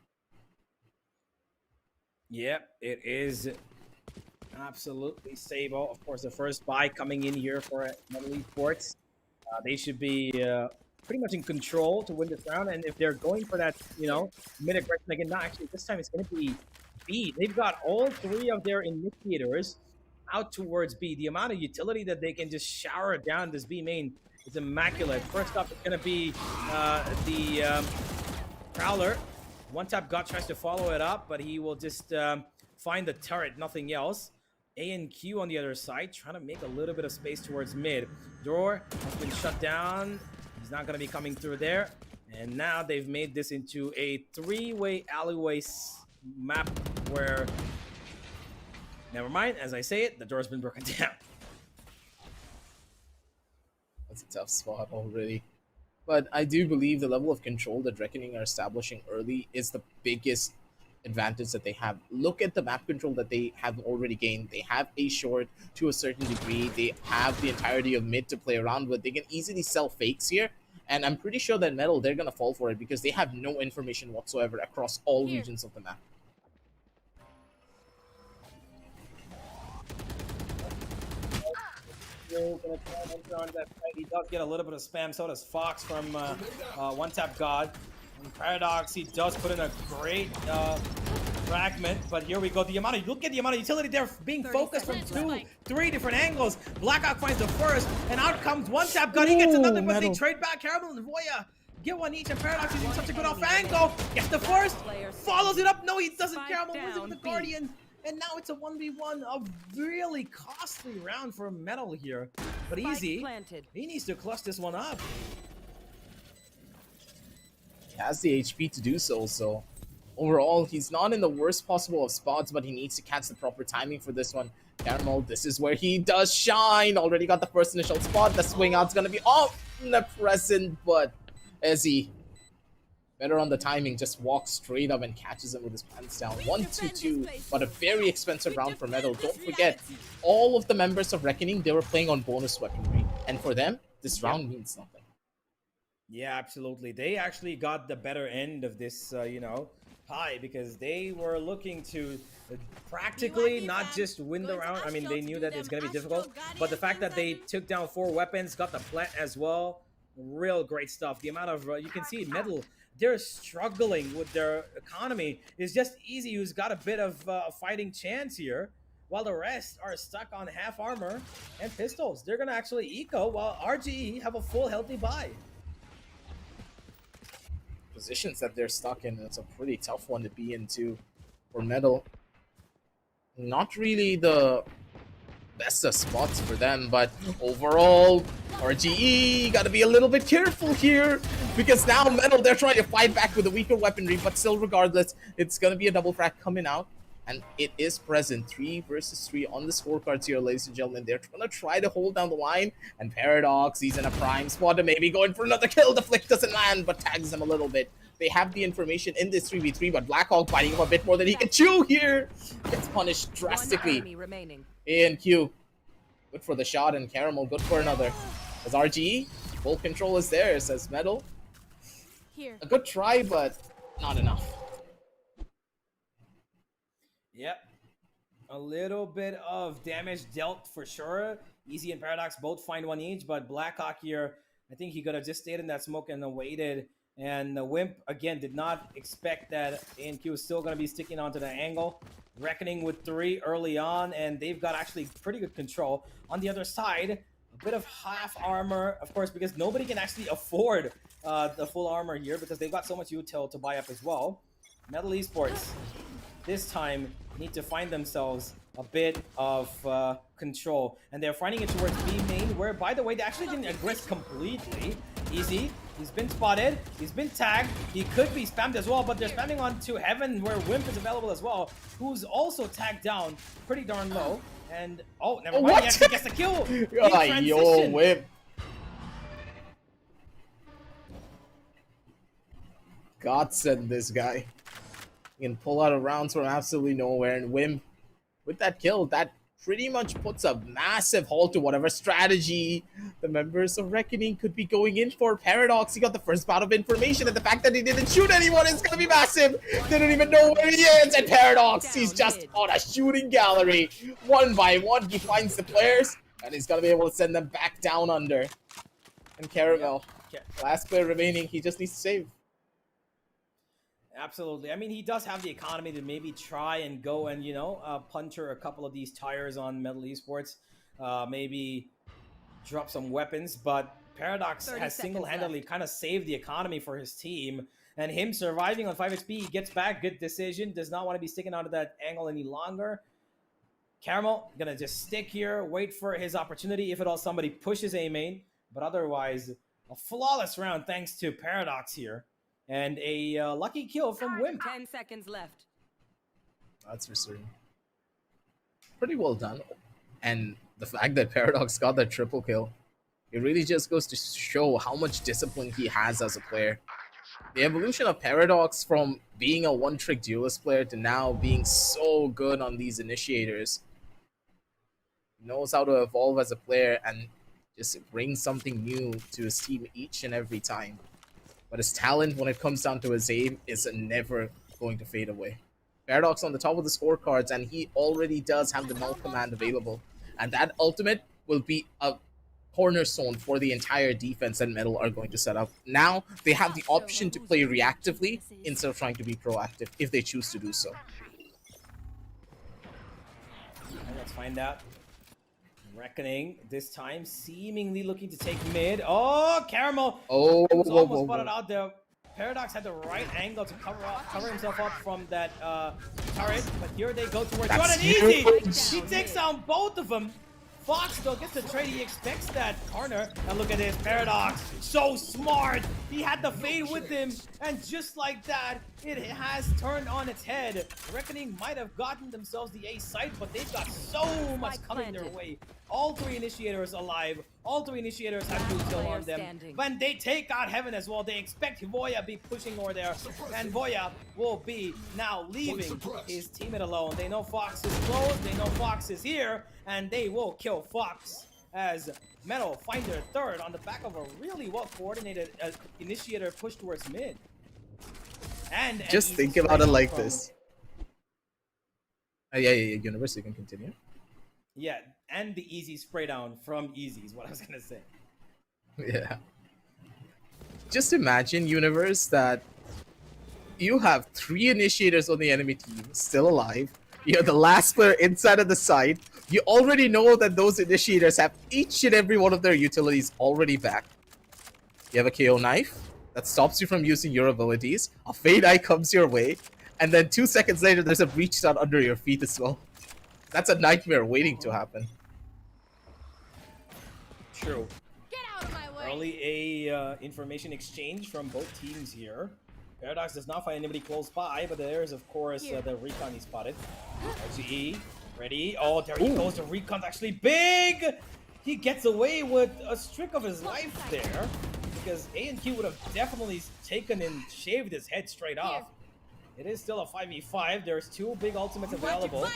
Yep, it is absolutely stable. Of course, the first buy coming in here for Metal Esports. They should be pretty much in control to win this round. And if they're going for that, mid-aggression again, not actually, this time it's going to be B. They've got all 3 of their initiators out towards B. The amount of utility that they can just shower down this B main is immaculate. First up, it's going to be the Prowler. One tap God tries to follow it up, but he will just find the turret, nothing else. A and Q on the other side, trying to make a little bit of space towards mid. Door has been shut down. He's not going to be coming through there. And now they've made this into a 3-way alleyway map where... Never mind, as I say it, the door's been broken down. That's a tough spot already. But I do believe the level of control that Reckoning are establishing early is the biggest advantage that they have. Look at the map control that they have already gained. They have a short to a certain degree. They have the entirety of mid to play around with. They can easily sell fakes here. And I'm pretty sure that Metal, they're going to fall for it because they have no information whatsoever across all regions of the map. He does get a little bit of spam, so does Fox from One Tap God. And Paradox, he does put in a great fragment, but here we go. Look at the amount of utility there being focused from 3 different angles. Blackhawk finds the first, and out comes One Tap God. He gets another, but they trade back. Caramel and Voya get one each, and Paradox is using such a good off angle. Gets the first, follows it up. No, he doesn't. Caramel losing the Guardian. And now it's a 1v1, a really costly round for Metal here. But easy, he needs to clutch this one up. He has the HP to do so, so overall, he's not in the worst possible of spots, but he needs to catch the proper timing for this one. Caramel, this is where he does shine. Already got the first initial spot. The swing out's gonna be omnipresent, but Ezzy, better on the timing, just walks straight up and catches him with his pants down. 1-2-2, but a very expensive round for Metal. Don't forget, all of the members of Reckoning, they were playing on bonus weaponry. And for them, this round means nothing. Yeah, absolutely. They actually got the better end of this, pie, because they were looking to practically not just win the round. I mean, they knew that it's going to be difficult, but the fact that they took down 4 weapons, got the plant as well, real great stuff. The amount of, you can see Metal, they're struggling with their economy. It's just Easy who's got a bit of fighting chance here, while the rest are stuck on half armor and pistols. They're going to actually eco, while RGE have a full healthy buy. Positions that they're stuck in, it's a pretty tough one to be into for Metal. Not really the best of spots for them, but overall, RGE gotta be a little bit careful here, because now Metal, they're trying to fight back with the weaker weaponry, but still, regardless, it's gonna be a double frag coming out, and it is present. 3 versus 3 on the scorecards here, ladies and gentlemen. They're gonna try to hold down the line, and Paradox, he's in a prime spot to maybe going for another kill. The flick doesn't land, but tags him a little bit. They have the information in this 3v3, but Blackhawk biting him a bit more than he can chew here. Gets punished drastically. A and Q, good for the shot, and Caramel, good for another. As RGE, full control is there, says Metal. A good try, but not enough. Yep. A little bit of damage dealt for sure. Easy and Paradox both find one each, but Blackhawk here, I think he could have just stayed in that smoke and waited. And the Wimp, again, did not expect that ANQ was still going to be sticking onto the angle. Reckoning with 3 early on, and they've got actually pretty good control. On the other side, a bit of half armor, of course, because nobody can actually afford the full armor here because they've got so much util to buy up as well. Metal Esports this time need to find themselves a bit of control, and they're finding it towards B main, where, by the way, they actually didn't aggress completely. Easy, he's been spotted, he's been tagged, he could be spammed as well, but they're spamming onto Heaven, where Wimp is available as well, who's also tagged down pretty darn low. And oh, never mind, he actually gets the kill. Yo, Wimp. God send this guy. He can pull out of rounds from absolutely nowhere, and Wimp, with that kill, that pretty much puts a massive halt to whatever strategy the members of Reckoning could be going in for. Paradox, he got the first bout of information, and the fact that he didn't shoot anyone is gonna be massive. They don't even know where he is, and Paradox, he's just on a shooting gallery. One by one, he finds the players, and he's gonna be able to send them back down under. And Caramel, last player remaining, he just needs to save. Absolutely. I mean, he does have the economy to maybe try and go and, puncher a couple of these tires on Metal Esports. Maybe drop some weapons, but Paradox has single-handedly kind of saved the economy for his team. And him surviving on 5 HP, he gets back, good decision, does not want to be sticking out of that angle any longer. Caramel, gonna just stick here, wait for his opportunity if at all somebody pushes A main. But otherwise, a flawless round thanks to Paradox here. And a lucky kill from Wimp. 10 seconds left. That's for certain. Pretty well done. And the fact that Paradox got that triple kill, it really just goes to show how much discipline he has as a player. The evolution of Paradox from being a one-trick duelist player to now being so good on these initiators. He knows how to evolve as a player and just bring something new to his team each and every time. But his talent, when it comes down to his aim, is never going to fade away. Paradox on the top of the scorecards, and he already does have the null command available. And that ultimate will be a cornerstone for the entire defense that Metal are going to set up. Now, they have the option to play reactively instead of trying to be proactive, if they choose to do so. Let's find out. Reckoning this time, seemingly looking to take mid. Oh, Caramel! Oh, was almost spotted out there. Paradox had the right angle to cover himself up from that turret, but here they go towards Run and Easy. He takes down both of them. Fox though gets the trade. He expects that corner. And look at this, Paradox, so smart. He had the fade with him, and just like that, it has turned on its head. Reckoning might have gotten themselves the A site, but they've got so much coming their way. All 3 initiators alive. All 3 initiators have util on them. When they take out Heaven as well, they expect Voya be pushing over there, and Voya will be now leaving his teammate alone. They know Fox is close. They know Fox is here, and they will kill Fox as Metal find their third on the back of a really well-coordinated initiator push towards mid. And just think about it like this. Yeah, Universe, you can continue. Yeah, and the easy spray down from Easy is what I was gonna say. Yeah. Just imagine, Universe, that you have 3 initiators on the enemy team still alive. You're the last player inside of the site. You already know that those initiators have each and every one of their utilities already back. You have a KO knife that stops you from using your abilities. A Fade Eye comes your way. And then 2 seconds later, there's a breach shot under your feet as well. That's a nightmare waiting to happen. True. Get out of my way. Early information exchange from both teams here. Paradox does not find anybody close by, but there is, of course, the recon he spotted. RGE, ready. Oh, there he goes. The recon's actually big. He gets away with a streak of his life there, because A&Q would have definitely taken and shaved his head straight off. It is still a 5v5. There's 2 big ultimates available.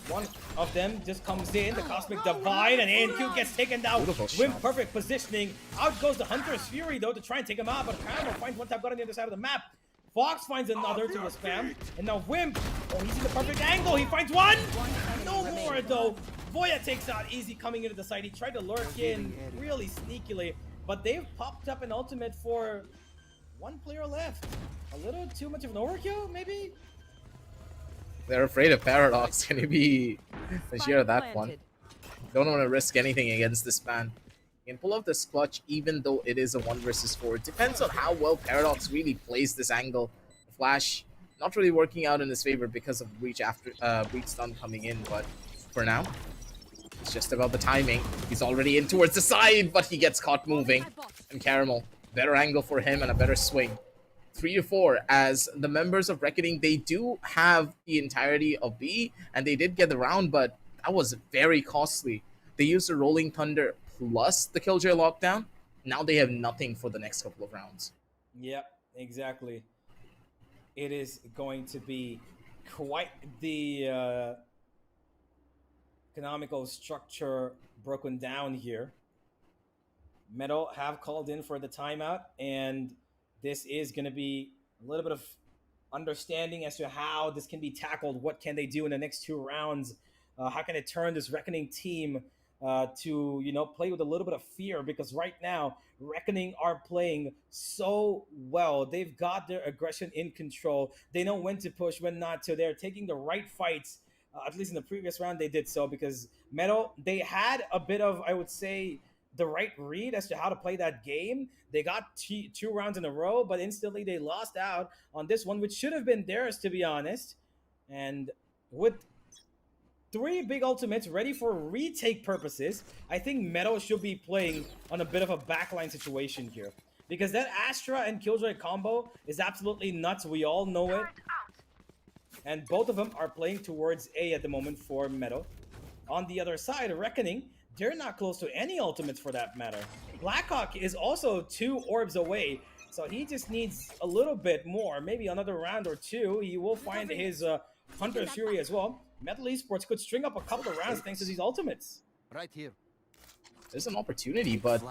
One of them just comes in, the Cosmic Divide, and A&Q gets taken down with perfect positioning. Out goes the Hunter's Fury, though, to try and take him out, but Caramel finds one tap gun on the other side of the map. Fox finds another to the spam, and now Wimp, oh, he's in the perfect angle. He finds one. No more though. Voya takes out Easy coming into the side. He tried to lurk in really sneakily, but they've popped up an ultimate for one player left. A little too much of an overkill, maybe? They're afraid of Paradox. Can you be sure of that one? Don't want to risk anything against this man. He can pull off this clutch even though it is a 1 versus 4. It depends on how well Paradox really plays this angle. Flash not really working out in his favor because of breach stun coming in, but for now, it's just about the timing. He's already in towards the side, but he gets caught moving. And Caramel, better angle for him and a better swing. 3-4 as the members of Reckoning, they do have the entirety of B, and they did get the round, but that was very costly. They used the Rolling Thunder plus the Killjoy lockdown. Now they have nothing for the next couple of rounds. Yep, exactly. It is going to be quite the economical structure broken down here. Metal have called in for the timeout, and this is going to be a little bit of understanding as to how this can be tackled. What can they do in the next 2 rounds? How can it turn this Reckoning team to, you know, play with a little bit of fear? Because right now, Reckoning are playing so well. They've got their aggression in control. They know when to push, when not to. They're taking the right fights. At least in the previous round, they did so because Metal, they had a bit of, I would say, the right read as to how to play that game. They got 2 rounds in a row, but instantly they lost out on this one, which should have been theirs, to be honest. And with 3 big ultimates ready for retake purposes, I think Metal should be playing on a bit of a backline situation here. Because that Astra and Killjoy combo is absolutely nuts. We all know it. And both of them are playing towards A at the moment for Metal. On the other side, Reckoning, they're not close to any ultimates for that matter. Blackhawk is also 2 orbs away, so he just needs a little bit more, maybe another round or 2. He will find his Hunter's Fury as well. Metal Esports could string up a couple of rounds thanks to these ultimates. Right here. There's an opportunity, but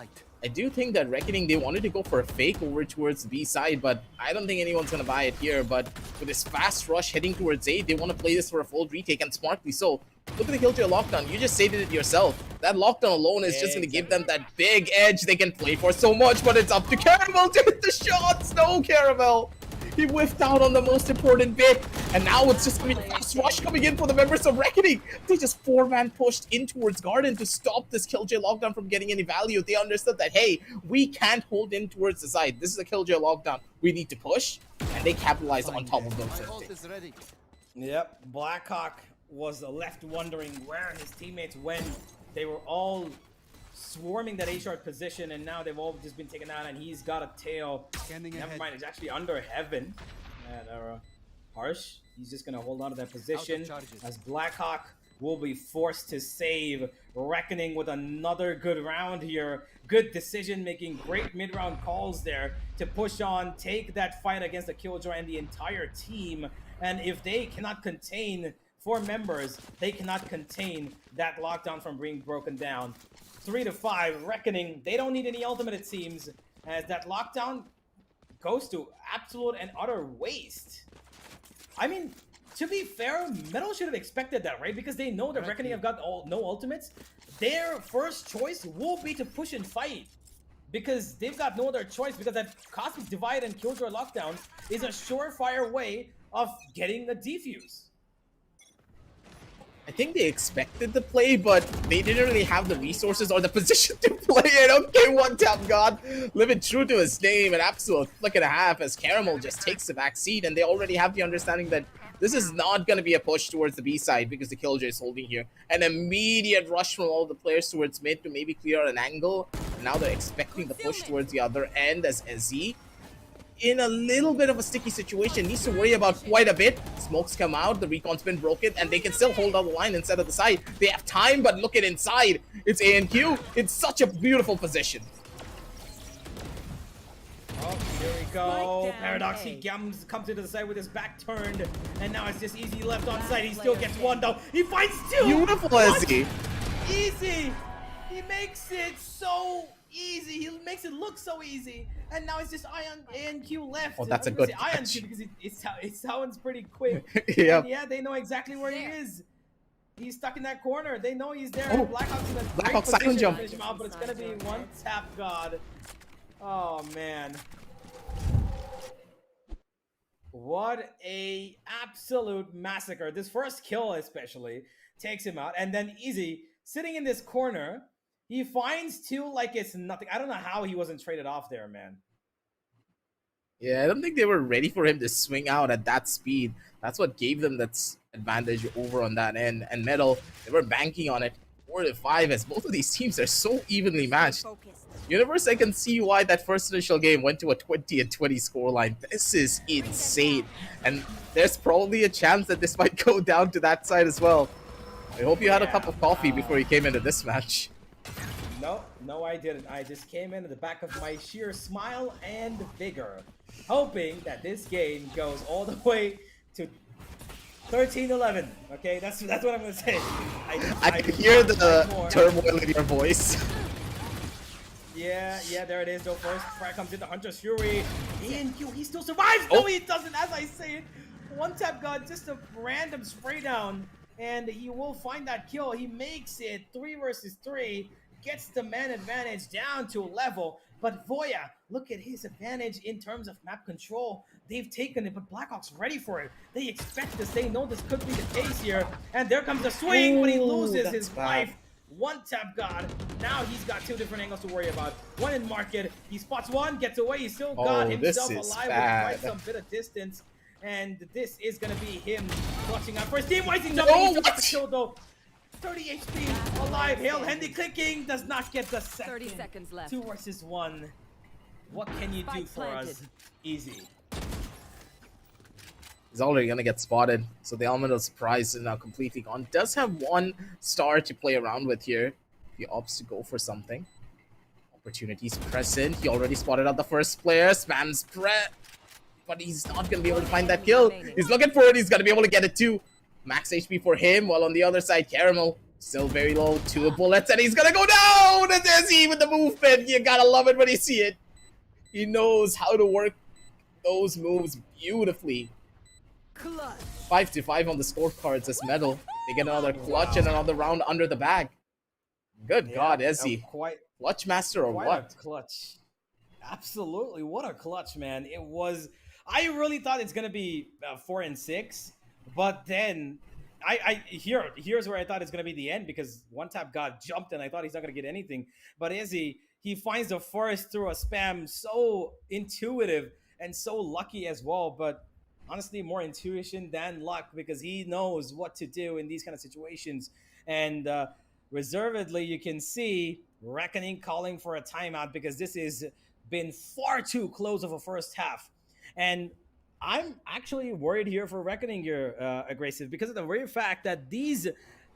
I do think that Reckoning, they wanted to go for a fake over towards the B side, but I don't think anyone's going to buy it here. But with this fast rush heading towards A, they want to play this for a full retake, and smartly so. Look at the Killjoy lockdown. You just stated it yourself. That lockdown alone is just going to give them that big edge they can play for so much, but it's up to Caramel to hit the shots. No, Caramel. He whiffed out on the most important bit, and now it's just going to be a fast rush coming in for the members of Reckoning. They just 4-man pushed in towards Garden to stop this Killjoy lockdown from getting any value. They understood that, hey, we can't hold in towards the side. This is a Killjoy lockdown. We need to push, and they capitalized on top of those. Yep, Blackhawk was left wondering where his teammates went. They were all swarming that A-short position, and now they've all just been taken out, and he's got a tail. Never mind, it's actually under Heaven. And Harsh, he's just gonna hold on to that position as Blackhawk will be forced to save. Reckoning with another good round here. Good decision making, great mid-round calls there to push on, take that fight against the Killjoy and the entire team. And if they cannot contain 4 members, they cannot contain that lockdown from being broken down. 3-5, Reckoning, they don't need any ultimate, it seems, as that lockdown goes to absolute and utter waste. I mean, to be fair, Metal should have expected that, right? Because they know that Reckoning have got no ultimates. Their first choice will be to push and fight, because they've got no other choice, because that Cosmic Divide and Killjoy lockdown is a surefire way of getting a defuse. I think they expected the play, but they didn't really have the resources or the position to play it. Okay, one tap God, living true to his name, an absolute flick and a half as Caramel just takes the back seat, and they already have the understanding that this is not going to be a push towards the B side because the Killjoy is holding here. An immediate rush from all the players towards mid to maybe clear an angle. Now they're expecting the push towards the other end as SZ, in a little bit of a sticky situation, needs to worry about quite a bit. Smokes come out, the recon's been broken, and they can still hold out the line instead of the side. They have time, but look at inside. It's A and Q. It's such a beautiful position. Oh, here we go. Paradox, he comes to the side with his back turned, and now it's just Easy left on side. He still gets 1 though. He finds 2. Beautiful, SZ. Easy. He makes it so easy. He makes it look so easy. And now it's just Ion and Q left. Oh, that's I a was good gonna say Ion catch. Q because it sounds pretty quick. Yep. And yeah, they know exactly where he is. He's stuck in that corner. They know he's there. Oh, Blackhawk's in a great Blackhawk position silent to jump. finish him out, but it's gonna be one tap god. Oh man. What a absolute massacre. This first kill especially takes him out. And then Easy, sitting in this corner, he finds two like it's nothing. I don't know how he wasn't traded off there, man. Yeah, I don't think they were ready for him to swing out at that speed. That's what gave them that advantage over on that end. And Metal, they were banking on it. 4-5 as both of these teams are so evenly matched. Universe, I can see why that first initial game went to a 20-20 scoreline. This is insane. And there's probably a chance that this might go down to that side as well. I hope you had a cup of coffee before you came into this match. No, I didn't. I just came in at the back of my sheer smile and vigor, hoping that this game goes all the way to 13-11. Okay, that's what I'm gonna say. I can hear the turmoil in your voice. Yeah, there it is. Though first frag comes in, the Hunter's Fury. ANQ, he still survives. No, he doesn't. As I say it, one tap god, just a random spray down, and he will find that kill. He makes it 3 versus 3. Gets the man advantage down to a level, but Voya, look at his advantage in terms of map control. They've taken it, but Blackhawk's ready for it. They expect this. They know this could be the case here, and there comes the swing, but he loses his life. One tap god. Now he's got 2 different angles to worry about. One in market. He spots one, gets away. He still got himself alive with quite some bit of distance. And this is gonna be him clutching out first team. Why is he jumping? He still got the kill though. 30 HP, alive, Hail Handy clicking, does not get the second. 30 seconds left. 2 versus 1. What can you do for us? Easy. He's already gonna get spotted, so the element of surprise is now completely gone. Does have 1 star to play around with here. He opts to go for something. Opportunities present. He already spotted out the first player. Spams Pret, but he's not gonna be able to find that kill. He's looking for it. He's gonna be able to get it too. Max HP for him, while on the other side, Caramel still very low. 2 bullets, and he's gonna go down! And there's even the movement. You gotta love it when you see it. He knows how to work those moves beautifully. 5-5 on the scorecards as Metal. They get another clutch and another round under the bag. Good God, Ezzy. Clutch master or what? Clutch. Absolutely, what a clutch, man. It was. I really thought it's gonna be 4 and 6. But then, here's where I thought it's gonna be the end, because one tap god jumped and I thought he's not gonna get anything. But Izzy, he finds the forest through a spam, so intuitive and so lucky as well. But honestly, more intuition than luck, because he knows what to do in these kind of situations. And reservedly, you can see Reckoning calling for a timeout, because this has been far too close of a first half. And I'm actually worried here for Reckoning here, Aggressive, because of the very fact that these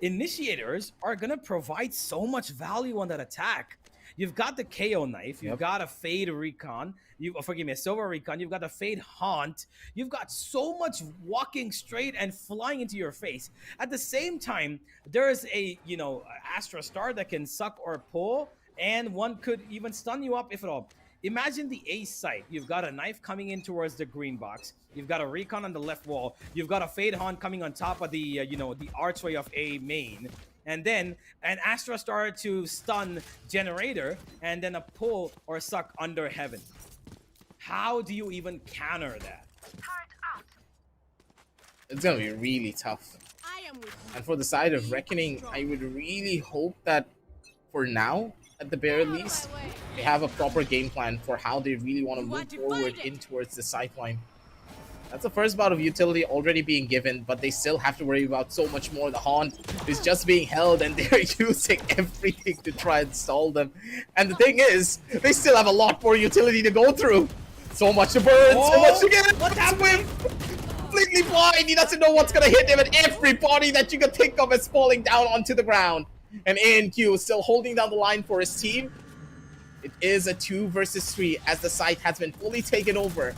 initiators are going to provide so much value on that attack. You've got the KO knife, you've got a Fade Recon, a Silver Recon, you've got the Fade Haunt, you've got so much walking straight and flying into your face. At the same time, there's a, Astra Star that can suck or pull, and one could even stun you up if at all. Imagine the ace site. You've got a knife coming in towards the green box. You've got a recon on the left wall. You've got a Fade Haunt coming on top of the, the archway of A main. And then an Astra Star to stun Generator, and then a pull or suck under Heaven. How do you even counter that? It's gonna be really tough. And for the side of Reckoning, I would really hope that for now, at the very least, they have a proper game plan for how they really want to move forward in towards the sideline. That's the first bout of utility already being given, but they still have to worry about so much more. The Haunt is just being held, and they're using everything to try and stall them. And the thing is, they still have a lot more utility to go through. So much to burn, so much to get. What's happening? Completely blind. He doesn't know what's gonna hit him, and everybody that you could think of is falling down onto the ground. And ANQ is still holding down the line for his team. It is a 2 versus 3 as the site has been fully taken over.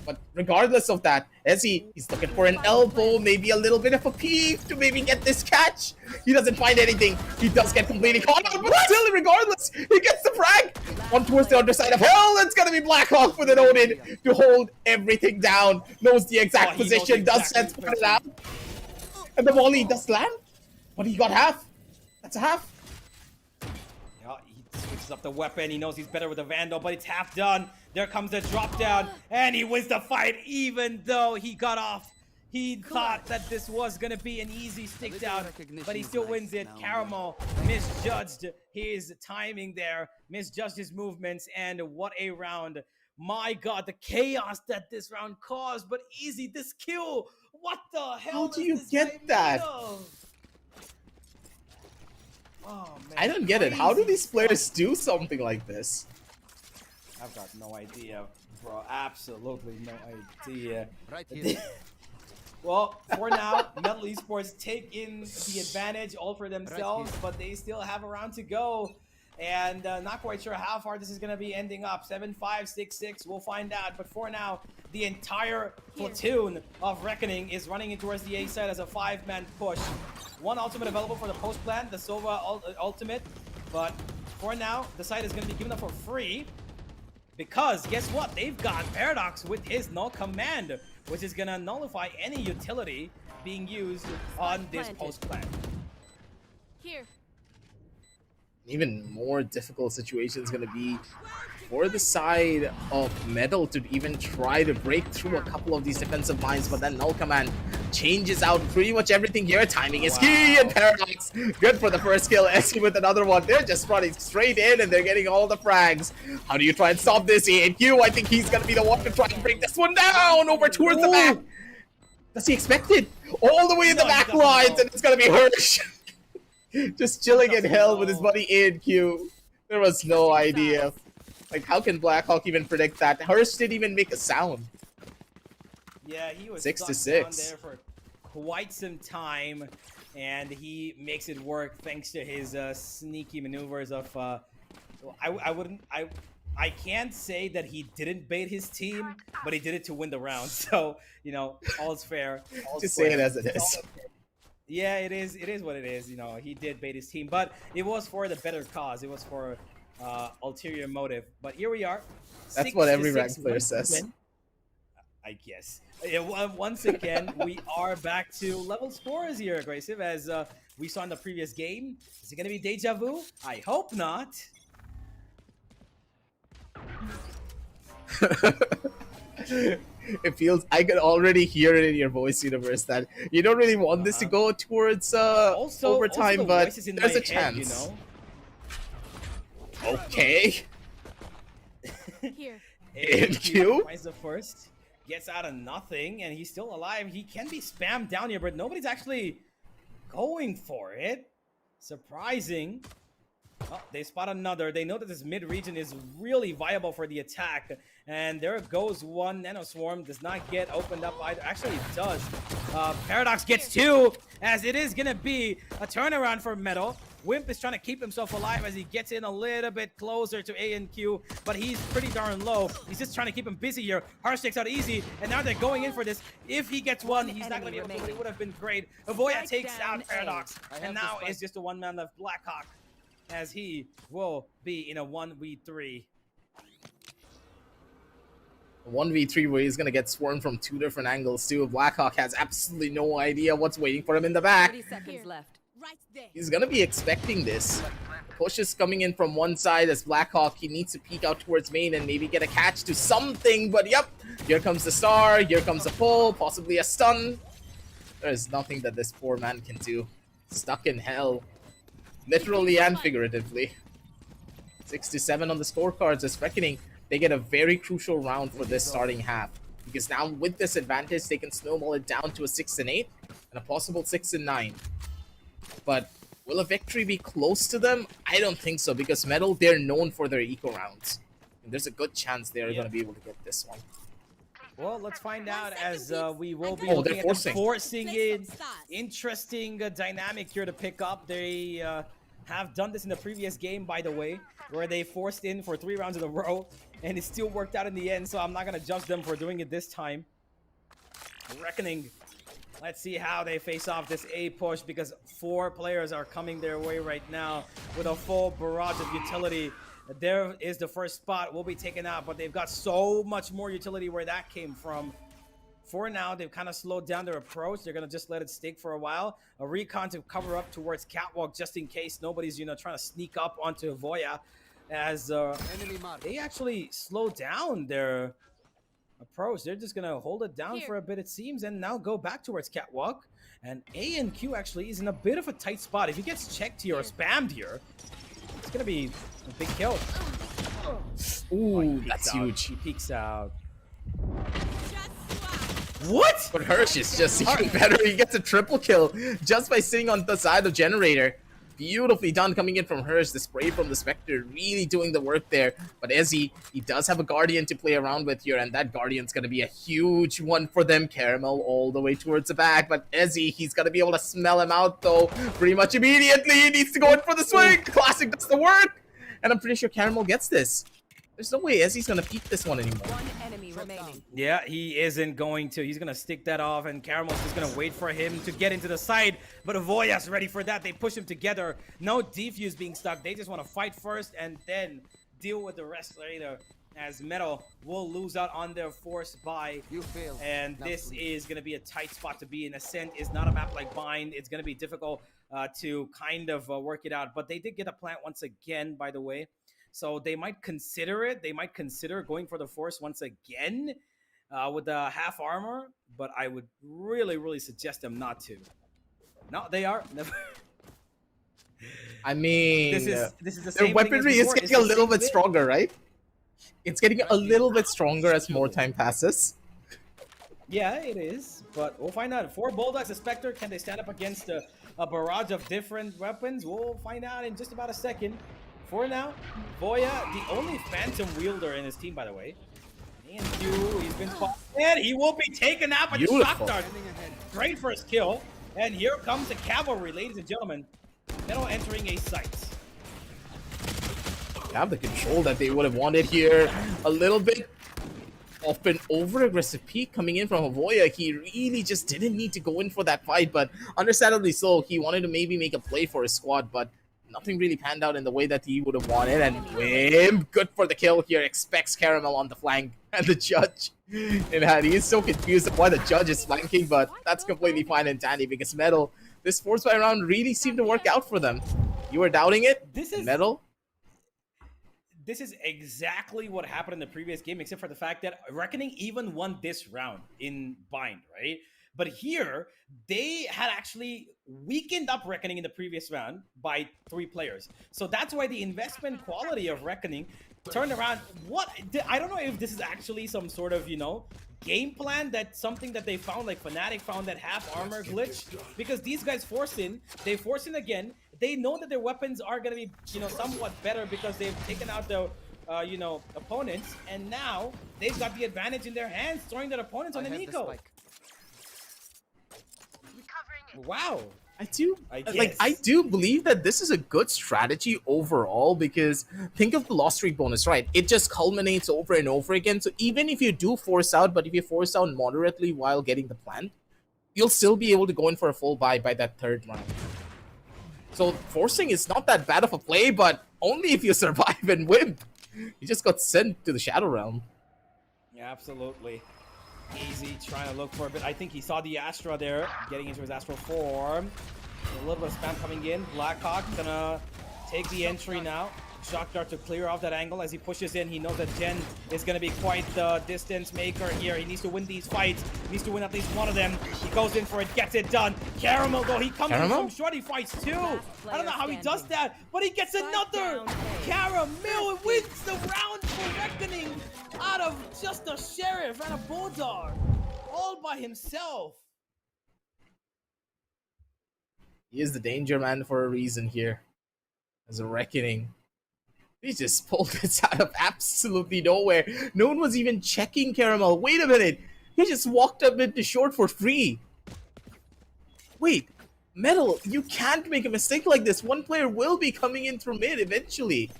But regardless of that, he's looking for an elbow, maybe a little bit of a peek to maybe get this catch. He doesn't find anything. He does get completely caught out, but still, regardless, he gets the frag. On towards the underside of hell, it's gonna be Blackhawk with an Odin to hold everything down. Knows the exact position, does set it out. And the volley does land, but he got half. That's a half. Yeah, he switches up the weapon. He knows he's better with the Vandal, but it's half done. There comes the drop down, and he wins the fight even though he got off. He thought that this was going to be an easy stick down, but he still wins it. Caramel misjudged his timing there, misjudged his movements, and what a round. My god, the chaos that this round caused, but Easy, this kill. What the hell? How do you get that? Oh, man. I don't get it. How do these players do something like this? I've got no idea, bro. Absolutely no idea. Right here. Well, for now, Metal Esports take in the advantage all for themselves, but they still have a round to go. And not quite sure how far this is going to be ending up. 7-5, 6-6, we'll find out. But for now, the entire platoon of Reckoning is running in towards the A side as a 5-man push. One ultimate available for the post plan, the Sova ultimate. But for now, the site is going to be given up for free. Because guess what? They've got Paradox with his null command, which is going to nullify any utility being used on this post plan. Here. Even more difficult situation is going to be for the side of Metal to even try to break through a couple of these defensive lines, but then null command changes out pretty much everything here. Timing is key, and Paradox good for the first kill. Essie with another one. They're just running straight in and they're getting all the frags. How do you try and stop this? ANQ, I think he's going to be the one to try and break this one down over towards the back. Does he expect it? All the way in the back lines, and it's going to be Hirsch. Just chilling in hell with his buddy ANQ. There was no idea. Like, how can Blackhawk even predict that? Hirsch didn't even make a sound. Yeah, he was 6 to stuck down 6 there for quite some time, and he makes it work thanks to his sneaky maneuvers of. I can't say that he didn't bait his team, but he did it to win the round. So you know, all's fair. Just say it as it is. Yeah, it is. It is what it is. You know, he did bait his team, but it was for the better cause. It was for ulterior motive. But here we are. That's what every ranked player says. I guess. Yeah, once again, we are back to level scores here, Aggressive, as we saw in the previous game. Is it going to be deja vu? I hope not. It feels, I could already hear it in your voice, Universe, that you don't really want this to go towards overtime, the but voices in there's my a chance. Head, you know? Okay. Here. ANQ? Finds the first, gets out of nothing, and he's still alive. He can be spammed down here, but nobody's actually going for it. Surprising. Oh, they spot another. They know that this mid-region is really viable for the attack. And there goes one. Nanoswarm does not get opened up either. Actually, it does. Paradox gets two, as it is going to be a turnaround for Metal. Wimp is trying to keep himself alive as he gets in a little bit closer to ANQ, but he's pretty darn low. He's just trying to keep him busy here. Harsh takes out easy, and now they're going in for this. If he gets one, he's not going to be able to, but it would have been great. Avoya takes out Paradox, and now it's just a one-man left. Blackhawk, as he will be in a 1v3. 1v3 where he's going to get swarmed from two different angles too. Blackhawk has absolutely no idea what's waiting for him in the back. 30 seconds left. Right there. He's going to be expecting this. Push is coming in from one side as Blackhawk. He needs to peek out towards main and maybe get a catch to something. But yep, here comes the star. Here comes a pull, possibly a stun. There's nothing that this poor man can do. Stuck in hell. Literally and figuratively. 6-7 on the scorecards as Reckoning. They get a very crucial round for this starting half. Because now with this advantage, they can snowball it down to a 6-8 and a possible 6-9. But will a victory be close to them? I don't think so, because Metal, they're known for their eco rounds. And there's a good chance they're going to be able to get this one. Well, let's find out as we will be Oh, looking they're at them forcing. forcing in. Interesting dynamic here to pick up. They have done this in the previous game, by the way, where they forced in for 3 rounds in a row. and it still worked out in the end, so I'm not gonna judge them for doing it this time. Reckoning. Let's see how they face off this A push, because 4 players are coming their way right now with a full barrage of utility. There is the first spot, will be taken out, but they've got so much more utility where that came from. For now, they've kind of slowed down their approach. They're going to just let it stick for a while. A recon to cover up towards Catwalk just in case nobody's, you know, trying to sneak up onto Voya, as they actually slow down their approach. They're just gonna hold it down for a bit, it seems, and now go back towards Catwalk. And A and Q actually is in a bit of a tight spot. If he gets checked here or spammed here, it's gonna be a big kill. Ooh, that's huge. He peeks out. What? But Hirsch is just even better. He gets a triple kill just by sitting on the side of Generator. Beautifully done coming in from Hirsch. The spray from the Spectre really doing the work there. But Ezzy, he does have a Guardian to play around with here, and that Guardian's going to be a huge one for them. Caramel all the way towards the back, but Ezzy, he's going to be able to smell him out though pretty much immediately. He needs to go in for the swing. Classic does the work, and I'm pretty sure Caramel gets this. There's no way Ezzy's going to peek this one anymore. One enemy remaining. Yeah, he isn't going to. He's going to stick that off, and Caramel's just going to wait for him to get into the side. But Avoya's ready for that. They push him together. No defuse being stuck. They just want to fight first and then deal with the rest later, as Metal will lose out on their force buy. You failed. And this is going to be a tight spot to be in. Ascent is not a map like Bind. It's going to be difficult to kind of work it out. But they did get a plant once again, by the way. So they might consider it. They might consider going for the force once again with the half armor. But I would really, really suggest them not to. No, they are. Never. I mean, this is the their same weaponry thing as is before. getting a little bit stronger, right? It's getting a little bit stronger as more time passes. Yeah, it is. But we'll find out. 4 Bulldogs, a Spectre. Can they stand up against a barrage of different weapons? We'll find out in just about a second. For now, Voya, the only Phantom wielder in his team, by the way. And Q, he's been spotted. And he will be taken out by the shock dart. Great first kill. And here comes the cavalry, ladies and gentlemen. Metal entering a site. Have the control that they would have wanted here. A little bit of an over-aggressive peak coming in from Avoya. He really just didn't need to go in for that fight, but understandably so. He wanted to maybe make a play for his squad, but nothing really panned out in the way that he would have wanted. And Wim, good for the kill here, expects Caramel on the flank. And the judge, he is so confused why the judge is flanking, but that's completely fine and dandy because Metal, this force by round really seemed to work out for them. You were doubting it? Metal? This is exactly what happened in the previous game, except for the fact that Reckoning even won this round in Bind, right? But here, they had actually weakened up Reckoning in the previous round by 3 players. So that's why the investment quality of Reckoning turned around. What? I don't know if this is actually some sort of, you know, game plan, that something that they found, like Fnatic found that half armor glitch. Because these guys force in, they force in again. They know that their weapons are going to be, you know, somewhat better because they've taken out the, you know, opponents. And now they've got the advantage in their hands, throwing their opponents on the Nico. Wow. I do believe that this is a good strategy overall, because think of the loss streak bonus, right? It just culminates over and over again. So even if you do force out, but if you force out moderately while getting the plant, you'll still be able to go in for a full buy by that 3rd round. So forcing is not that bad of a play, but only if you survive and win. You just got sent to the Shadow Realm. Yeah, absolutely. Easy trying to look for a bit. I think he saw the Astra there, getting into his Astral form. A little bit of spam coming in. Blackhawk gonna take the entry now. Shock Dart to clear off that angle as he pushes in. He knows that Jen is gonna be quite the distance maker here. He needs to win these fights. He needs to win at least one of them. He goes in for it, gets it done. Caramel though, he comes in from short, he fights 2. I don't know how he does that, but he gets another. Caramel wins the round for Reckoning out of just a Sheriff and a Bulldog, all by himself. He is the danger man for a reason here. As a Reckoning. He just pulled this out of absolutely nowhere. No one was even checking Caramel. Wait a minute. He just walked up into short for free. Wait. Metal, you can't make a mistake like this. One player will be coming in through mid eventually.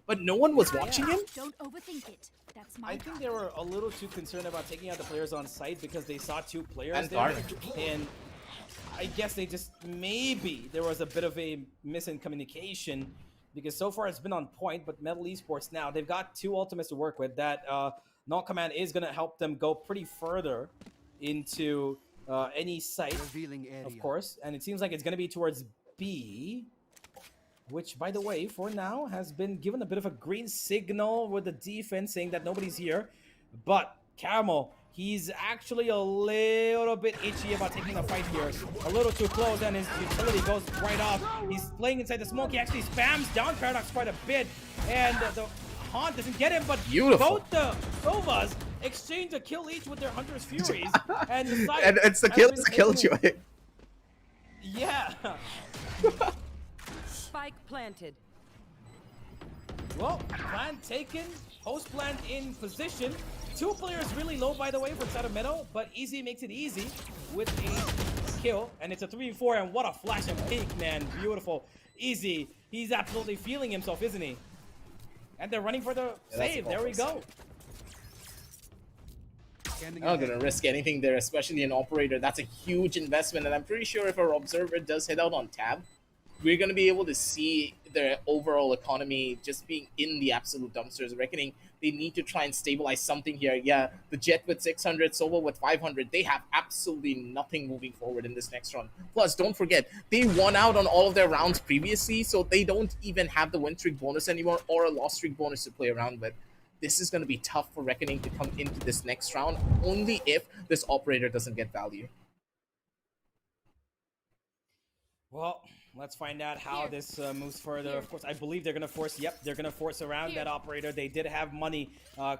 But no one was watching him? Don't overthink it. That's It's my I think they were a little too concerned about taking out the players on site because they saw 2 players And there. Garden. And I guess they just, maybe there was a bit of a miscommunication because so far it's been on point, but Metal Esports now, they've got 2 ultimates to work with. That Null Command is going to help them go pretty further into any site, Revealing area. of course. And it seems like it's going to be towards B, which, by the way, for now has been given a bit of a green signal with the defense saying that nobody's here. But Caramel, he's actually a little bit itchy about taking the fight here. A little too close, and his utility goes right off. He's playing inside the smoke. He actually spams down Paradox quite a bit, and the Haunt doesn't get him, but Beautiful. both the Sovas exchange a kill each with their Hunter's Furies. And, the side And it's the has kill, been it's the taken- killjoy. Yeah. Spike planted. Well, plant taken, post plant in position. 2 players really low, by the way, for side of Meadow, but Easy makes it easy with a kill, and it's a 3v4, and what a flash and peek, man. Beautiful. Easy. He's absolutely feeling himself, isn't he? And they're running for the save. There we go. Scanning I'm not ahead. gonna risk anything there, especially an operator. That's a huge investment, and I'm pretty sure if our observer does head out on tab, we're gonna be able to see their overall economy just being in the absolute dumpsters. Reckoning they need to try and stabilize something here. Yeah, the Jet with 600, Sova with 500, they have absolutely nothing moving forward in this next round. Plus, don't forget, they won out on all of their rounds previously, so they don't even have the win streak bonus anymore or a loss streak bonus to play around with. This is going to be tough for Reckoning to come into this next round, only if this operator doesn't get value. Well, let's find out how this moves further. Of course, I believe they're going to force, they're going to force around that operator. They did have money,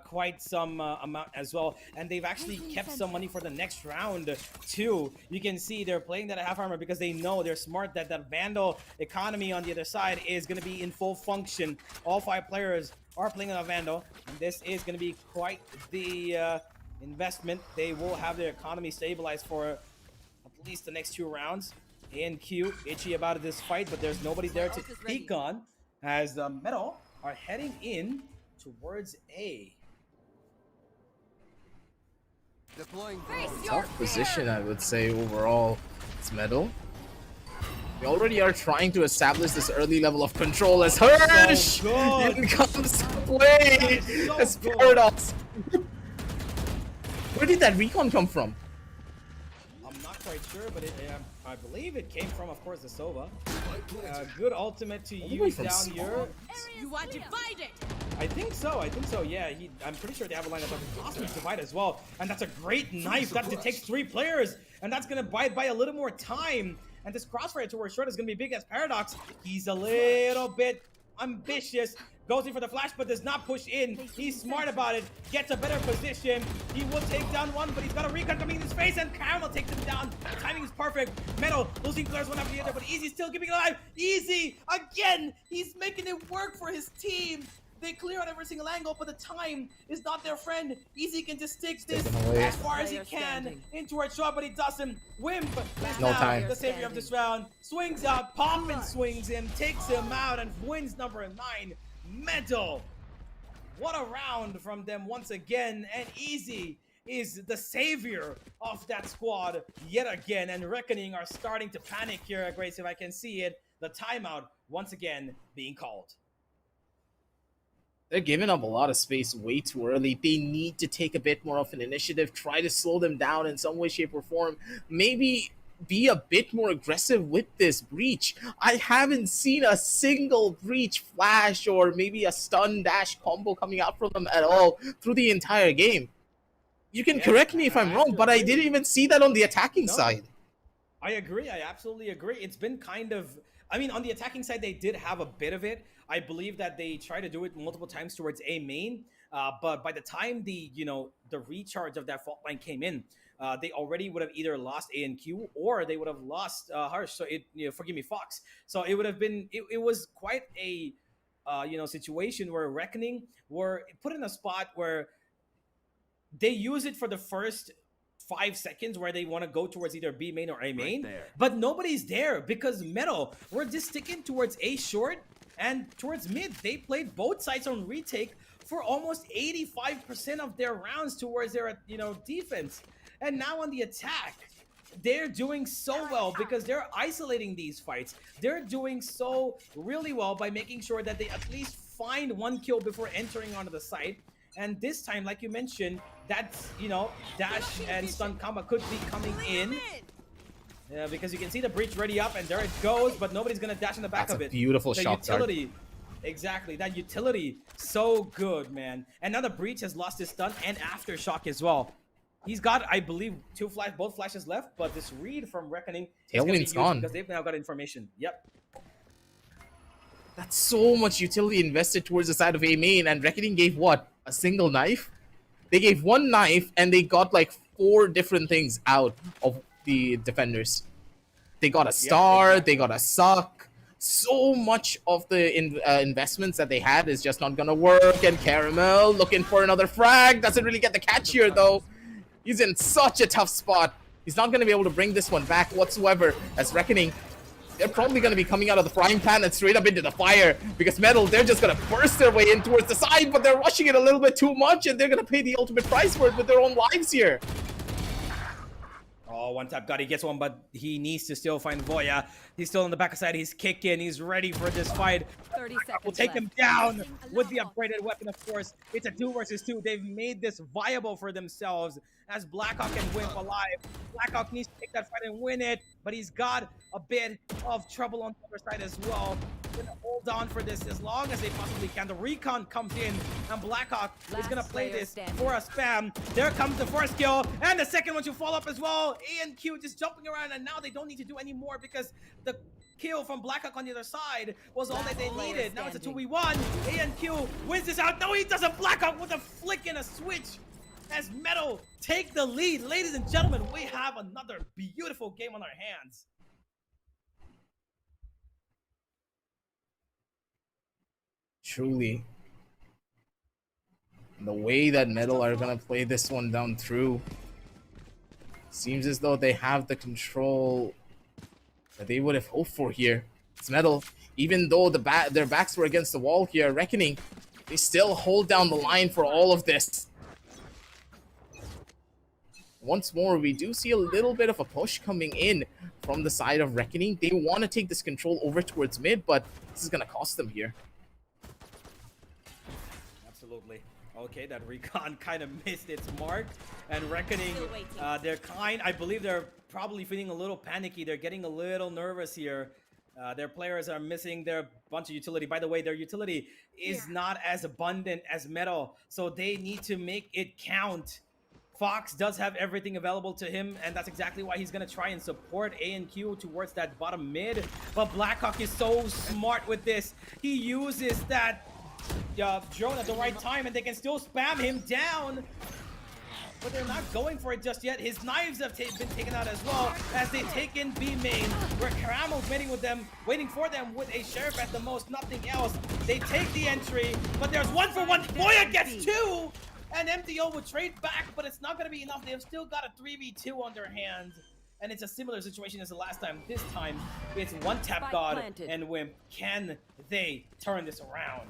quite some amount as well. And they've actually kept some money for the next round, too. You can see they're playing that half armor because they know, they're smart, that that Vandal economy on the other side is going to be in full function. All 5 players are playing on a Vandal, and this is going to be quite the investment. They will have their economy stabilized for at least the next 2 rounds. And Q itchy about this fight, but there's nobody there to peek on as the Metal are heading in towards A. Deploying Tough position, I would say, overall. It's Metal. We already are trying to establish this early level of control as Hirsch! So good. In comes to play! So As good. Paradox! Where did that recon come from? I'm not quite sure, but I believe it came from, of course, the Sova. Good ultimate to use from down Sova. here. You are divided. I think so. Yeah, I'm pretty sure they have a lineup of hostage divide as well. And that's a great knife. That takes 3 players. And that's going to buy a little more time. And this crossfire towards short is going to be big as Paradox. He's a little bit ambitious. Goes in for the flash, but does not push in. He's smart about it. Gets a better position. He will take down one, but he's got a recon coming in his face, and Caramel takes him down. The timing is perfect. Metal losing players one after the other, but Easy still keeping it alive. Easy again. He's making it work for his team. They clear out every single angle, but the time is not their friend. Easy can just take this as far as he can into a shot, but he doesn't. Wimp is No now time. the savior of this round. Swings out, Poppin swings him, takes him out, and wins number 9. Metal. What a round from them once again, and Easy is the savior of that squad yet again, and Reckoning are starting to panic here, Grace, if I can see it. The timeout once again being called. They're giving up a lot of space way too early. They need to take a bit more of an initiative, try to slow them down in some way, shape, or form. Maybe be a bit more aggressive with this breach. I haven't seen a single breach flash or maybe a stun dash combo coming out from them at all through the entire game. You can correct me if I'm wrong, but I didn't even see that on the attacking side. I agree. I absolutely agree. It's been kind of... I mean, on the attacking side, they did have a bit of it. I believe that they tried to do it multiple times towards A main, but by the time the recharge of that fault line came in, they already would have either lost A and Q or they would have lost Harsh. So forgive me, Fox. So it would have been. It was quite a situation where Reckoning were put in a spot where they use it for the first 5 seconds where they want to go towards either B main or A main, but nobody's there because Metal were just sticking towards A short and towards mid. They played both sides on retake for almost 85% of their rounds towards their, defense. And now on the attack, they're doing so well because they're isolating these fights. They're doing so really well by making sure that they at least find one kill before entering onto the site. And this time, like you mentioned, that's, dash and stun combo could be coming in. Yeah, because you can see the breach ready up, and there it goes, but nobody's gonna dash in the back That's of a it. beautiful The shot start. utility, exactly, that utility, so good, man. And now the breach has lost his stun and aftershock as well. He's got, I believe, both flashes left, but this read from Reckoning is gonna be Tailwind's huge gone. because they've now got information. Yep. That's so much utility invested towards the side of A main, and Reckoning gave what? A single knife? They gave one knife, and they got like 4 different things out of the defenders. They got a star, exactly. they got a suck. So much of the investments that they had is just not gonna work, and Caramel looking for another frag. Doesn't really get the catch here, though. He's in such a tough spot. He's not gonna be able to bring this one back whatsoever, as Reckoning, they're probably going to be coming out of the frying pan and straight up into the fire, because Metal, they're just going to burst their way in towards the side, but they're rushing it a little bit too much, and they're going to pay the ultimate price for it with their own lives here. Oh, one tap God, he gets one, but he needs to still find Voya. He's still on the back side, he's kicking, he's ready for this fight. 30 seconds We'll take left. him down with the upgraded weapon, of course. It's a 2 versus 2. They've made this viable for themselves as Blackhawk and Wimp alive. Blackhawk needs to take that fight and win it, but he's got a bit of trouble on the other side as well. Gonna hold on for this as long as they possibly can. The recon comes in, and Blackhawk is gonna play player this standing. for a spam. There comes the first kill, and the second one should fall up as well. A and Q just jumping around, and now they don't need to do any more because the kill from Blackhawk on the other side was all that they player needed. Now it's a standing. 2v1. A and Q wins this out. No, he doesn't. Blackhawk with a flick and a switch as Metal take the lead. Ladies and gentlemen, we have another beautiful game on our hands. Truly. The way that Metal are going to play this one down through, seems as though they have the control that they would have hoped for here. It's Metal, even though their backs were against the wall here, Reckoning, they still hold down the line for all of this. Once more, we do see a little bit of a push coming in from the side of Reckoning. They want to take this control over towards mid, but this is going to cost them here. Absolutely. Okay, that recon kind of missed its mark, and Reckoning, Still waiting. I believe they're probably feeling a little panicky. They're getting a little nervous here. Their players are missing their bunch of utility. By the way, their utility is not as abundant as Metal, so they need to make it count. Fox does have everything available to him, and that's exactly why he's going to try and support A and Q towards that bottom mid. But Blackhawk is so smart with this. He uses that drone at the right time, and they can still spam him down. But they're not going for it just yet. His knives have been taken out as well as they take in B main, where Caramel's waiting for them with a sheriff at the most, nothing else. They take the entry, but there's 1-for-1. Boya gets 2! And MDO would trade back, but it's not going to be enough. They've still got a 3v2 on their hands. And it's a similar situation as the last time. This time, it's one tap Spike God planted. and Wimp. Can they turn this around?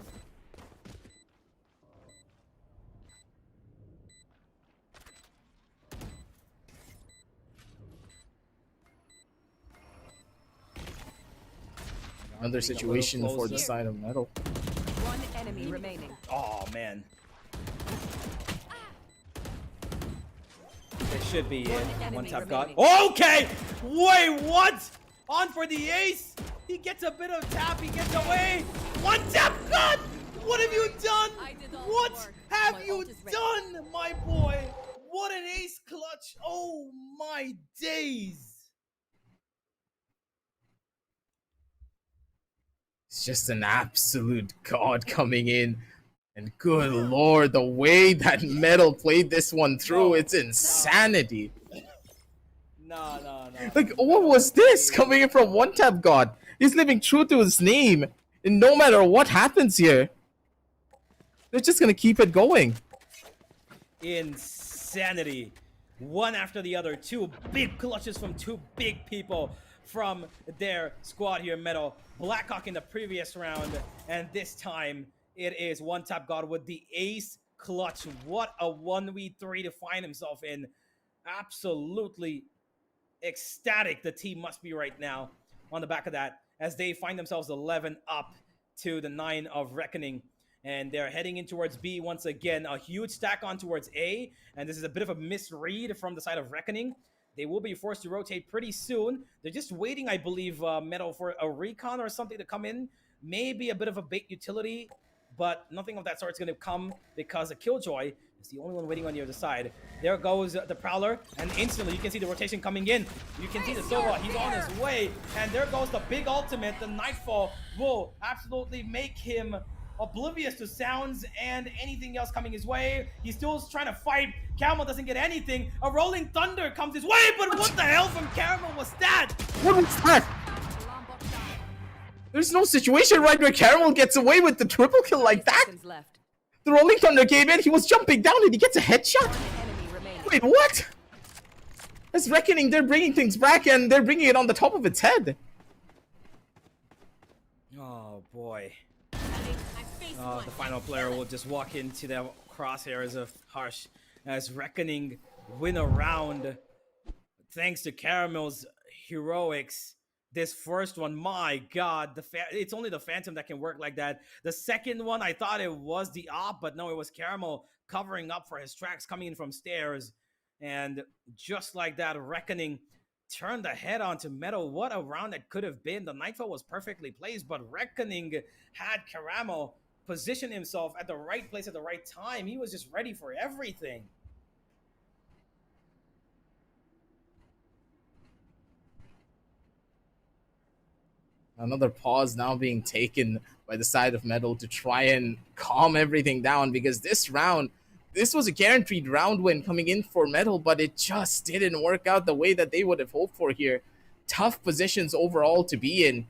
Another situation for the closer. side of Metal. One enemy remaining. Oh, man. They should be in. enemy One tap remaining. God. Okay! Wait, what? On for the ace. He gets a bit of tap. He gets away. One tap God! What have you done? I did all the What work. have My you ult is ready. done, my boy? What an ace clutch. Oh, my days. It's just an absolute god coming in. And good lord, the way that Metal played this one through, it's insanity. No. Like, what was this coming in from One Tap God? He's living true to his name. And no matter what happens here, they're just gonna keep it going. Insanity. One after the other. 2 big clutches from 2 big people from their squad here, Metal. Blackhawk in the previous round, and this time it is One Tap God with the ace clutch. What a 1v3 to find himself in. Absolutely ecstatic the team must be right now on the back of that, as they find themselves 11 up to the 9 of Reckoning. And they're heading in towards B once again. A huge stack on towards A. And this is a bit of a misread from the side of Reckoning. They will be forced to rotate pretty soon. They're just waiting, I believe, Metal for a recon or something to come in. Maybe a bit of a bait utility, but nothing of that sort is going to come because a Killjoy is the only one waiting on the other side. There goes the Prowler, and instantly you can see the rotation coming in. You can see the Sova, he's on his way. And there goes the big ultimate. The Nightfall will absolutely make him oblivious to sounds and anything else coming his way. He's still trying to fight. Caramel doesn't get anything. A Rolling Thunder comes his way, but what the hell from Caramel was that? What was that? There's no situation right where Caramel gets away with the triple kill like that. Seconds left. The Rolling Thunder came in, he was jumping down and he gets a headshot. Enemy remaining. Wait, what? It's Reckoning, they're bringing things back and they're bringing it on the top of its head. Oh boy. The final player will just walk into the crosshairs of Harsh as Reckoning win a round thanks to Caramel's heroics. This first one, my god, it's only the Phantom that can work like that. The second one, I thought it was the op, but no, it was Caramel covering up for his tracks coming in from stairs. And just like that, Reckoning turned the head onto Metal. What a round that could have been. The Nightfall was perfectly placed, but Reckoning had Caramel position himself at the right place at the right time. He was just ready for everything. Another pause now being taken by the side of Metal to try and calm everything down, because this round, this was a guaranteed round win coming in for Metal, but it just didn't work out the way that they would have hoped for here. Tough positions overall to be in.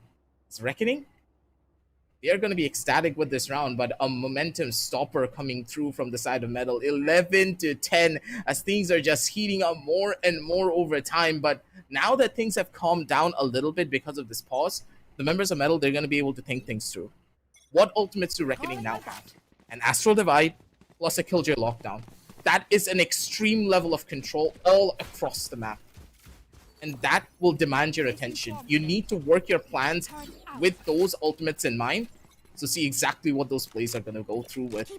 It's Reckoning. They are going to be ecstatic with this round, but a momentum stopper coming through from the side of Metal. 11-10 as things are just heating up more and more over time. But now that things have calmed down a little bit because of this pause, the members of Metal, they're going to be able to think things through. What ultimates do Reckoning now have? An Astral Divide plus a Killjoy Lockdown. That is an extreme level of control all across the map. And that will demand your attention. You need to work your plans with those ultimates in mind to see exactly what those plays are going to go through with.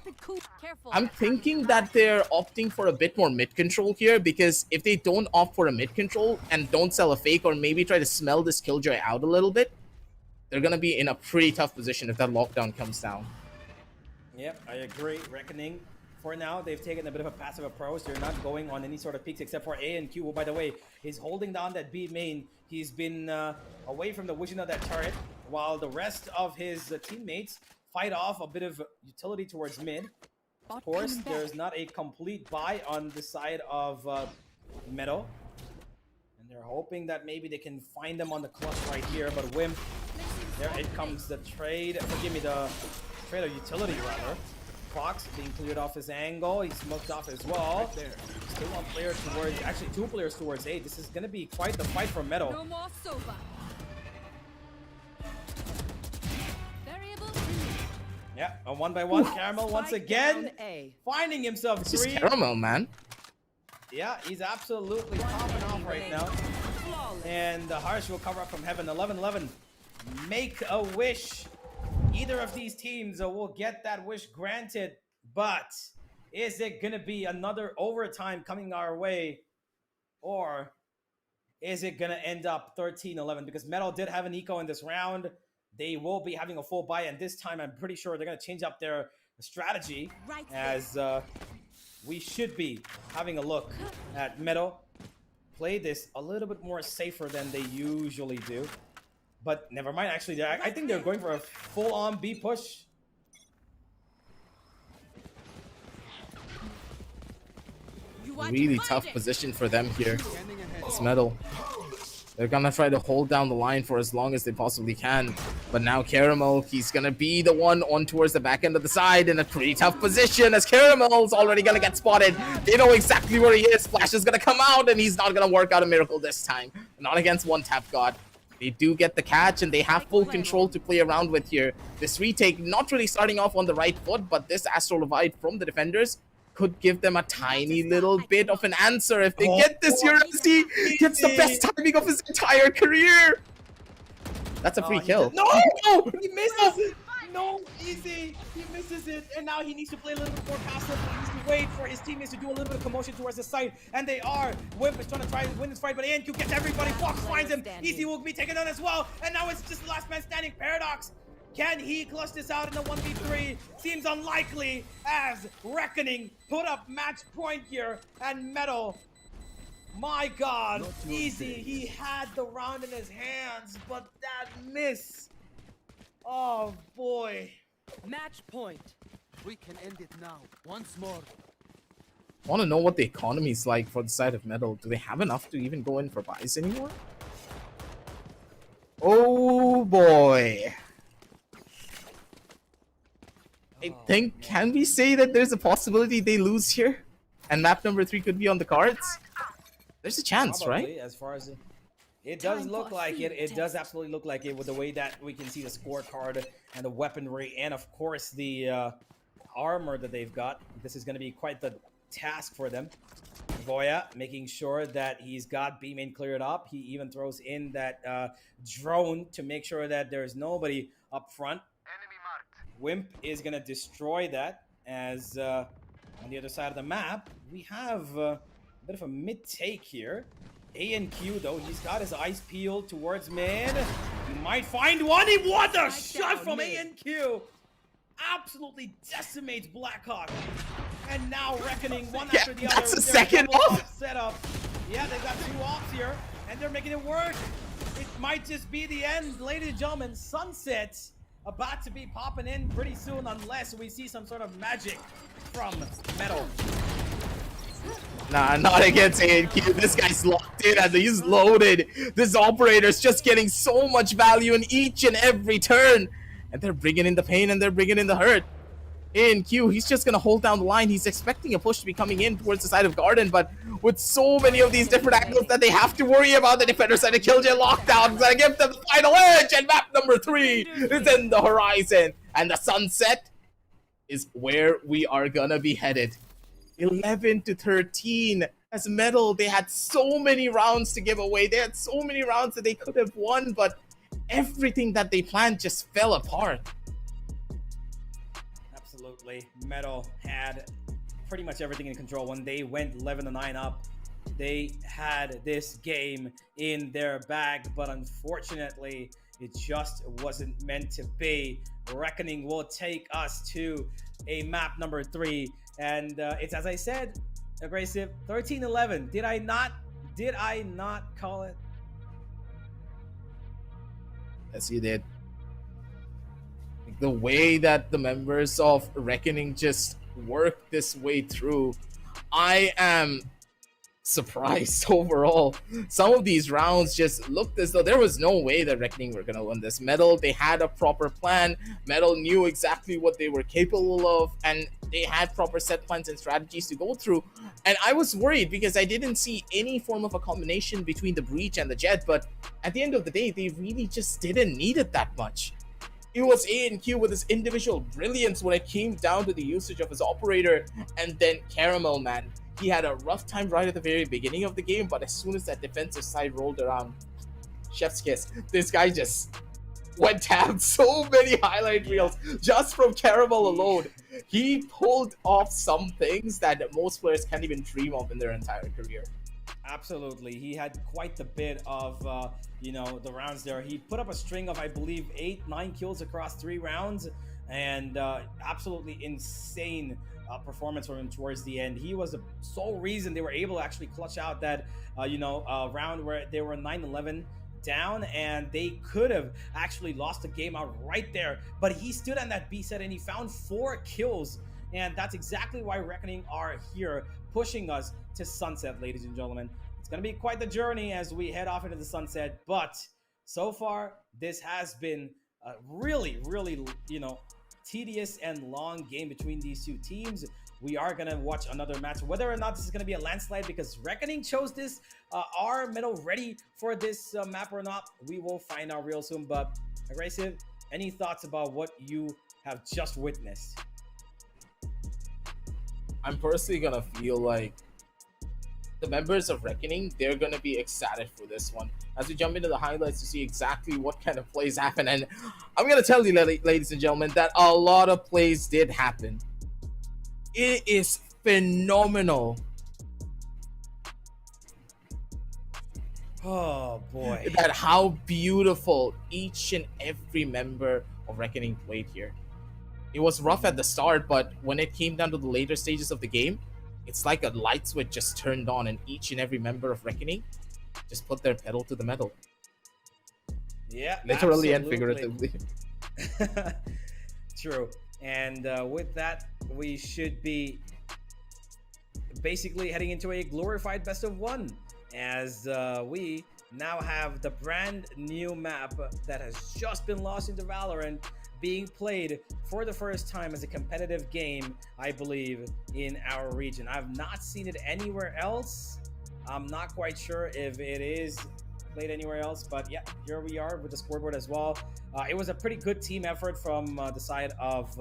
I'm thinking that they're opting for a bit more mid control here, because if they don't opt for a mid control and don't sell a fake or maybe try to smell this Killjoy out a little bit, they're going to be in a pretty tough position if that lockdown comes down. Yep, I agree. Reckoning, for now, they've taken a bit of a passive approach. They're not going on any sort of peaks except for A and Q, who, by the way, is holding down that B main. He's been away from the vision of that turret, while the rest of his teammates fight off a bit of utility towards mid. Of course, there's not a complete buy on the side of Metal. And they're hoping that maybe they can find them on the clutch right here, but Wimp, there it comes the trade. Forgive me, the trade of utility, rather. Fox being cleared off his angle. He's smoked off as well. Right there. Still one player towards, actually 2 players towards A. This is going to be quite the fight for Metal. No more Sova. Variable. Yeah, a 1-by-1. Caramel once Spike again down A. finding himself This is 3. Caramel, man. Yeah, he's absolutely popping off right now. Flawless. And the Harsh will cover up from heaven. 11-11. Make a wish. Either of these teams will get that wish granted, but is it going to be another overtime coming our way, or is it going to end up 13-11? Because Metal did have an eco in this round. They will be having a full buy, and this time I'm pretty sure they're going to change up their strategy, as we should be having a look at Metal play this a little bit more safer than they usually do. But never mind, actually, I think they're going for a full-on B push. Really tough position for them here. Scanning ahead. It's Metal. They're gonna try to hold down the line for as long as they possibly can. But now Caramel, he's gonna be the one on towards the back end of the side in a pretty tough position, as Caramel's already gonna get spotted. They know exactly where he is. Flash is gonna come out, and he's not gonna work out a miracle this time. Not against One Tap God. They do get the catch, and they have full control to play around with here. This retake not really starting off on the right foot, but this Astral Divide from the defenders could give them a tiny little bit of an answer. If they get this here, he gets the best timing of his entire career. That's a free kill. No! He misses it! No, easy. He misses it, and now he needs to play a little bit more passive. He needs to wait for his teammates to do a little bit of commotion towards the side, and they are. Wimp is trying to win this fight, but ANQ gets everybody. Fox finds him. Easy will be taken on as well, and now it's just the last man standing. Paradox. Can he clutch this out in the 1v3? Seems unlikely, as Reckoning put up match point here, and Metal. My God, easy. He had the round in his hands, but that miss. Oh boy. Match point. We can end it now. Once more. I want to know what the economy is like for the side of Metal. Do they have enough to even go in for buys anymore? Oh boy. I think, can we say that there's a possibility they lose here? And map number 3 could be on the cards? There's a chance, Probably, right? as far as it does look like it. It does absolutely look like it with the way that we can see the scorecard and the weaponry and of course the armor that they've got. This is going to be quite the task for them. Voya making sure that he's got B main cleared up. He even throws in that drone to make sure that there's nobody up front. Wimp is going to destroy that as on the other side of the map, we have a bit of a mid-take here. ANQ, though, he's got his eyes peeled towards mid. He might find one. What a shot from ANQ! Absolutely decimates Blackhawk. And now Reckoning one after the other. That's a second off setup. Yeah, they've got 2 offs here, and they're making it work. It might just be the end, ladies and gentlemen. Sunset about to be popping in pretty soon, unless we see some sort of magic from Metal. Nah, not against ANQ. This guy's locked in and he's loaded. This operator's just getting so much value in each and every turn. And they're bringing in the pain and they're bringing in the hurt. ANQ, he's just going to hold down the line. He's expecting a push to be coming in towards the side of Garden, but with so many of these different angles that they have to worry about, the defender side of Killjoy lockdown. Going to give them the final edge, and map number 3 is in the horizon. And the sunset is where we are going to be headed. 11-13. As Metal, they had so many rounds to give away. They had so many rounds that they could have won, but everything that they planned just fell apart. Absolutely. Metal had pretty much everything in control. When they went 11-9 up, they had this game in their bag, but unfortunately, it just wasn't meant to be. Reckoning will take us to a map number 3, and it's, as I said, Abrasive, 13-11. Did I not call it? Yes, you did. The way that the members of Reckoning just worked this way through, I am surprised overall. Some of these rounds just looked as though there was no way that Reckoning were gonna win this. Metal, they had a proper plan. Metal knew exactly what they were capable of, and they had proper set plans and strategies to go through. And I was worried because I didn't see any form of a combination between the Breach and the Jet, but at the end of the day, they really just didn't need it that much. It was ANQ with his individual brilliance when it came down to the usage of his operator, and then Caramel, man. He had a rough time right at the very beginning of the game, but as soon as that defensive side rolled around, chef's kiss. This guy just went down so many highlight reels just from Caramel alone. He pulled off some things that most players can't even dream of in their entire career. Absolutely. He had quite the bit of, the rounds there. He put up a string of, I believe, 8-9 kills across 3 rounds, and absolutely insane performance from him towards the end. He was the sole reason they were able to actually clutch out that, round where they were 9-11 down, and they could have actually lost the game out right there. But he stood on that B set and he found 4 kills, and that's exactly why Reckoning are here, pushing us to sunset, ladies and gentlemen. It's going to be quite the journey as we head off into the sunset, but so far, this has been really, really, tedious and long game between these two teams. We are gonna watch another match. Whether or not this is gonna be a landslide because Reckoning chose this, are Metal ready for this map or not? We will find out real soon. But Aggressive, any thoughts about what you have just witnessed? I'm personally gonna feel like the members of Reckoning, they're gonna be ecstatic for this one. As we jump into the highlights to see exactly what kind of plays happen, and I'm gonna tell you, ladies and gentlemen, that a lot of plays did happen. It is phenomenal. Oh boy. That how beautiful each and every member of Reckoning played here. It was rough at the start, but when it came down to the later stages of the game, it's like a light switch just turned on, and each and every member of Reckoning just put their pedal to the metal. Yeah, Literally and absolutely. figuratively. True. And with that, we should be basically heading into a glorified best of one, as we now have the brand new map that has just been lost into Valorant being played for the first time as a competitive game, I believe, in our region. I've not seen it anywhere else. I'm not quite sure if it is played anywhere else, but yeah, here we are with the scoreboard as well. It was a pretty good team effort from the side of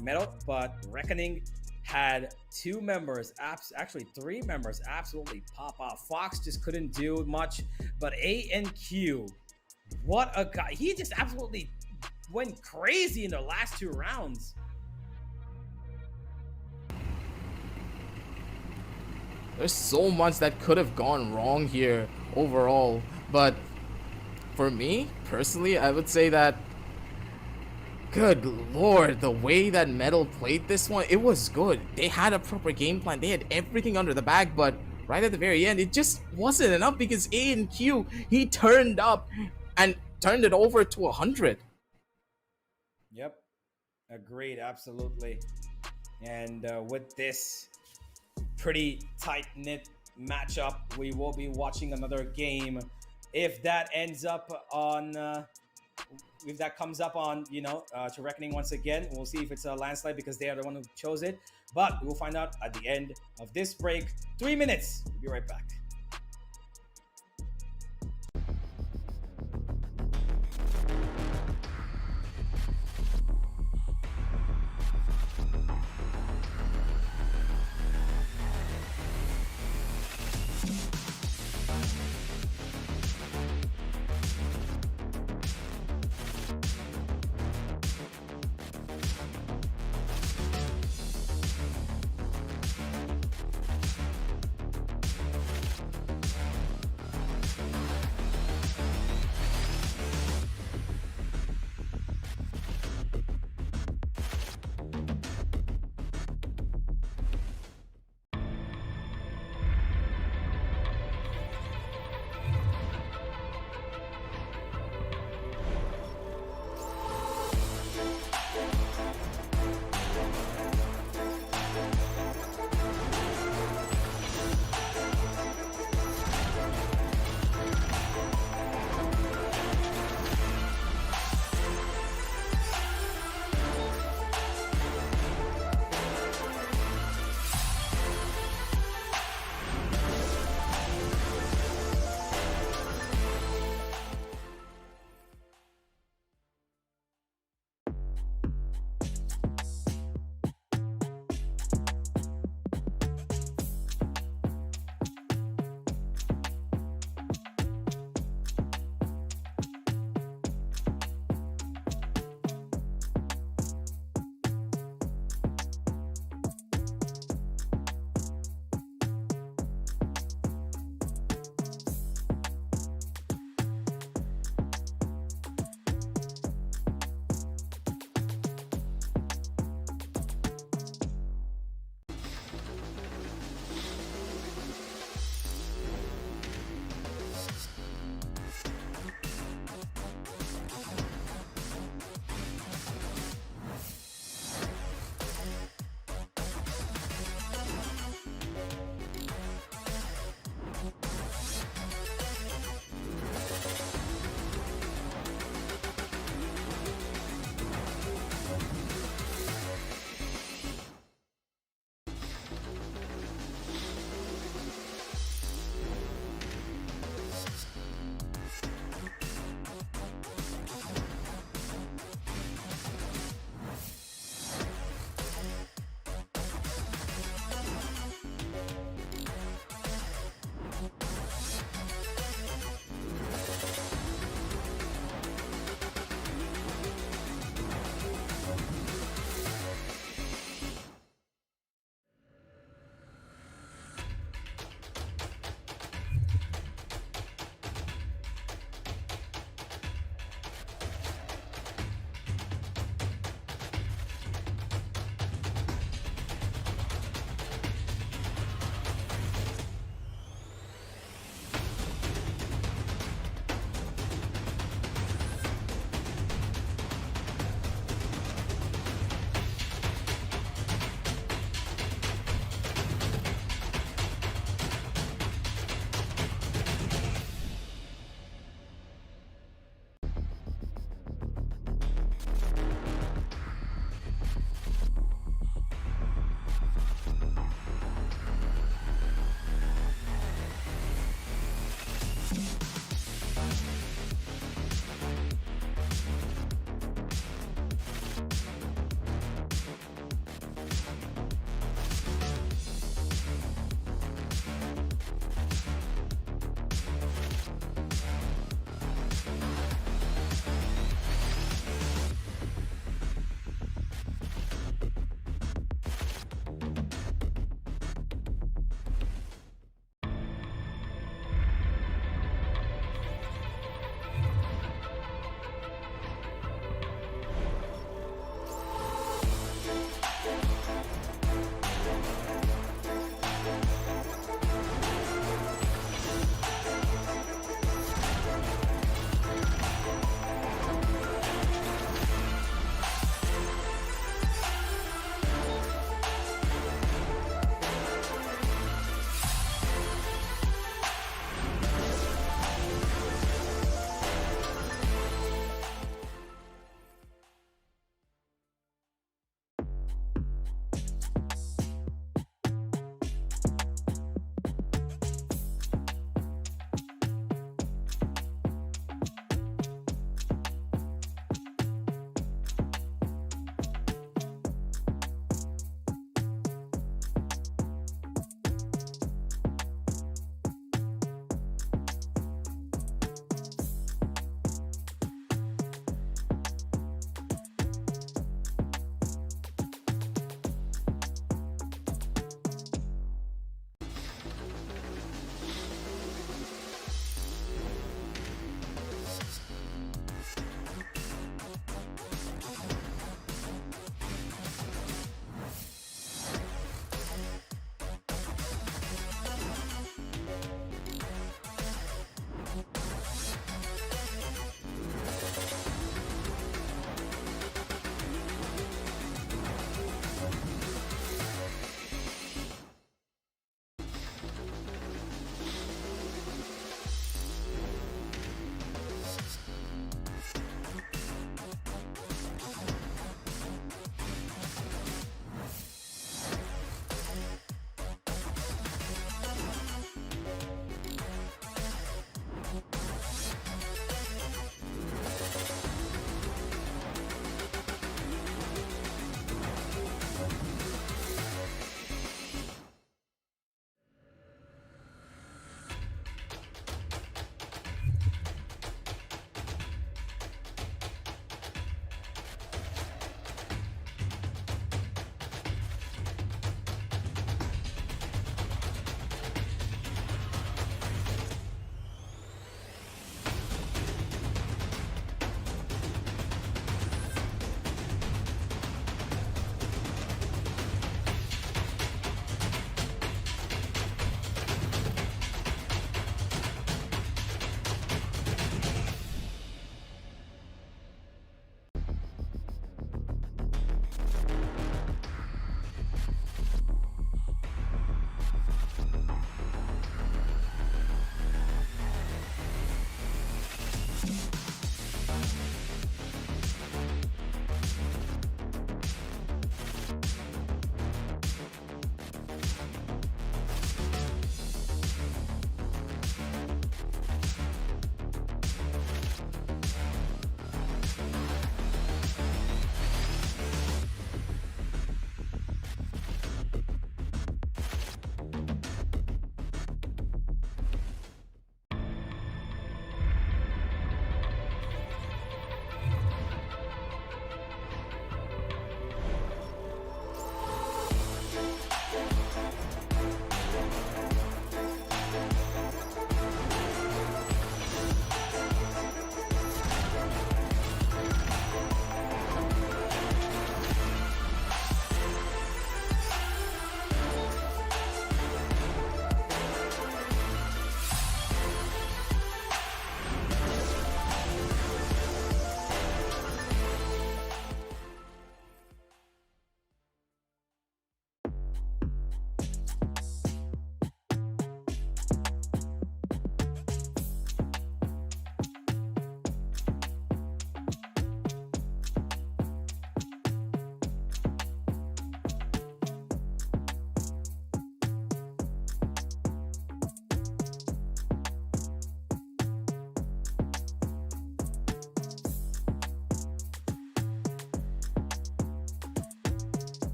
Metal, but Reckoning had two members, actually three members, absolutely pop off. Fox just couldn't do much, but A&Q, what a guy. He just absolutely went crazy in the last two rounds. There's so much that could have gone wrong here overall, but for me personally, I would say that, good lord, the way that Metal played this one, it was good. They had a proper game plan, they had everything under the bag, but right at the very end, it just wasn't enough because A&Q, he turned up and turned it over to 100. Yep, agreed, absolutely. And with this pretty tight-knit matchup, we will be watching another game. If that ends up on if that comes up on to Reckoning once again, we'll see if it's a landslide because they are the one who chose it, but we'll find out at the end of this break. 3 minutes, we'll be right back.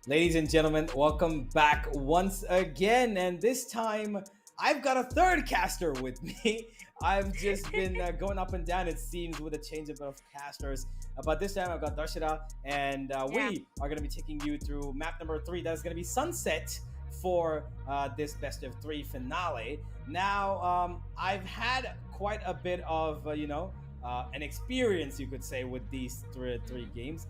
Ladies and gentlemen, welcome back once again. And this time, I've got a third caster with me. I've just been going up and down, it seems, with a change of casters. But this time, I've got Darshita, and Yeah. we are going to be taking you through map number 3. That's going to be Sunset for this best of 3 finale. Now, I've had quite a bit of, an experience, you could say, with these three games.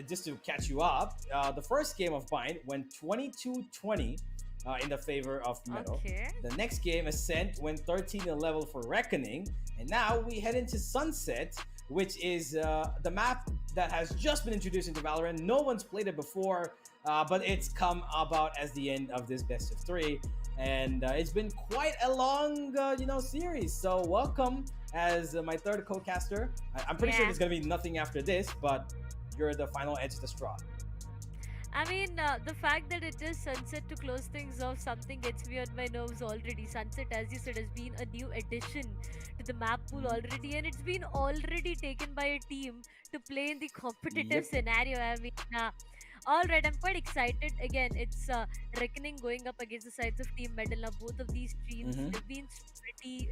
Just to catch you up, the first game of Bind went 22-20 in the favor of Metal. Okay. The next game, Ascent, went 13-11 for Reckoning. And now we head into Sunset, which is the map that has just been introduced into Valorant. No one's played it before, but it's come about as the end of this best of 3. And it's been quite a long, series. So welcome as my third co-caster. I'm pretty sure Yeah. there's going to be nothing after this, but you're the final edge of the straw. I mean, the fact that it is Sunset to close things off, something gets me on my nerves already. Sunset, as you said, has been a new addition to the map pool already, and it's been already taken by a team to play in the competitive Yep. scenario. I mean, all right, I'm quite excited. Again, it's Reckoning going up against the sides of Team Medal. Now, both of these teams Mhm. have been pretty,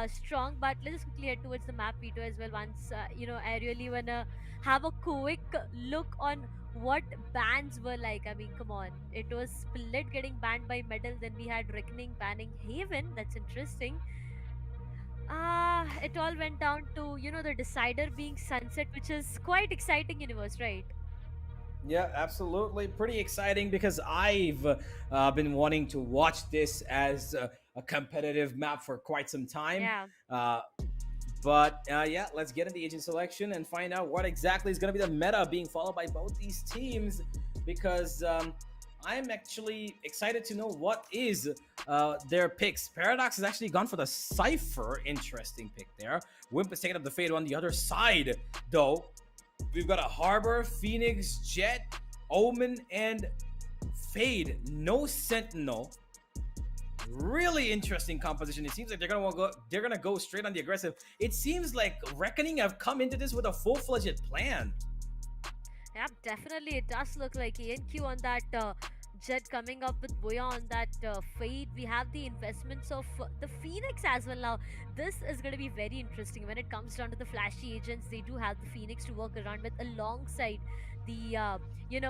strong. But let's just quickly head towards the map veto as well. Once, I really wanna have a quick look on what bans were like. I mean, come on. It was Split getting banned by Medal, then we had Reckoning banning Haven. That's interesting. It all went down to, the decider being Sunset, which is quite exciting universe, right? Yeah, absolutely. Pretty exciting because I've been wanting to watch this as a competitive map for quite some time. Yeah. But let's get in the agent selection and find out what exactly is going to be the meta being followed by both these teams, because I'm actually excited to know what is their picks. Paradox has actually gone for the Cypher. Interesting pick there. Wimp is taking up the Fade on the other side, though. We've got a Harbor, Phoenix, Jet, Omen, and Fade. No Sentinel. Really interesting composition. It seems like they're gonna go straight on the aggressive. It seems like Reckoning have come into this with a full-fledged plan. Yeah, definitely. It does look like ANQ on that Jet coming up with Boya on that Fade. We have the investments of the Phoenix as well now. This is going to be very interesting when it comes down to the flashy agents. They do have the Phoenix to work around with alongside the,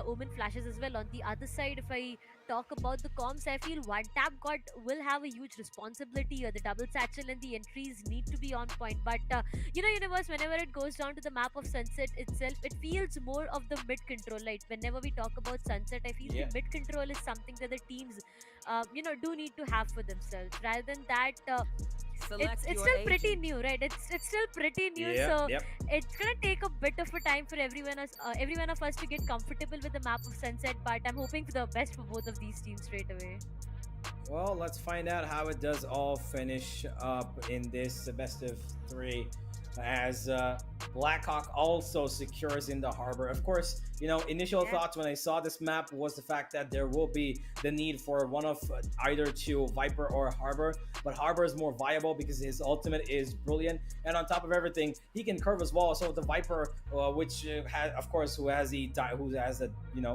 Omen flashes as well. On the other side, if I talk about the comms, I feel One Tap God will have a huge responsibility. The double satchel and the entries need to be on point. But, universe, whenever it goes down to the map of Sunset itself, it feels more of the mid control. Like, whenever we talk about Sunset, I feel Yeah. the mid control is something that the teams, do need to have for themselves. Rather than that, Select it's your still pretty agent. new, right? It's still pretty new, Yep, so yep. it's gonna take a bit of a time for every one of us to get comfortable with the map of Sunset. But I'm hoping for the best for both of these teams straight away. Well, let's find out how it does all finish up in this best of 3, as Blackhawk also secures in the Harbor. Of course, initial Yeah. thoughts when I saw this map was the fact that there will be the need for one of either two, Viper or Harbor. But Harbor is more viable because his ultimate is brilliant, and on top of everything, he can curve as well. So the Viper, which has, of course, who has a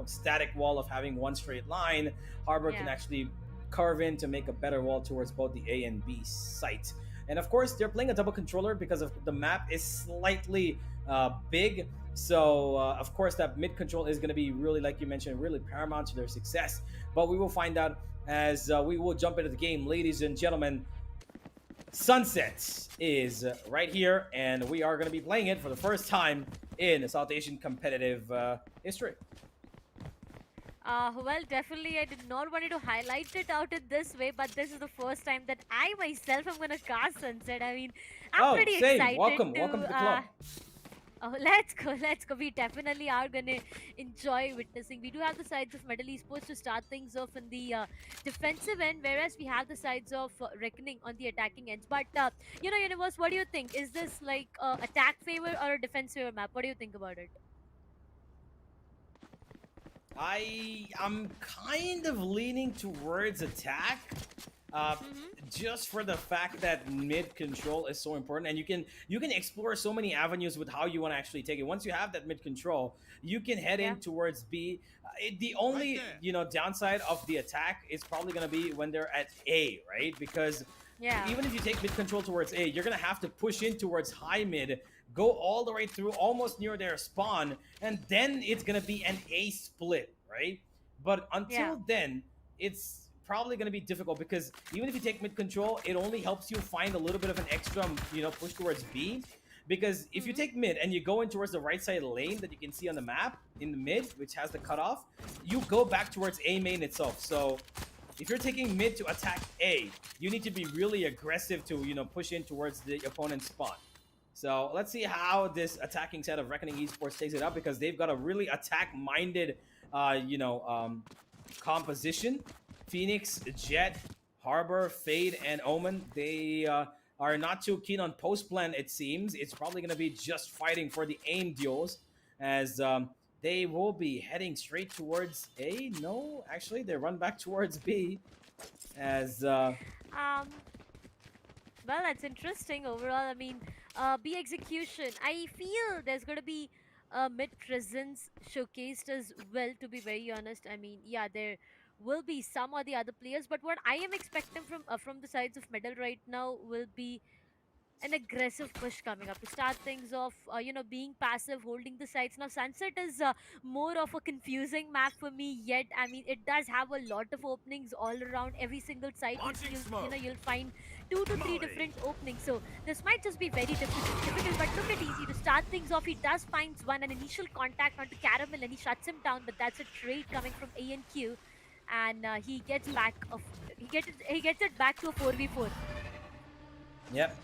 static wall of having one straight line, Harbor can Yeah. actually carve in to make a better wall towards both the A and B site. And of course, they're playing a double controller because of the map is slightly big. So, of course, that mid control is going to be really, like you mentioned, really paramount to their success. But we will find out as we will jump into the game. Ladies and gentlemen, Sunset is right here, and we are going to be playing it for the first time in South Asian competitive history. Well, definitely, I did not want to highlight it out in this way, but this is the first time that I myself am gonna cast Sunset. I mean, I'm pretty same. excited. Welcome to the club. Let's go. We definitely are gonna enjoy witnessing. We do have the sides of Medal Esports to start things off in the defensive end, whereas we have the sides of Reckoning on the attacking ends. But Universe, what do you think? Is this like attack favor or a defense favor map? What do you think about it? I am kind of leaning towards attack, Just for the fact that mid control is so important, and you can explore so many avenues with how you want to actually take it. Once you have that mid control, you can head Yeah. in towards B. The only downside of the attack is probably going to be when they're at A, right? Because Yeah. even if you take mid control towards A, you're gonna have to push in towards high mid, go all the way through almost near their spawn, and then it's gonna be an A split, right? But Yeah. until then, it's probably gonna be difficult because even if you take mid control, it only helps you find a little bit of an extra, push towards B. Because if you take mid and you go in towards the right side lane that you can see on the map in the mid, which has the cutoff, you go back towards A main itself. So if you're taking mid to attack A, you need to be really aggressive to, push in towards the opponent's spawn. So let's see how this attacking set of Reckoning Esports takes it up because they've got a really attack-minded, composition. Phoenix, Jet, Harbor, Fade, and Omen, they are not too keen on post-plan, it seems. It's probably going to be just fighting for the aim duels as they will be heading straight towards A. No, actually, they run back towards B as Um. Well, that's interesting overall. I mean, B execution. I feel there's going to be mid presence showcased as well, to be very honest. I mean, yeah, there will be some or the other players, but what I am expecting from the sides of Medal right now will be an aggressive push coming up to start things off. Being passive, holding the sides. Now, Sunset is more of a confusing map for me. Yet, I mean, it does have a lot of openings all around. Every single side, you'll find 2 to 3 different openings. So this might just be very difficult. But look at Easy to start things off. He does find an initial contact onto Caramel, and he shuts him down. But that's a trade coming from ANQ, and he gets he gets it back to a 4v4. yep.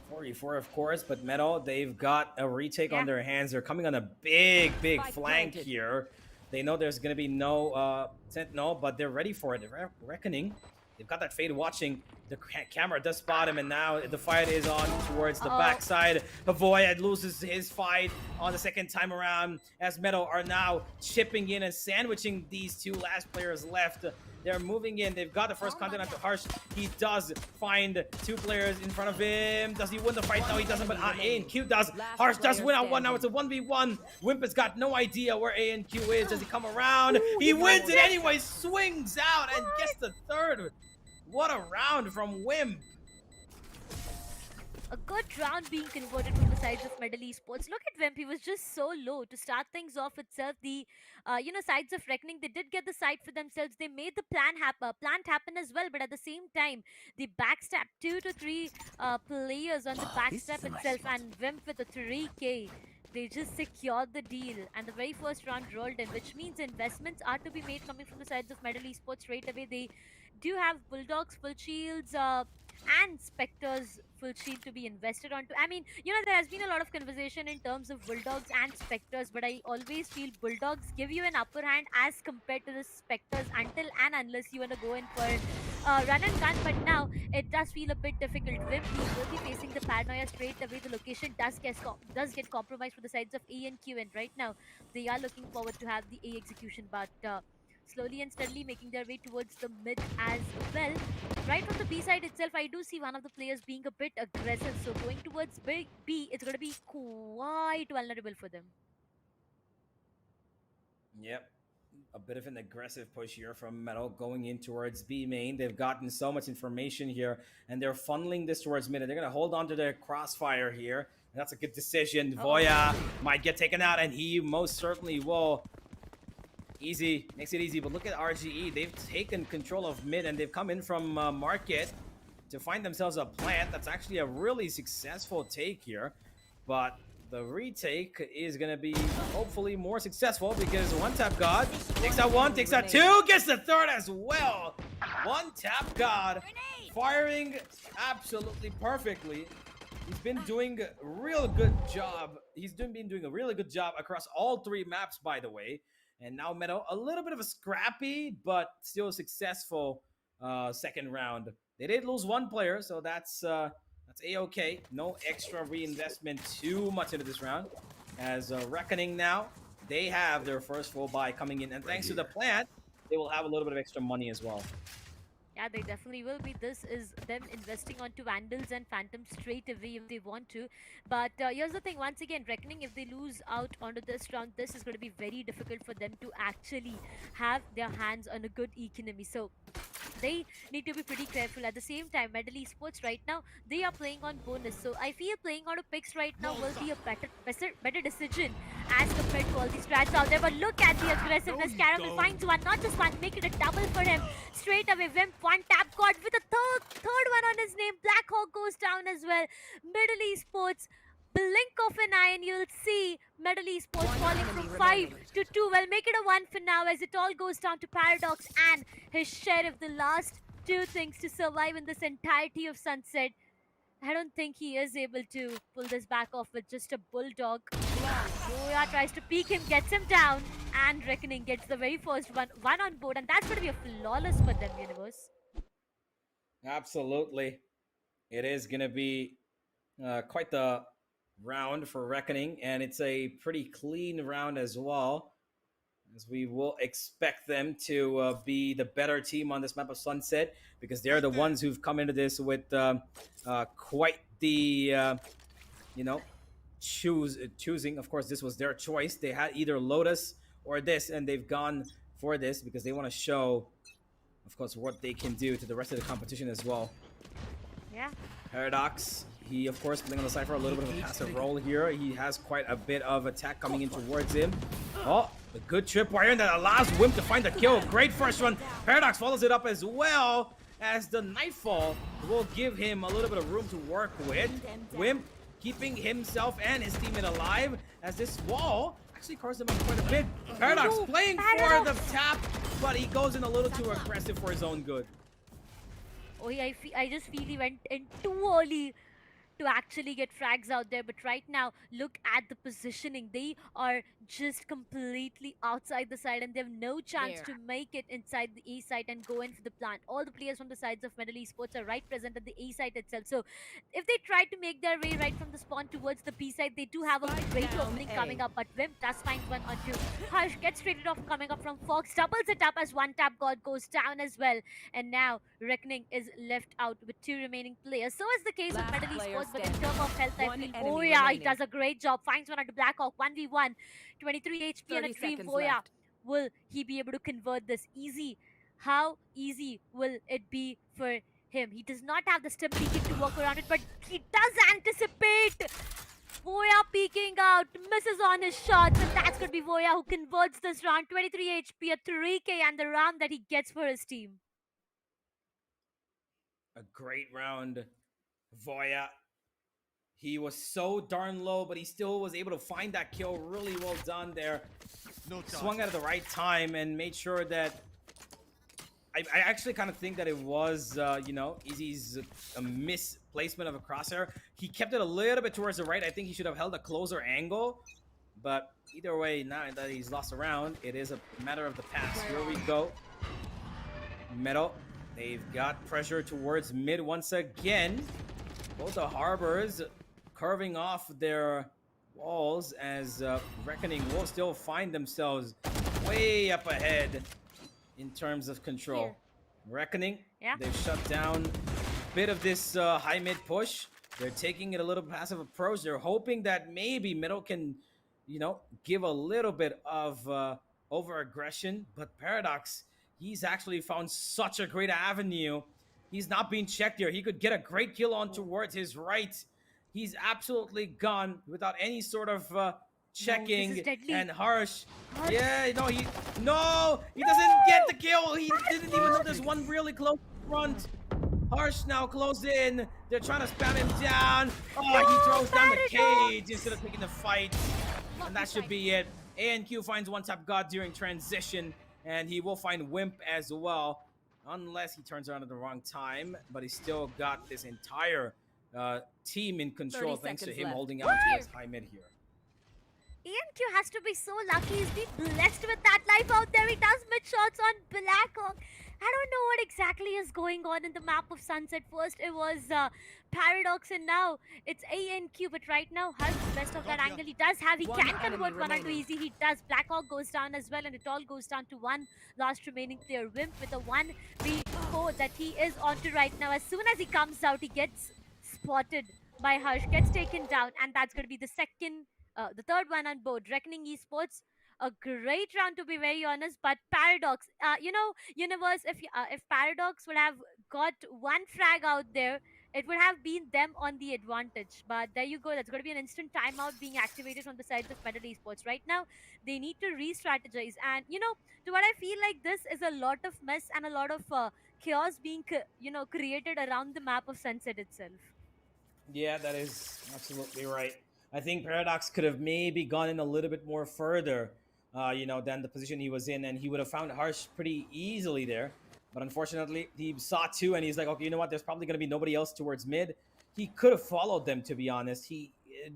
44, of course, but Metal, they've got a retake on Yeah. their hands. They're coming on a big Spike flank planted. here. They know there's going to be no Sentinel, but they're ready for it. They're reckoning. They've got that Fade watching. The camera does spot him, and now the fight is on towards the backside. Voyad loses his fight on the second time around, as Metal are now chipping in and sandwiching these two last players left. They're moving in. They've got the first content onto Harsh. He does find 2 players in front of him. Does he win the fight? No, he doesn't, but ANQ does. Harsh does win on one. Now it's a 1v1. Wimp has got no idea where ANQ is. Does he come around? He wins it anyway. Swings out and gets the third. What a round from Wimp. A good round being converted from the sides of Medal Esports. Look at Vemp, he was just so low to start things off itself. The sides of Reckoning, they did get the side for themselves. They made the plant happen as well, but at the same time, the backstab 2 to 3 players on the backstab itself, and Vemp with a 3k. They just secured the deal, and the very first round rolled in, which means investments are to be made coming from the sides of Medal Esports right away. They do have Bulldogs, full shields, and Spectres full shield to be invested onto. I mean, there has been a lot of conversation in terms of Bulldogs and Spectres, but I always feel Bulldogs give you an upper hand as compared to the Spectres until and unless you want to go in for run and gun. But now it does feel a bit difficult. Vim, he will be facing the paranoia straight away. The location does get compromised for the sides of A and Q, and right now they are looking forward to have the A execution, but slowly and steadily making their way towards the mid as well. Right from the B side itself, I do see one of the players being a bit aggressive. So going towards B, it's going to be quite vulnerable for them. Yep. A bit of an aggressive push here from Metal going in towards B main. They've gotten so much information here, and they're funneling this towards mid. They're going to hold on to their crossfire here. And that's a good decision. Voya might get taken out, and he most certainly will. Easy, makes it easy, but look at RGE. They've taken control of mid, and they've come in from market to find themselves a plant. That's actually a really successful take here, but the retake is going to be hopefully more successful because One Tap God takes out 1, takes out 2, gets the third as well. One Tap God firing absolutely perfectly. He's been doing a real good job. Been doing a really good job across all 3 maps, by the way. And now Meadow, a little bit of a scrappy, but still successful second round. They did lose 1 player, so that's A-okay. No extra reinvestment too much into this round. As Reckoning now, they have their first full buy coming in. And thanks to the plant, they will have a little bit of extra money as well. Yeah, they definitely will be. This is them investing onto Vandals and Phantoms straight away if they want to. But here's the thing, once again, Reckoning, if they lose out onto this round, this is going to be very difficult for them to actually have their hands on a good economy. So they need to be pretty careful. At the same time, Medal Esports right now, they are playing on bonus. So I feel playing on a picks right now will be a better decision as compared to all these strats out there. But look at the aggressiveness. Caramel finds one, not just one, make it a double for him. Straight away, Wimp, one tap god with a third one on his name. Blackhawk goes down as well. Middle Esports, blink of an eye and you'll see Middle Esports One falling enemy from 5 remaining. to 2. Well, make it a 1 for now as it all goes down to Paradox and his share of the last 2 things to survive in this entirety of Sunset. I don't think he is able to pull this back off with just a bulldog. Boya tries to peek him, gets him down, and Reckoning gets the very first one on board, and that's going to be a flawless for them, Universe. Absolutely. It is going to be quite the round for Reckoning, and it's a pretty clean round as well, as we will expect them to be the better team on this map of Sunset, because they're the ones who've come into this with quite the, you know, choosing. Of course, this was their choice. They had either Lotus or this, and they've gone for this because they want to show, of course, what they can do to the rest of the competition as well. Yeah. Paradox, he of course playing on the side for a little bit of a passive role here. He has quite a bit of attack coming in towards him. Oh, a good tripwire that allows Wimp to find the kill. Great first one. Paradox follows it up as well, as the Nightfall will give him a little bit of room to work with. Wimp keeping himself and his teammate alive, as this wall actually covers him up quite a bit. Paradox playing for the tap, but he goes in a little too aggressive for his own good. Oh, yeah, I just feel he went in too early to actually get frags out there. But right now, look at the positioning. They are just completely outside the side and they have no chance to make it inside the A site and go in for the plant. All the players from the sides of Middle Esports are right present at the A site itself. So if they try to make their way right from the spawn towards the B side, they do have a great opening coming up. But Wimp does find one onto Hush, gets traded off coming up from Fox, doubles it up as one tap god goes down as well. And now Reckoning is left out with 2 remaining players. So is the case with Middle Esports, but in terms of health, I feel Boya, he does a great job. Finds one onto Blackhawk, 1v1, 23 HP and a dream. Boya, will he be able to convert this easy? How easy will it be for him? He does not have the stim peeking to work around it, but he does anticipate. Voya peeking out, misses on his shots, and that's going to be Voya who converts this round. 23 HP, a 3k, and the round that he gets for his team. A great round. Voya, he was so darn low, but he still was able to find that kill. Really well done there. Swung at the right time and made sure that I actually kind of think that it was, you know, Easy's a misplacement of a crosshair. He kept it a little bit towards the right. I think he should have held a closer angle. But either way, now that he's lost a round, it is a matter of the past. Here we go. Metal. They've got pressure towards mid once again. Both the Harbors curving off their walls as Reckoning will still find themselves way up ahead in terms of control. Here. Reckoning, Yeah. they've shut down a bit of this high mid push. They're taking it a little passive approach. They're hoping that maybe middle can, you know, give a little bit of over aggression. But Paradox, he's actually found such a great avenue. He's not being checked here. He could get a great kill on towards his right. He's absolutely gone without any sort of checking. And Harsh, yeah, no, he doesn't get the kill. He didn't even know there's one really close front. Harsh now close in. They're trying to spam him down. Oh, he throws down the cage instead of taking the fight. And that should be it. ANQ finds one tap god during transition, and he will find Wimp as well, unless he turns around at the wrong time. But he's still got this entire team in control thanks to him holding out towards high mid here. ANQ has to be so lucky. He's been blessed with that life out there. He does mid shots on Blackhawk. I don't know what exactly is going on in the map of Sunset. First it was Paradox and now it's ANQ. But right now, Hush, best of that angle. He can convert one onto Easy. He does. Blackhawk goes down as well, and it all goes down to one last remaining player. Wimp with a 1v4 mode that he is onto right now. As soon as he comes out, he gets spotted by Harsh, gets taken down, and that's going to be the third one on board. Reckoning Esports, a great round to be very honest, but Paradox, Universe, if Paradox would have got one frag out there, it would have been them on the advantage. But there you go. That's going to be an instant timeout being activated from the sides of Metal Esports. Right now, they need to re strategize. And, to what I feel like, this is a lot of mess and a lot of chaos being, created around the map of Sunset itself. Yeah, that is absolutely right. I think Paradox could have maybe gone in a little bit more further, than the position he was in, and he would have found Harsh pretty easily there. But unfortunately, he saw two, and he's like, okay, you know what? There's probably going to be nobody else towards mid. He could have followed them, to be honest.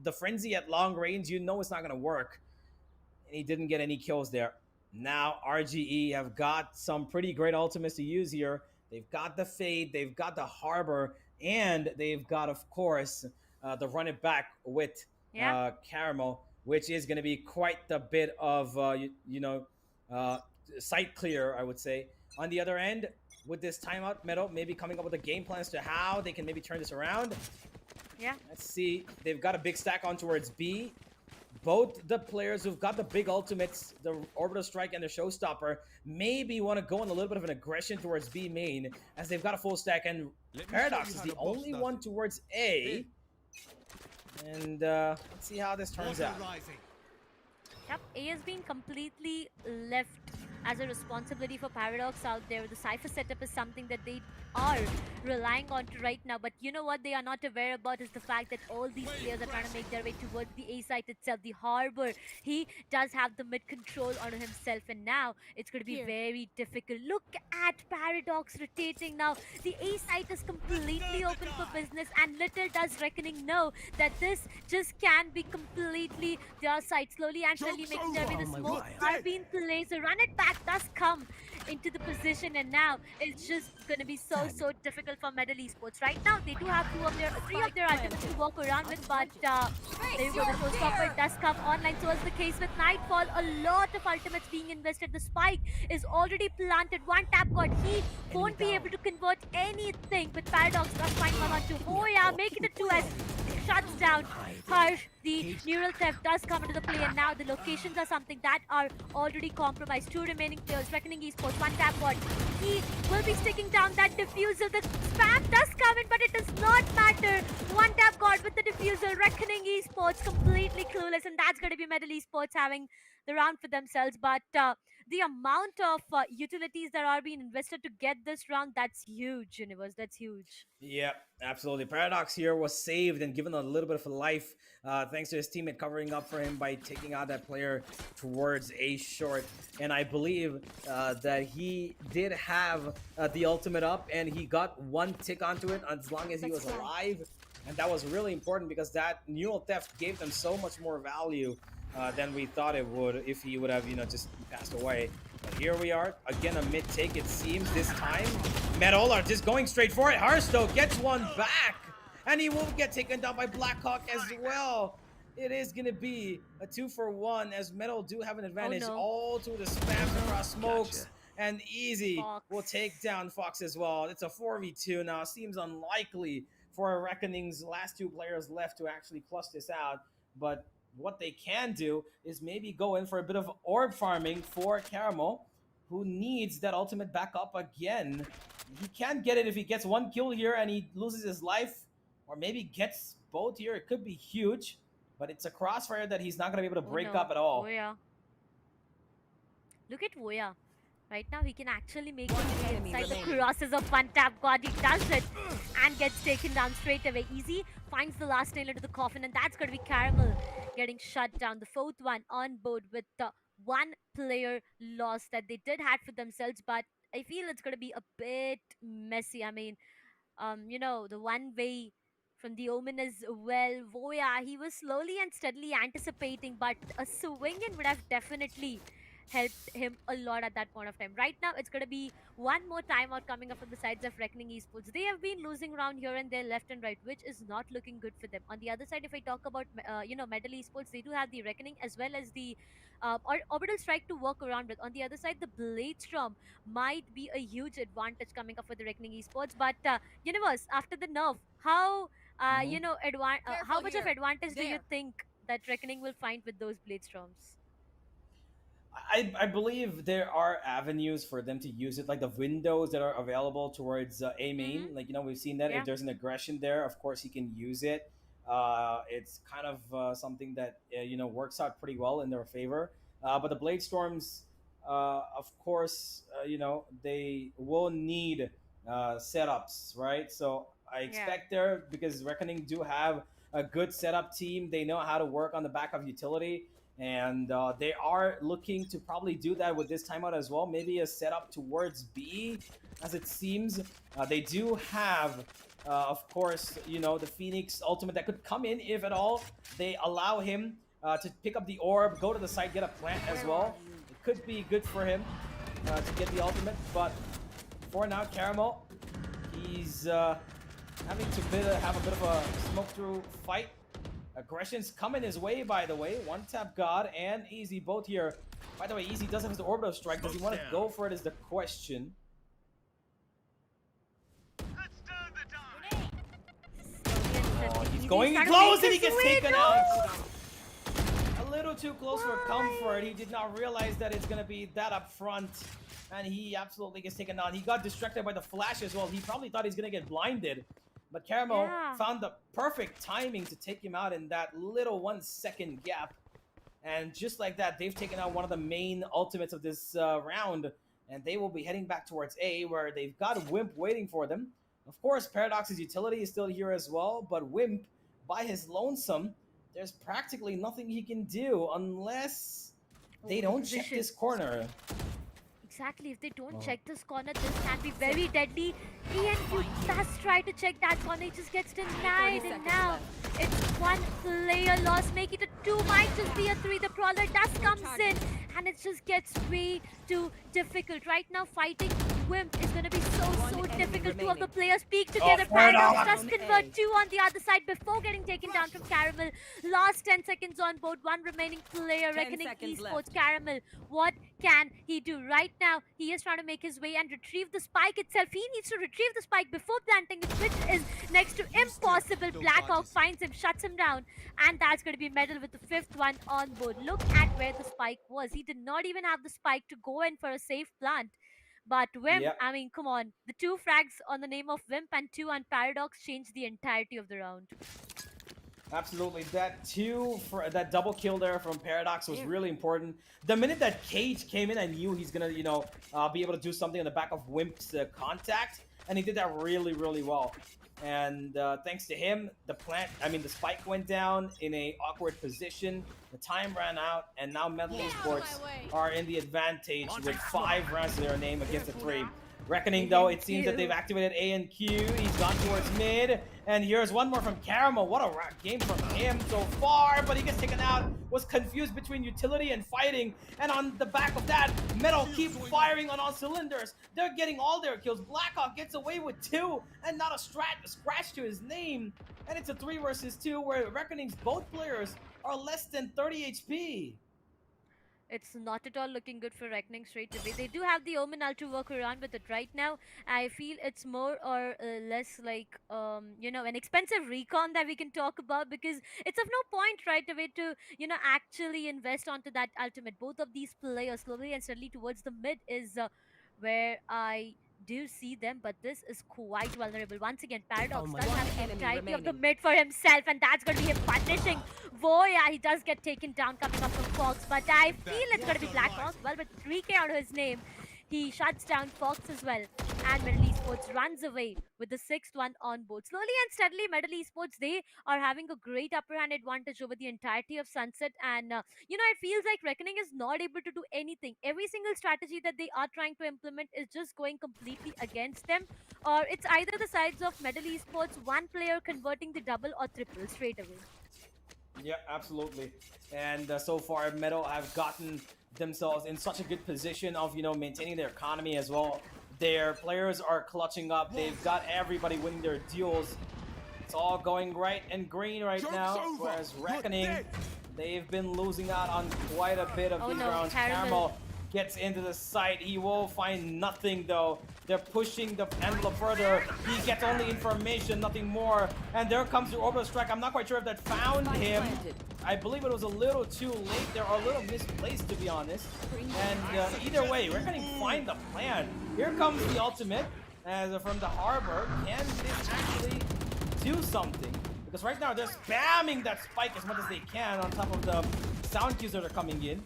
The frenzy at long range, it's not going to work, and he didn't get any kills there. Now RGE have got some pretty great ultimates to use here. They've got the Fade, they've got the Harbor, and they've got, of course, the run it back with Yeah. Caramel, which is going to be quite the bit of, uh, sight clear, I would say. On the other end, with this timeout, Meadow maybe coming up with a game plan as to how they can maybe turn this around. Yeah. Let's see. They've got a big stack on towards B. Both the players who've got the big ultimates, the Orbital Strike and the Showstopper, maybe want to go in a little bit of an aggression towards B main, as they've got a full stack, and Paradox is the only one towards A. And let's see how this turns out. Yep, A has been completely left as a responsibility for Paradox out there. The Cypher setup is something that they are relying on to right now. But you know what they are not aware about is the fact that all these players are trying to make their way towards the A site itself. The Harbor, he does have the mid control on himself, and now it's going to be very difficult. Look at Paradox rotating now. The A site is completely open for business, and little does Reckoning know that this just can be completely their site. Slowly and surely making their way. The smoke are being placed. The run it back does come into the position, and now it's just going to be so difficult for Metal Esports. Right now, they do have three of their ultimates to walk around with, but there you go, the showstopper does come online. So as the case with Nightfall, a lot of ultimates being invested. The spike is already planted. One tap god, he won't be able to convert anything, but Paradox does find one on two. Oh yeah, making it 2 as shuts down Harsh. The neural theft does come into the play, and now the locations are something that are already compromised. Two remaining players. Reckoning Esports, one tap god. He will be sticking down that diffusal. The spam does come in, but it does not matter. One tap god with the diffusal. Reckoning Esports completely clueless, and that's going to be Metal Esports having the round for themselves. But the amount of utilities that are being invested to get this round, that's huge, Universe. That's huge. Yeah, absolutely. Paradox here was saved and given a little bit of a life thanks to his teammate covering up for him by taking out that player towards A short. And I believe that he did have the ultimate up, and he got one tick onto it as long as he was alive. And that was really important because that neural theft gave them so much more value than we thought it would if he would have, just passed away. But here we are, again a mid take it seems this time. Metal are just going straight for it. Hearthstone gets one back, and he will get taken down by Blackhawk as well. It is going to be a 2-for-1 as Metal do have an advantage all through the spams across smokes. And Easy will take down Fox as well. It's a 4v2 now. Seems unlikely for Reckoning's last two players left to actually clutch this out. But what they can do is maybe go in for a bit of orb farming for Caramel, who needs that ultimate back up again. He can get it if he gets one kill here and he loses his life, or maybe gets both here. It could be huge, but it's a crossfire that he's not going to be able to break up at all. Voya. Look at Voya. Right now, he can actually make it inside the crosses of one tap god. He does it and gets taken down straight away. Easy finds the last nail into the coffin, and that's going to be Caramel getting shut down. The fourth one on board with the one player loss that they did have for themselves, but I feel it's going to be a bit messy. I mean, the one way from the Omen as well. Voya, he was slowly and steadily anticipating, but a swing in would have definitely helped him a lot at that point of time. Right now, it's going to be one more timeout coming up from the sides of Reckoning Esports. They have been losing round here and there, left and right, which is not looking good for them. On the other side, if I talk about Medal Esports, they do have the Reckoning as well as the Orbital Strike to work around with. On the other side, the Blade Storm might be a huge advantage coming up for the Reckoning Esports. But Universe, after the nerf, how Mhm. how much of here. advantage do you There. think that Reckoning will find with those Blade Storms? I believe there are avenues for them to use it, like the windows that are available towards A Mm-hmm. main. Like, we've seen that if Yeah. there's an aggression there, of course he can use it. It's kind of something that works out pretty well in their favor. But the Blade Storms, of course, they will need setups, right? So I Yeah. expect there, because Reckoning do have a good setup team. They know how to work on the back of utility, and they are looking to probably do that with this timeout as well. Maybe a setup towards B, as it seems. They do have, of course, the Phoenix ultimate that could come in if at all they allow him to pick up the orb, go to the site, get a plant as Where well. are you? It could be good for him to get the ultimate, but for now, Caramel, he's having to have a bit of a smoke through fight. Aggression's coming his way, by the way. One tap God and Easy both here. By the way, Easy does have his orbital strike. Does he want to go for it is the question. Oh, he's going close and he gets taken out. A little too close for comfort. He did not realize that it's going to be that up front. And he absolutely gets taken down. He got distracted by the flash as well. He probably thought he's going to get blinded. But Caramel Yeah. found the perfect timing to take him out in that little 1 second gap. And just like that, they've taken out one of the main ultimates of this round. And they will be heading back towards A, where they've got Wimp waiting for them. Of course, Paradox's utility is still here as well. But Wimp, by his lonesome, there's practically nothing he can do unless they don't check Position. this corner. Exactly. If they don't Oh. check this corner, this can be very deadly. ENQ does try to check that corner. He just gets denied. 30 And seconds now left. it's one player loss. Make it a 2. Might just be a 3. The Prowler does comes in. And it just gets way too difficult. Right now, fighting Wimp is going to be so enemy difficult. Two of the remaining. players peek together. Paradox. Paradox does On convert A. 2 on the other side before getting taken down from Caramel. Last 10 seconds on board. One remaining player. 10 Reckoning seconds Esports. left. Caramel, what can he do? Right now, he is trying to make his way and retrieve the spike itself. He needs to retrieve the spike before planting it, which is next to impossible. Blackhawk finds him, shuts him down, and that's going to be medal with the 5th one on board. Look at where the spike was. He did not even have the spike to go in for a safe plant. But Wimp, Yep. I mean, come on. The 2 frags on the name of Wimp and 2 on Paradox changed the entirety of the round. Absolutely. That double kill there from Paradox was really important. The minute that Cage came in, I knew he's gonna, be able to do something on the back of Wimp's contact, and he did that really, really well. And thanks to him, the spike went down in a awkward position. The time ran out, and now Metal Esports are in the advantage with 5 rounds to their name against the 3. Reckoning, though, it seems that they've activated A and Q. He's gone towards mid. And here's one more from Caramel. What a game from him so far. But he gets taken out. Was confused between utility and fighting. And on the back of that, Metal keeps firing on all cylinders. They're getting all their kills. Blackhawk gets away with 2. And not a scratch to his name. And it's a 3 versus 2 where Reckoning's both players are less than 30 HP. It's not at all looking good for Reckoning straight away. They do have the Omen ult to work around with it right now. I feel it's more or less like, an expensive recon that we can talk about, because it's of no point right away to, actually invest onto that ultimate. Both of these players slowly and steadily towards the mid is where I do see them, but this is quite vulnerable. Once again, Paradox my does God. have the Enemy entirety of the remaining. mid for himself, and that's going to be him punishing Voya. He does get taken down coming up from Fox, but I feel it's going to be Blackhawk. Well, with 3k out of his name, he shuts down Fox as well. And Medal Esports runs away with the 6th one on board. Slowly and steadily, Medal Esports, they are having a great upper hand advantage over the entirety of Sunset. And, it feels like Reckoning is not able to do anything. Every single strategy that they are trying to implement is just going completely against them. Or it's either the sides of Medal Esports, one player converting the double or triple straight away. Yeah, absolutely. And so far, Metal have gotten themselves in such a good position of maintaining their economy as well. Their players are clutching up. They've got everybody winning their duels. It's all going right and green right now. Whereas Reckoning, they've been losing out on quite a bit of Oh these no, rounds. Caramel. Gets into the site. He will find nothing though. They're pushing the envelope further. He gets only information, nothing more. And there comes the orbital strike. I'm not quite sure if that found him. I believe it was a little too late. They're a little misplaced, to be honest. And either way, we're going to find the plan. Here comes the ultimate as from the harbor. Can this actually do something? Because right now they're spamming that spike as much as they can on top of the sound cues that are coming in.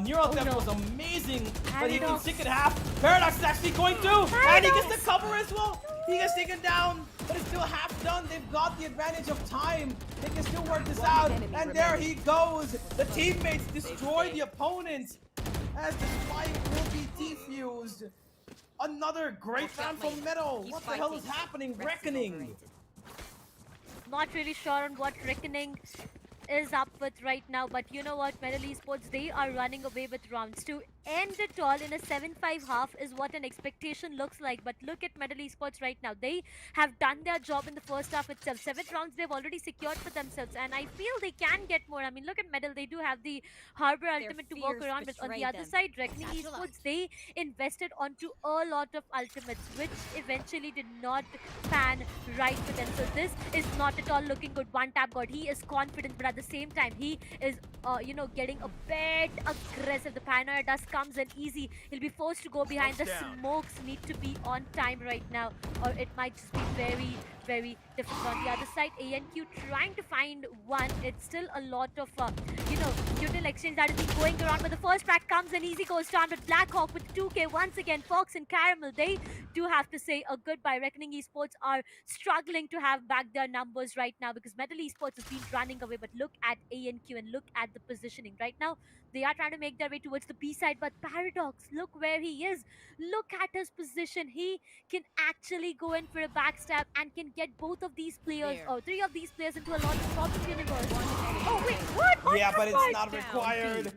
Neural Theft was amazing, but he can stick it half. Paradox is actually going through, and he gets the cover as well. He gets taken down, but it's still half done. They've got the advantage of time. They can still work this out, and there he goes. The teammates destroy the opponents as the spike will be defused. Another great round from Metal. What the hell is happening? Reckoning. Not really sure on what Reckoning is up with right now, but you know what, Metal Esports, they are running away with rounds. To end it all in a 7-5 half is what an expectation looks like, but look at Metal Esports right now. They have done their job in the first half itself. 7 rounds they've already secured for themselves, and I feel they can get more. I mean, look at Metal, they do have the Harbor ultimate to work around with. On the other side, Reckoning Esports, they invested onto a lot of ultimates, which eventually did not pan right for them. So this is not at all looking good. One tap god, he is confident, but at the same time he is getting a bit aggressive. The paranoia dust comes in easy. He'll be forced to go behind. The smokes need to be on time right now, or it might just be very, very difficult. On the other side, ANQ trying to find one. It's still a lot of util exchange that is going around, but the first track comes in easy, goes down with Blackhawk with 2k once again. Fox and Caramel, they do have to say a goodbye. Reckoning Esports are struggling to have back their numbers right now because Metal Esports has been running away, but look at ANQ and look at the positioning right now. They are trying to make their way towards the B side, but Paradox, look where he is. Look at his position. He can actually go in for a backstab and can get both of these players, or 3 of these players, into a lot of problems universe. Oh wait, what? Yeah, but it's not required.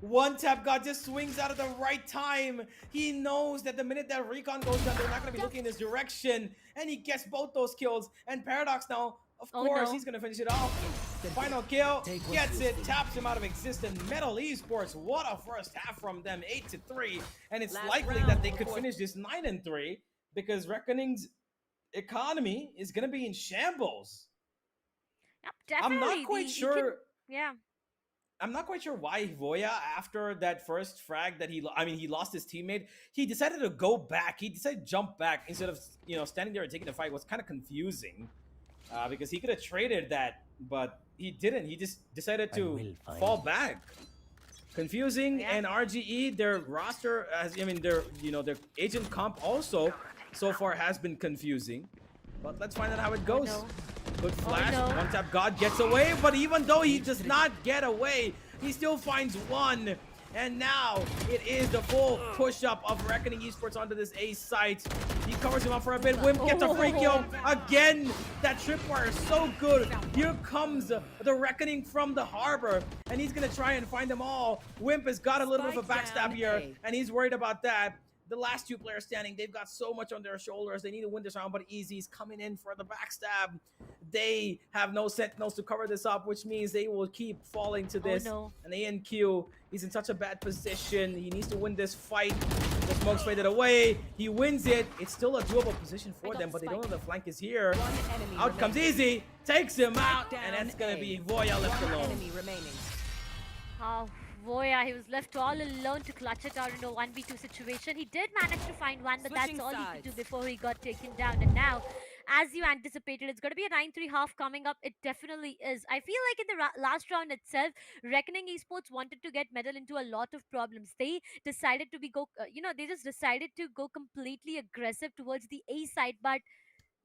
One tap god just swings out at the right time. He knows that the minute that recon goes down, they're not going to be looking in this direction. And he gets both those kills. And Paradox now, of course, he's going to finish it off. Final kill, gets it, taps him out of existence. Metal Esports, what a first half from them, 8-3. And it's likely that they could finish this 9-3 because Reckoning's economy is going to be in shambles. Yep, definitely. I'm not quite sure. Yeah. I'm not quite sure why Voya, after that first frag that he lost his teammate, he decided to go back. He decided to jump back instead of, standing there and taking the fight. It was kind of confusing because he could have traded that, but he didn't. He just decided to fall back. Confusing. Yeah. And RGE, their roster, their agent comp also so far has been confusing. But let's find out how it goes. Oh, no. Good flash. Oh, no. One tap god gets away, but even though he does not get away, he still finds one. And now it is the full push-up of Reckoning Esports onto this A site. He covers him up for a bit. Wimp gets a free kill. Again, that tripwire is so good. Here comes the Reckoning from the Harbor, and he's going to try and find them all. Wimp has got a little bit of a backstab here, and he's worried about that. The last 2 players standing, they've got so much on their shoulders. They need to win this round, but Easy's coming in for the backstab. They have no sentinels to cover this up, which means they will keep falling to this. Oh, no. And ANQ, he's in such a bad position. He needs to win this fight. The smoke's faded away. He wins it. It's still a doable position for them, but they don't know the flank is here. Out comes Easy, takes him out, and that's going to be Voya left alone. Oh, Voya, he was left all alone to clutch it out in a 1v2 situation. He did manage to find one, but that's all he could do before he got taken down. And now, as you anticipated, it's going to be a 9-3 half coming up. It definitely is. I feel like in the last round itself, Reckoning Esports wanted to get Metal into a lot of problems. They decided to they just decided to go completely aggressive towards the A side, but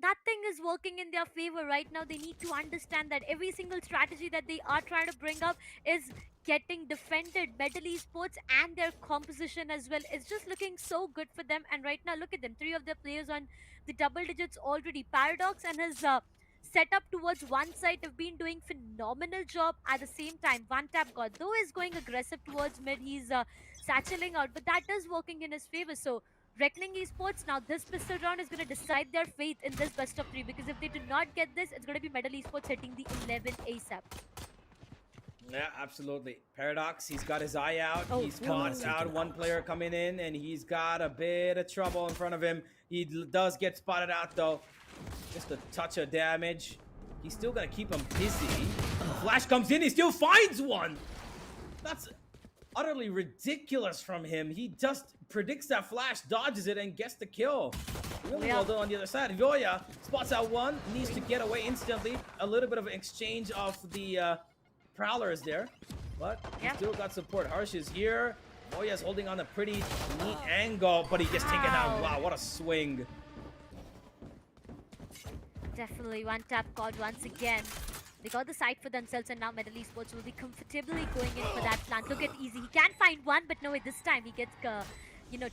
nothing is working in their favor right now. They need to understand that every single strategy that they are trying to bring up is getting defended. Metal Esports and their composition as well, it's just looking so good for them. And right now, look at them, 3 of their players on the double digits already. Paradox and his setup towards one side have been doing phenomenal job. At the same time, one tap god, though, is going aggressive towards mid. He's satcheling out, but that is working in his favor. So Reckoning Esports, now this pistol round is going to decide their fate in this best of 3, because if they do not get this, it's going to be Medal Esports hitting the 11 ASAP. Yeah, absolutely. Paradox, he's got his eye out. Oh, He spots ooh. out one player coming in, and he's got a bit of trouble in front of him. He does get spotted out, though. Just a touch of damage. He's still going to keep him busy. Flash comes in. He still finds one. That's utterly ridiculous from him. He just predicts that flash, dodges it, and gets the kill. Really well done on the other side. Voya spots out one, needs to get away instantly. A little bit of an exchange of the Prowlers there, but he still got support. Harsh is here. Voya's holding on a pretty neat angle, but he gets taken out. Wow, what a swing. Definitely one tap caught once again. They got the site for themselves, and now Medal Esports will be comfortably going in for that plant. Look at Easy. He can find one, but no, this time he gets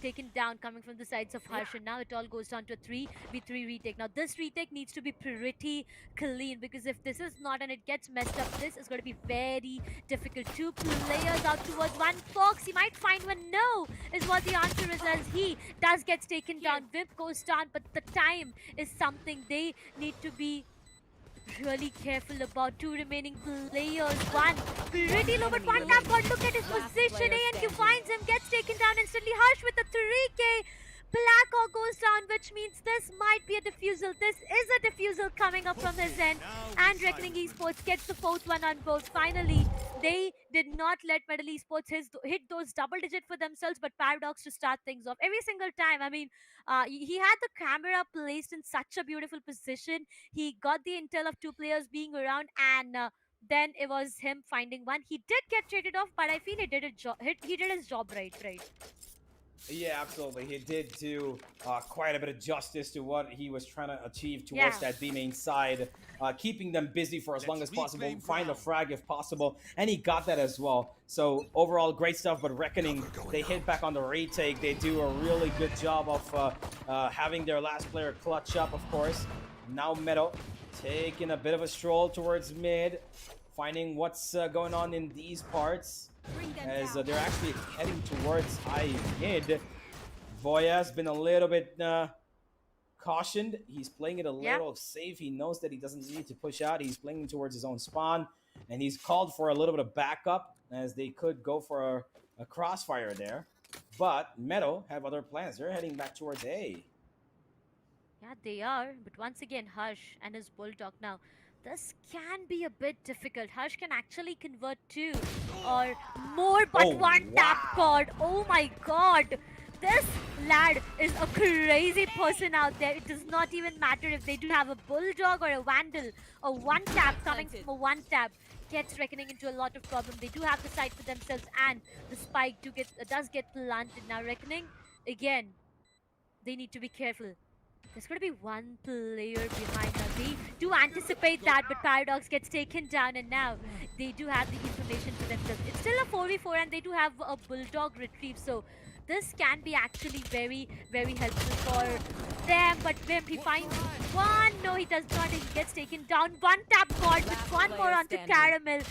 taken down coming from the sides of Harsh, and now it all goes down to a 3v3 retake. Now this retake needs to be pretty clean, because if this is not and it gets messed up, this is going to be very difficult. 2 players out towards one. Fox, he might find one. No, is what the answer is, as he does gets taken down. Vimp goes down, but the time is something they need to be really careful about. 2 remaining players. One pretty low, but one tap god. Look at his position. ANQ finds him, gets taken down instantly. Harsh with the 3k. Blackhawk goes down, which means this might be a defusal. This is a defusal coming up from his end. And Reckoning Esports gets the 4th one on board. Finally, they did not let Medal Esports hit those double digit for themselves, but Paradox to start things off. Every single time, I mean, he had the camera placed in such a beautiful position. He got the intel of 2 players being around, and then it was him finding one. He did get traded off, but I feel he did his job right. Yeah, absolutely. He did do quite a bit of justice to what he was trying to achieve towards that B main side, keeping them busy for as long as possible, find a frag if possible, and he got that as well. So overall, great stuff, but Reckoning, they hit back on the retake. They do a really good job of having their last player clutch up, of course. Now Meadow taking a bit of a stroll towards mid, finding what's going on in these parts, as they're actually heading towards high mid. Voya's been a little bit cautioned. He's playing it a little safe. He knows that he doesn't need to push out. He's playing towards his own spawn, and he's called for a little bit of backup, as they could go for a crossfire there. But Meadow have other plans. They're heading back towards A. Yeah, they are. But once again, Harsh and his Bulldog now. This can be a bit difficult. Harsh can actually convert 2 or more, but one tap god. Oh my god. This lad is a crazy person out there. It does not even matter if they do have a Bulldog or a Vandal. A one tap coming from a one tap gets Reckoning into a lot of problems. They do have the site for themselves, and the spike does get planted. Now Reckoning, again, they need to be careful. There's going to be one player behind us. They do anticipate that, but Paradox gets taken down, and now they do have the information for themselves. It's still a 4v4, and they do have a Bulldog retrieve, so this can be actually very, very helpful for them. But Vimp, he finds one. No, he does not. He gets taken down. One tap god with one more onto Caramel.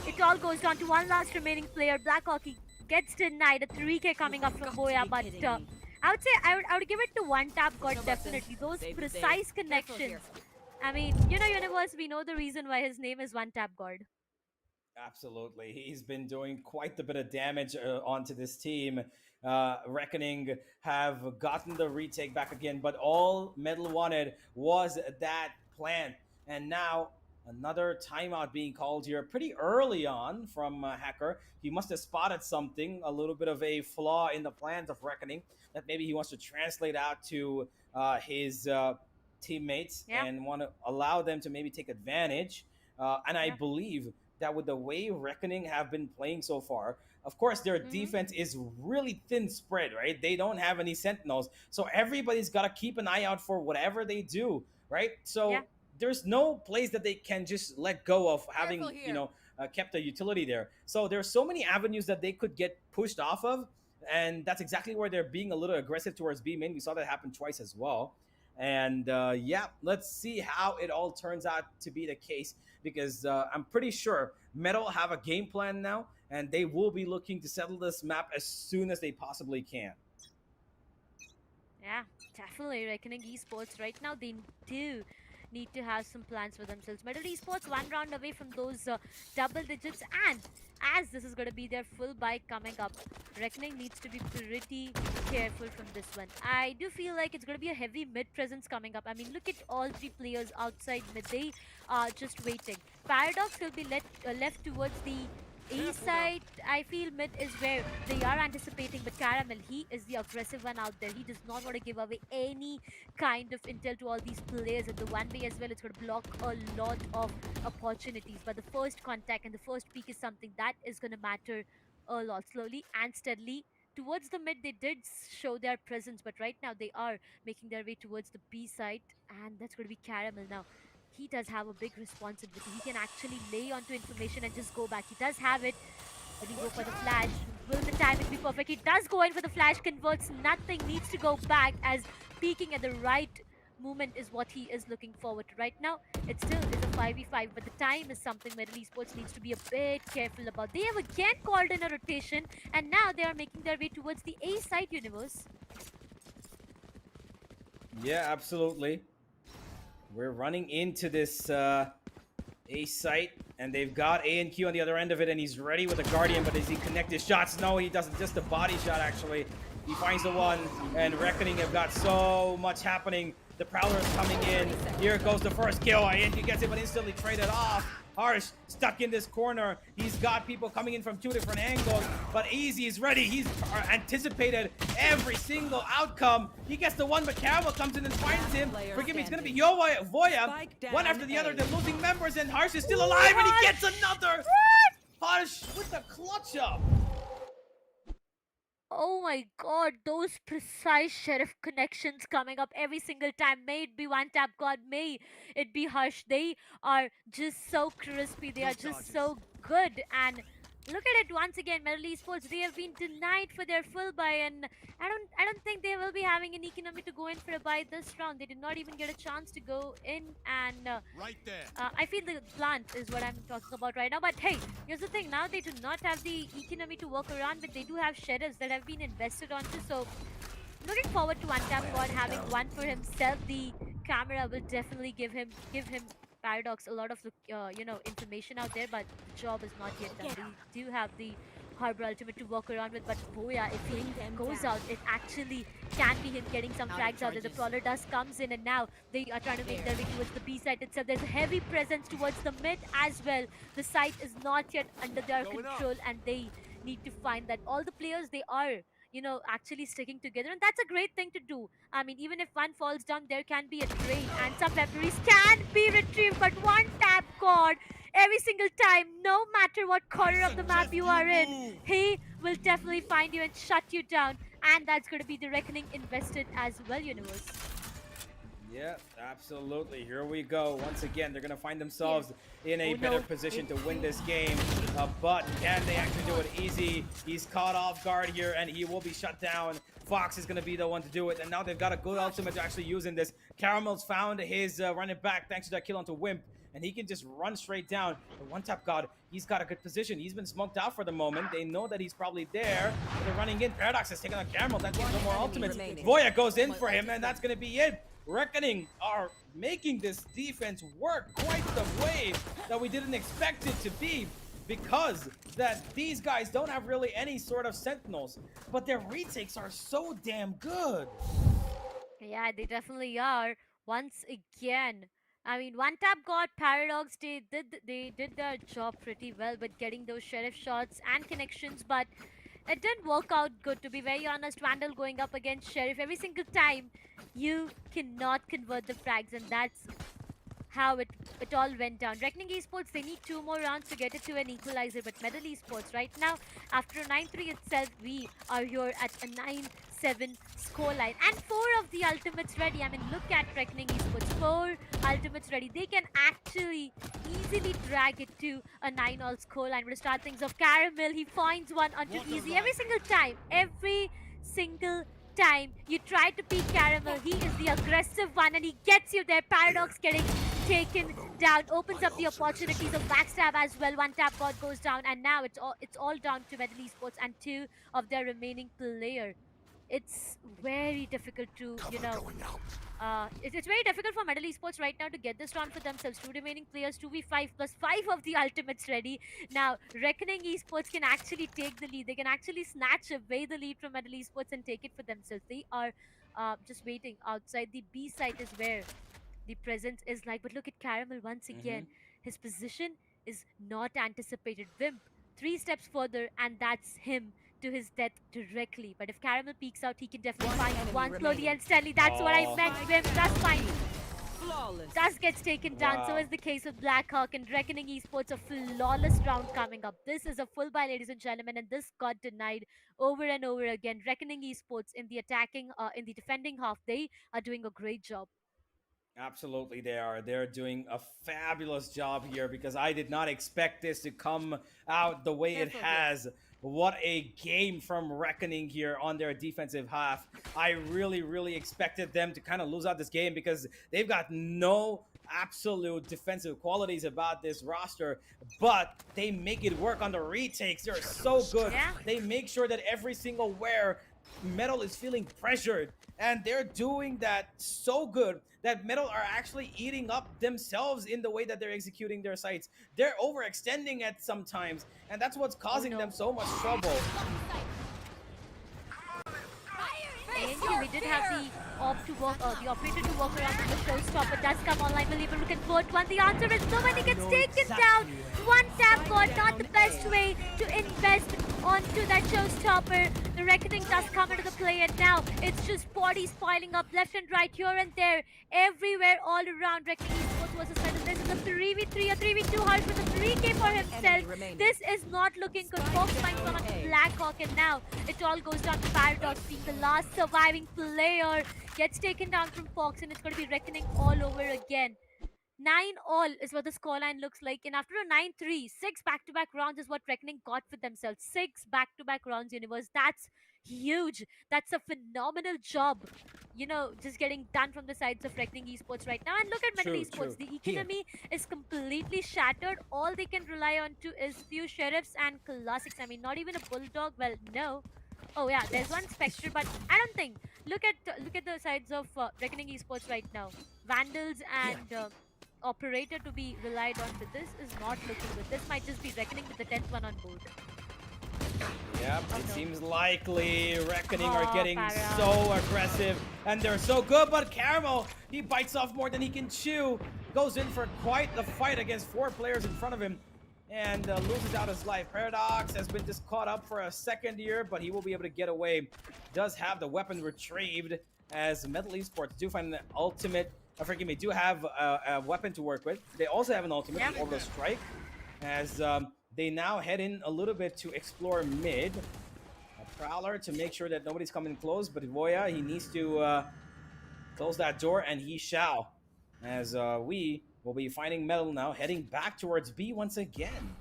It all goes down to one last remaining player. Blackhawk, he gets denied. A 3k coming up from Boya, but I would say I would give it to one tap god, definitely. Those precise connections. I mean, Universe, we know the reason why his name is one tap god. Absolutely. He's been doing quite a bit of damage onto this team. Reckoning have gotten the retake back again, but all Metal wanted was that plant. And now another timeout being called here pretty early on from Hacker. He must have spotted something, a little bit of a flaw in the plans of Reckoning, that maybe he wants to translate out to his teammates and want to allow them to maybe take advantage. And I believe that with the way Reckoning have been playing so far, of course, their defense is really thin spread, right? They don't have any sentinels. So everybody's got to keep an eye out for whatever they do, right? So there's no place that they can just let go of having, kept a utility there. So there's so many avenues that they could get pushed off of. And that's exactly where they're being a little aggressive towards B main. We saw that happen twice as well. And yeah, let's see how it all turns out to be the case because I'm pretty sure Metal have a game plan now, and they will be looking to settle this map as soon as they possibly can. Yeah, definitely. Reckoning Esports right now, they do need to have some plans for themselves. Metal Esports one round away from those double digits, and as this is going to be their full buy coming up, Reckoning needs to be pretty careful from this one. I do feel like it's going to be a heavy mid presence coming up. I mean, look at all three players outside mid. They are just waiting. Paradox will be left towards the A side. I feel mid is where they are anticipating, but Caramel, he is the aggressive one out there. He does not want to give away any kind of intel to all these players. And the one way as well, it's going to block a lot of opportunities. But the first contact and the first peak is something that is going to matter a lot. Slowly and steadily towards the mid, they did show their presence, but right now they are making their way towards the B side, and that's going to be Caramel now. He does have a big responsibility. He can actually lay onto information and just go back. He does have it. Will he go for the flash? Will the timing be perfect? He does go in for the flash, converts nothing, needs to go back as peeking at the right movement is what he is looking forward to. Right now, it still is a 5v5, but the time is something Metal Esports needs to be a bit careful about. They have again called in a rotation, and now they are making their way towards the A side universe. Yeah, absolutely. We're running into this A site, and they've got A and Q on the other end of it, and he's ready with a Guardian, but does he connect his shots? No, he doesn't. Just a body shot, actually. He finds the one, and Reckoning have got so much happening. The Prowler is coming in. Here goes the first kill. ANQ gets it, but instantly traded off. Harsh stuck in this corner. He's got people coming in from two different angles, but Easy is ready. He's anticipated every single outcome. He gets the one, but Caramel comes in and finds him. Forgive me, it's going to be Voya. One after the other, they're losing members, and Harsh is still alive, and he gets another. Harsh with the clutch up. Oh my god, those precise sheriff connections coming up every single time. May it be one tap god, may it be Hush. They are just so crispy. They are just so good. And look at it once again, Metal Esports. They have been denied for their full buy, and I don't think they will be having an economy to go in for a buy this round. They did not even get a chance to go in, and Right there. I feel the plant is what I'm talking about right now. But hey, here's the thing. Now they do not have the economy to work around, but they do have sheriffs that have been invested onto. So looking forward to one tap god having one for himself. The camera will definitely give him Paradox a lot of information out there, but the job is not yet done. They do have the Harbor Ultimate to walk around with, but Boya, if he goes out, it actually can be him getting some frags out there. The Prowler dust comes in, and now they are trying to make their way towards the B side itself. There's a heavy presence towards the mid as well. The site is not yet under their control, and they need to find that. All the players, they are actually sticking together, and that's a great thing to do. I mean, even if one falls down, there can be a trade, and some weaponries can be retrieved, but one tap god every single time, no matter what corner of the map you are in, he will definitely find you and shut you down, and that's going to be the Reckoning invested as well, universe. Yeah, absolutely. Here we go. Once again, they're going to find themselves in a better position to win this game. But can they actually do it easy? He's caught off guard here, and he will be shut down. Fox is going to be the one to do it. And now they've got a good ultimate to actually use in this. Caramel's found his running back thanks to that kill onto Wimp. And he can just run straight down. The one-tap god, he's got a good position. He's been smoked out for the moment. They know that he's probably there. They're running in. Paradox is taking on Caramel. That gives no more ultimates. Voya goes in for him, and that's going to be it. Reckoning are making this defense work quite the way that we didn't expect it to be, because that these guys don't have really any sort of sentinels, but their retakes are so damn good. Yeah, they definitely are. Once again, I mean, one tap god Paradox, they did their job pretty well with getting those sheriff shots and connections, but it didn't work out good, to be very honest. Vandal going up against Sheriff every single time, you cannot convert the frags, and that's how it all went down. Reckoning Esports, they need 2 more rounds to get it to an equalizer, but Metal Esports right now, after a 9-3 itself, we are here at a 9-7 scoreline, and 4 of the ultimates ready. I mean, look at Reckoning Esports, 4 ultimates ready. They can actually easily drag it to a 9-all scoreline. We're to start things off. Caramel, he finds one onto Easy every single time. Every single time. You try to peek Caramel. He is the aggressive one and he gets you there. Paradox getting taken down. Opens up the opportunities of backstab as well. One tap bot goes down and now it's all down to Medal Esports and two of their remaining player. It's very difficult to, it's very difficult for Medal Esports right now to get this round for themselves. Two remaining players, 2v5 plus 5 of the ultimates ready. Now, Reckoning Esports can actually take the lead. They can actually snatch away the lead from Medal Esports and take it for themselves. They are just waiting outside. The B site is where the presence is like. But look at Caramel once again. His position is not anticipated. Wimp, 3 steps further, and that's him to his death directly. But if Caramel peeks out, he can definitely find one slowly and steadily. That's what I meant. Wimp does find. Flawless. Does gets taken down. So Wow. is the case with Blackhawk and Reckoning Esports. A flawless round coming up. This is a full buy, ladies and gentlemen, and this got denied over and over again. Reckoning Esports in the in the defending half, they are doing a great job. Absolutely, they are. They're doing a fabulous job here because I did not expect this to come out the way it Careful here. has. What a game from Reckoning here on their defensive half. I really, really expected them to kind of lose out this game because they've got no absolute defensive qualities about this roster, but they make it work on the retakes. They're so good. Yeah. They make sure that every single wear Metal is feeling pressured, and they're doing that so good that Metal are actually eating up themselves in the way that they're executing their sites. They're overextending at sometimes, and that's what's causing them so much trouble. ANQ, we did have the the operator to walk around with the showstopper does come online. Will even convert one? The answer is no, and he gets taken down. One tap god, not the best way to invest onto that showstopper. The Reckoning does come into the play, and now it's just bodies piling up left and right, here and there, everywhere, all around. Reckoning Esports versus Metal. This is a 3v3, a 3v2 hard with a 3k for himself. remaining. This is not looking good. Fox finds one on Blackhawk, and now it all goes down to Paradox being the last surviving player. Gets taken down from Fox, and it's going to be Reckoning all over again. 9-all is what the scoreline looks like, and after a 9-3, 6 back-to-back rounds is what Reckoning got for themselves. 6 back-to-back rounds, Universe. That's huge. That's a phenomenal job. Just getting done from the sides of Reckoning Esports right now. And look at Metal True, Esports. true. The economy is completely shattered. All they can rely on to is few sheriffs and classics. I mean, not even a bulldog. Well, no. Oh yeah, there's one Spectre, but I don't think. Look at the sides of Reckoning Esports right now. Vandals and Operator to be relied on, but this is not looking good. This might just be Reckoning with the 10th one on board. Yep, it no. seems likely Reckoning are Oh, getting Farah. so aggressive, and they're so good, but Caramel, he bites off more than he can chew. Goes in for quite the fight against 4 players in front of him, and loses out his life. Paradox has been just caught up for a second here, but he will be able to get away. Does have the weapon retrieved, as Metal Esports do find an ultimate. Forgive me, do have a weapon to work with. They also have an ultimate, Yeah. Orbital Strike, as they now head in a little bit to explore mid. A Prowler to make sure that nobody's coming close, but Voya, he needs to close that door, and he shall. As we will be finding Metal now, heading back towards B once again.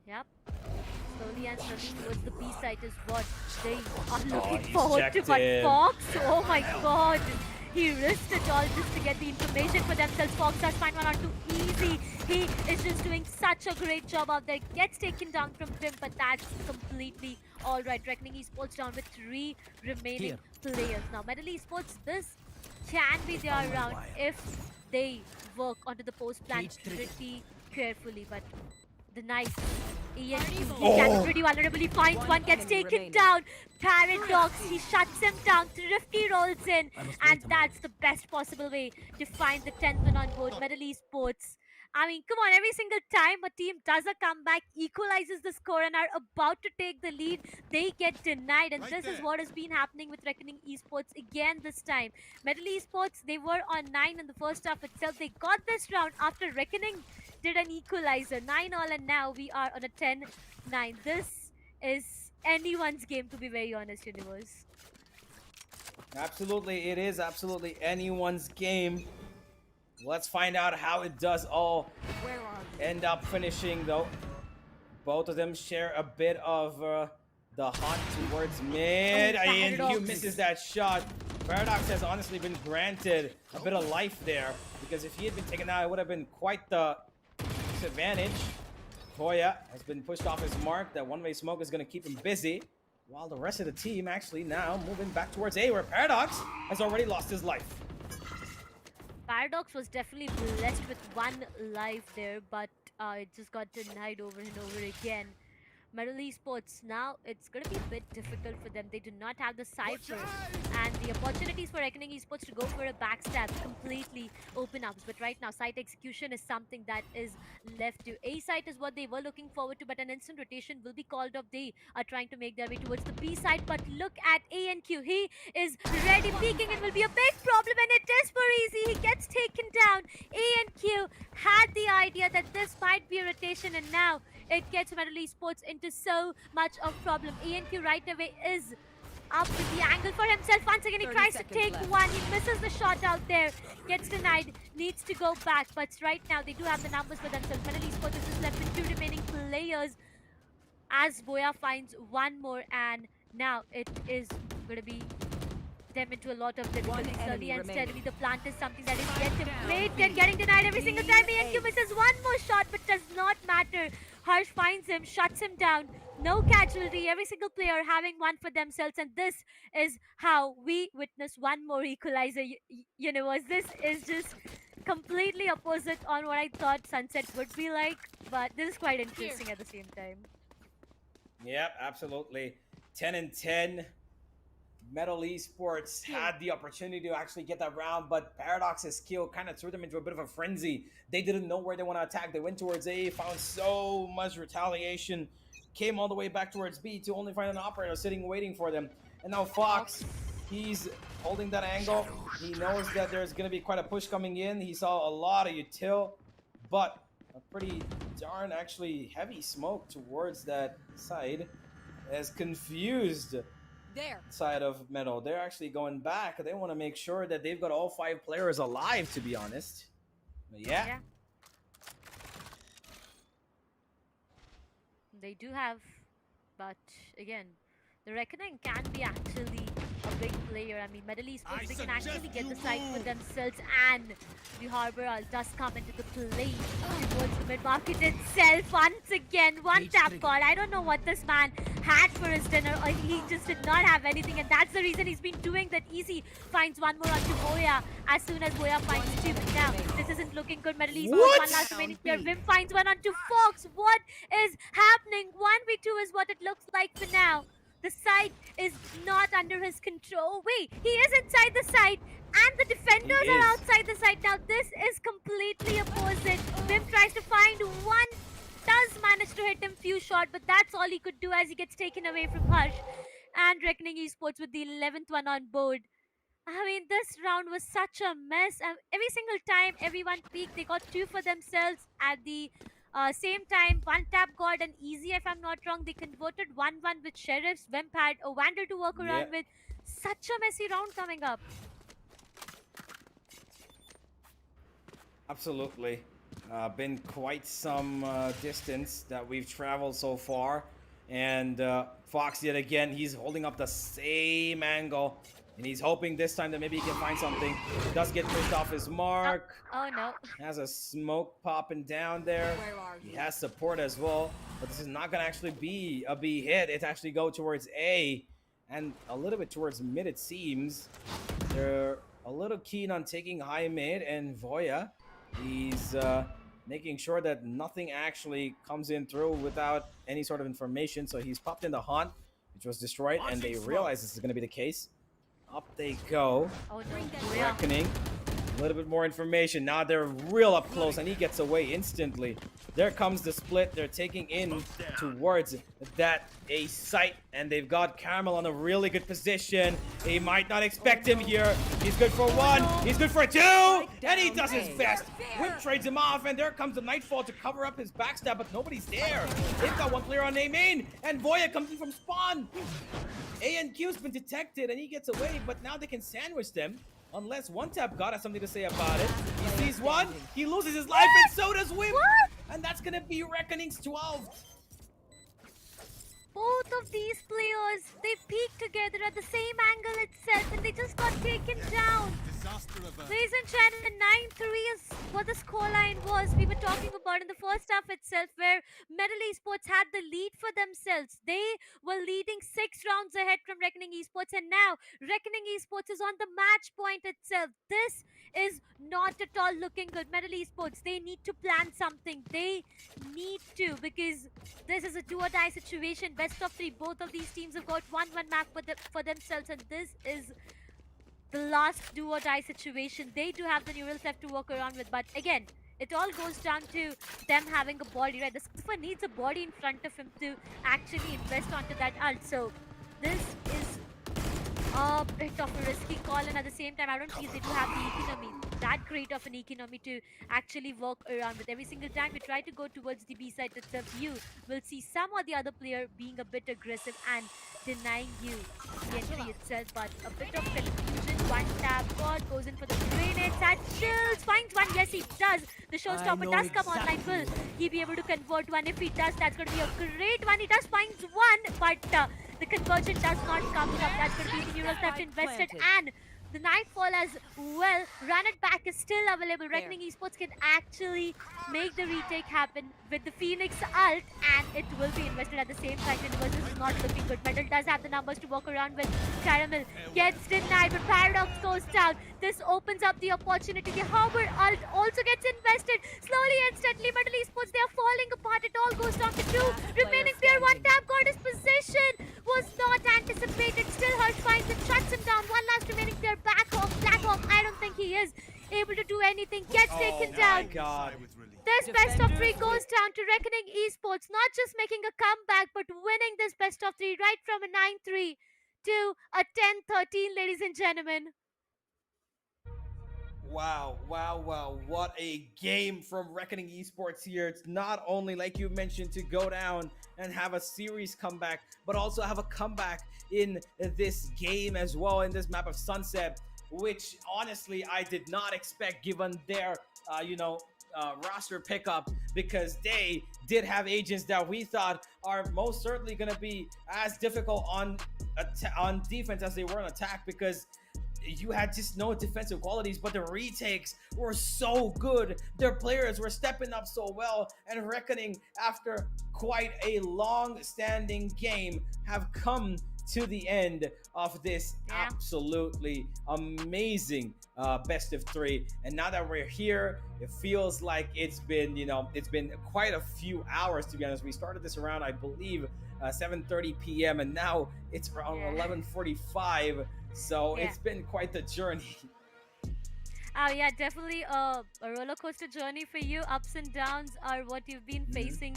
Yep. Slowly and slowly towards the B side is what they are looking he's forward to. But checked in. Fox, oh my god. He risked it all just to get the information for themselves. Fox does find one or two easy. He is just doing such a great job out there. Gets taken down from Pimp, but that's completely alright. Reckoning Esports down with 3 remaining players. Now, Metal Esports, this can be their round if they work onto the post plan pretty carefully. But the nice ENQ, he can pretty vulnerably finds one, gets enemy taken remaining. down. Paradox, he shuts him down. Thrifty rolls in, and that's the best possible way to find the 10th one on board. Metal Esports. I mean, come on, every single time a team does a comeback, equalizes the score, and are about to take the lead, they get denied. And this is what has been happening with Reckoning Esports again this time. Metal Esports, they were on 9 in the first half itself. They got this round after Reckoning did an equalizer. 9-all, and now we are on a 10-9. This is anyone's game, to be very honest, Universe. Absolutely, it is absolutely anyone's game. Let's find out how it does all Where are you? end up finishing, though. Both of them share a bit of the hunt towards mid. Oh, And Paradox. Q misses that shot. Paradox has honestly been granted a bit of life there, because if he had been taken out, it would have been quite the disadvantage. Voya has been pushed off his mark. That one-way smoke is going to keep him busy, while the rest of the team actually now moving back towards A, where Paradox has already lost his life. Paradox was definitely blessed with one life there, but it just got denied over and over again. Metal Esports, now it's going to be a bit difficult for them. They do not have the Cypher, and the opportunities for Reckoning Esports to go for a backstab completely open up. But right now, site execution is something that is left to A site is what they were looking forward to, but an instant rotation will be called off. They are trying to make their way towards the B side, but look at ANQ. He is ready, peeking, and will be a big problem, and it is for Easy. He gets taken down. ANQ had the idea that this might be a rotation, and now it gets Metal Esports into so much of problem. ANQ right away is up with the angle for himself. Once again, he 30 tries to seconds take left. one. He misses the shot out there. Gets denied. Needs to go back. But right now, they do have the numbers for themselves. Metal Esports is just left with 2 remaining players as Boya finds one more. And now it is going to be them into a lot of difficulty. enemy Slowly and remaining. steadily, the plant is something that is yet to down. play. They're getting denied every single time. ANQ misses one more shot, but does not matter. Harsh finds him, shuts him down. No casualty. Every single player having one for themselves, and this is how we witness one more equalizer universe. This is just completely opposite on what I thought Sunset would be like, but this is quite interesting at the same time. Yep, absolutely. 10 and 10. Metal Esports had the opportunity to actually get that round, but Paradox's skill kind of threw them into a bit of a frenzy. They didn't know where they want to attack. They went towards A, found so much retaliation, came all the way back towards B to only find an operator sitting waiting for them. And now Fox, he's holding that angle. He knows that there's going to be quite a push coming in. He saw a lot of util, but a pretty darn actually heavy smoke towards that side has confused There. side of Metal. They're actually going back. They want to make sure that they've got all 5 players alive, to be honest. But yeah. They do have, but again, the Reckoning can be actually a big player. I mean, Metal Esports, they can actually get the site for themselves, and the Harbor does come into the play towards the mid-market itself. Once again, one tap call. I don't know what this man had for his dinner, or he just did not have anything, and that's the reason he's been doing that. Easy finds one more onto Boya as soon as Boya finds 2. But now, this isn't looking good. Metal Esports, What? one last remaining player. Vim finds one onto Fox. What is happening? 1v2 is what it looks like for now. The site is not under his control. Wait, he is inside the site, and the defenders He are is. outside the site. Now, this is completely opposite. Vim tries to find one, does manage to hit him few shot, but that's all he could do as he gets taken away from Hush. And Reckoning Esports with the 11th one on board. I mean, this round was such a mess. Every single time everyone peaked, they got 2 for themselves. At the same time, one tap got an easy, if I'm not wrong. They converted 1-1 with Sheriffs. Vemp had a Wander to work around Yeah. with. Such a messy round coming up. Absolutely. Been quite some distance that we've traveled so far. And Fox, yet again, he's holding up the same angle. And he's hoping this time that maybe he can find something. He does get pushed off his mark. Oh no. Has a smoke popping down there. Where are He you? has support as well. But this is not going to actually be a B hit. It's actually go towards A. And a little bit towards mid, it seems. They're a little keen on taking high mid. And Voya, he's making sure that nothing actually comes in through without any sort of information. So he's popped in the Haunt, which was destroyed. And they realize this is going to be the case. Up they go. Oh no. Yeah. Reckoning. A little bit more information. Now they're real up close, and he gets away instantly. There comes the split. They're taking in towards that A site, and they've got Caramel on a really good position. He might not expect him here. He's good for 1. He's good for 2, and he does his best. Whip trades him off, and there comes the Nightfall to cover up his backstab, but nobody's there. They've got one player on A main, and Voya comes in from spawn. ANQ's been detected, and he gets away, but now they can sandwich them. Unless One Tap God has something to say about it. He sees one, he loses his life, and so does Whip. And that's gonna be Reckoning's 12th. both of these players, they peaked together at the same angle itself and they just got taken down. Disaster alert. Ladies and gentlemen, 9-3 is what the scoreline was. We were talking about in the first half itself, where Metal Esports had the lead for themselves. They were leading 6 rounds ahead from Reckoning Esports, and now Reckoning Esports is on the match point itself. This is not at all looking good. Metal Esports, they need to plan something. They need to, because this is a do or die situation. Best of 3. Both of these teams have got 1-1 map for themselves, and this is the last do or die situation. They do have the neurals left to work around with, but again, it all goes down to them having a body, right? The Skipper needs a body in front of him to actually invest onto that ult. So this is a bit of a risky call, and at the same time, I don't feel they do have the economy, that great of an economy to actually work around with. Every single time we try to go towards the B side itself, you will see some or the other player being a bit aggressive and denying you the entry itself. But a bit of confusion. One tap, God goes in for the grenades and chills, finds one. Yes, he does. The showstopper does come online. Will he be able to convert one? If he does, that's going to be a great one. He does find one, but the conversion does not come up. That's going to be the neural theft invested, and the Nightfall as well. Run it back is still available. Reckoning Esports can actually make the retake happen with the Phoenix ult, and it will be invested at the same time. Universe is not looking good. Metal does have the numbers to walk around with. Caramel gets denied, but Paradox goes down. This opens up the opportunity. The Harbor ult also gets invested. Slowly and steadily, Metal Esports, they are falling apart. It all goes down to 2 remaining player. One tap got his position. Was not anticipated. Still Hirsch finds it, shuts him down. One last remaining player. Blackhawk, I don't think he is able to do anything. Gets taken down. God. This best of 3 goes down to Reckoning Esports, not just making a comeback, but winning this best of 3 right from a 9-3 to a 10-13, ladies and gentlemen. Wow, wow, wow. What a game from Reckoning Esports here. It's not only, like you mentioned, to go down and have a series comeback, but also have a comeback in this game as well, in this map of Sunset, which honestly I did not expect given their, roster pickup, because they did have agents that we thought are most certainly going to be as difficult on defense as they were on attack, because you had just no defensive qualities, but the retakes were so good. Their players were stepping up so well, and Reckoning, after quite a long-standing game, have come to the end of this absolutely amazing best of 3. And now that we're here, it feels like it's been quite a few hours, to be honest. We started this around, I believe, 7:30 p.m. and now it's around 11:45. So it's been quite the journey. Oh yeah, definitely a roller coaster journey for you. Ups and downs are what you've been facing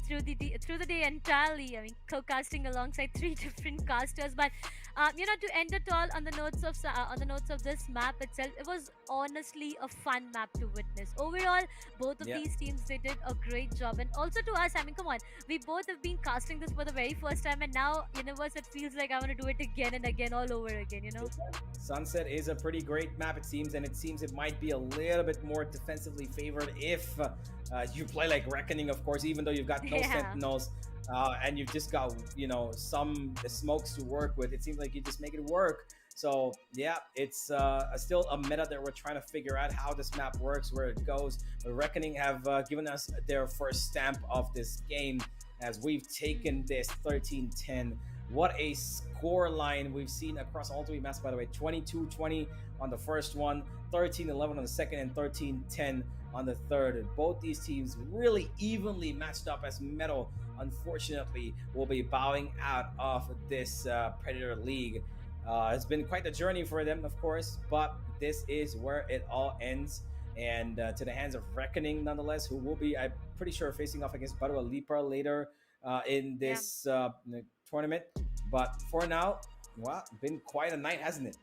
through the day entirely. I mean, co-casting alongside 3 different casters, but to end it all on the notes of this map itself, it was honestly a fun map to witness. Overall, both of these teams, they did a great job, and also to us, I mean, come on, we both have been casting this for the very first time, and now Universe, it feels like I want to do it again and again, all over again. Sunset is a pretty great map, it seems, and it seems it might be a little bit more defensively favored if you play like Reckoning, of course, even though you've got no sentinels. And you've just got some smokes to work with. It seems like you just make it work. So yeah, it's still a meta that we're trying to figure out how this map works, where it goes. But Reckoning have given us their first stamp of this game as we've taken this 13-10. What a score line we've seen across all 3 maps, by the way. 22-20 on the first one, 13-11 on the second, and 13-10 on the third. And both these teams really evenly matched up, as Metal, unfortunately, will be bowing out of this Predator League. It's been quite the journey for them, of course, but this is where it all ends. And to the hands of Reckoning, nonetheless, who will be, I'm pretty sure, facing off against Barua Lipa later in this tournament. But for now, well, been quite a night, hasn't it?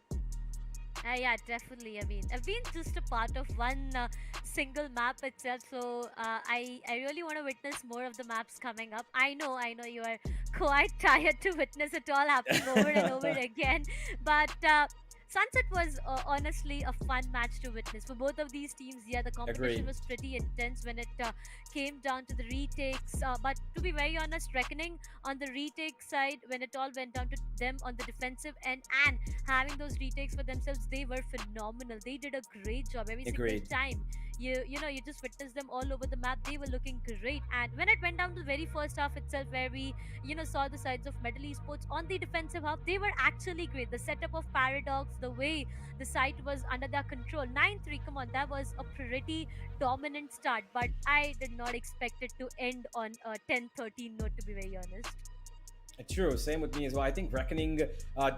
Yeah, definitely. I mean, I've been just a part of one single map itself, so I really want to witness more of the maps coming up. I know you are quite tired to witness it all happening over and over again, but Sunset was honestly a fun match to witness for both of these teams. Yeah, the competition Agree. was pretty intense when it came down to the retakes. But to be very honest, Reckoning on the retake side, when it all went down to them on the defensive end and having those retakes for themselves, they were phenomenal. They did a great job every single Agreed. time. You just witnessed them all over the map. They were looking great. And when it went down to the very first half itself, where we saw the sides of Metal Esports on the defensive half, they were actually great. The setup of Paradox, the way the site was under their control, 9-3. Come on, that was a pretty dominant start. But I did not expect it to end on a 10-13 note. To be very honest. True, same with me as well. I think Reckoning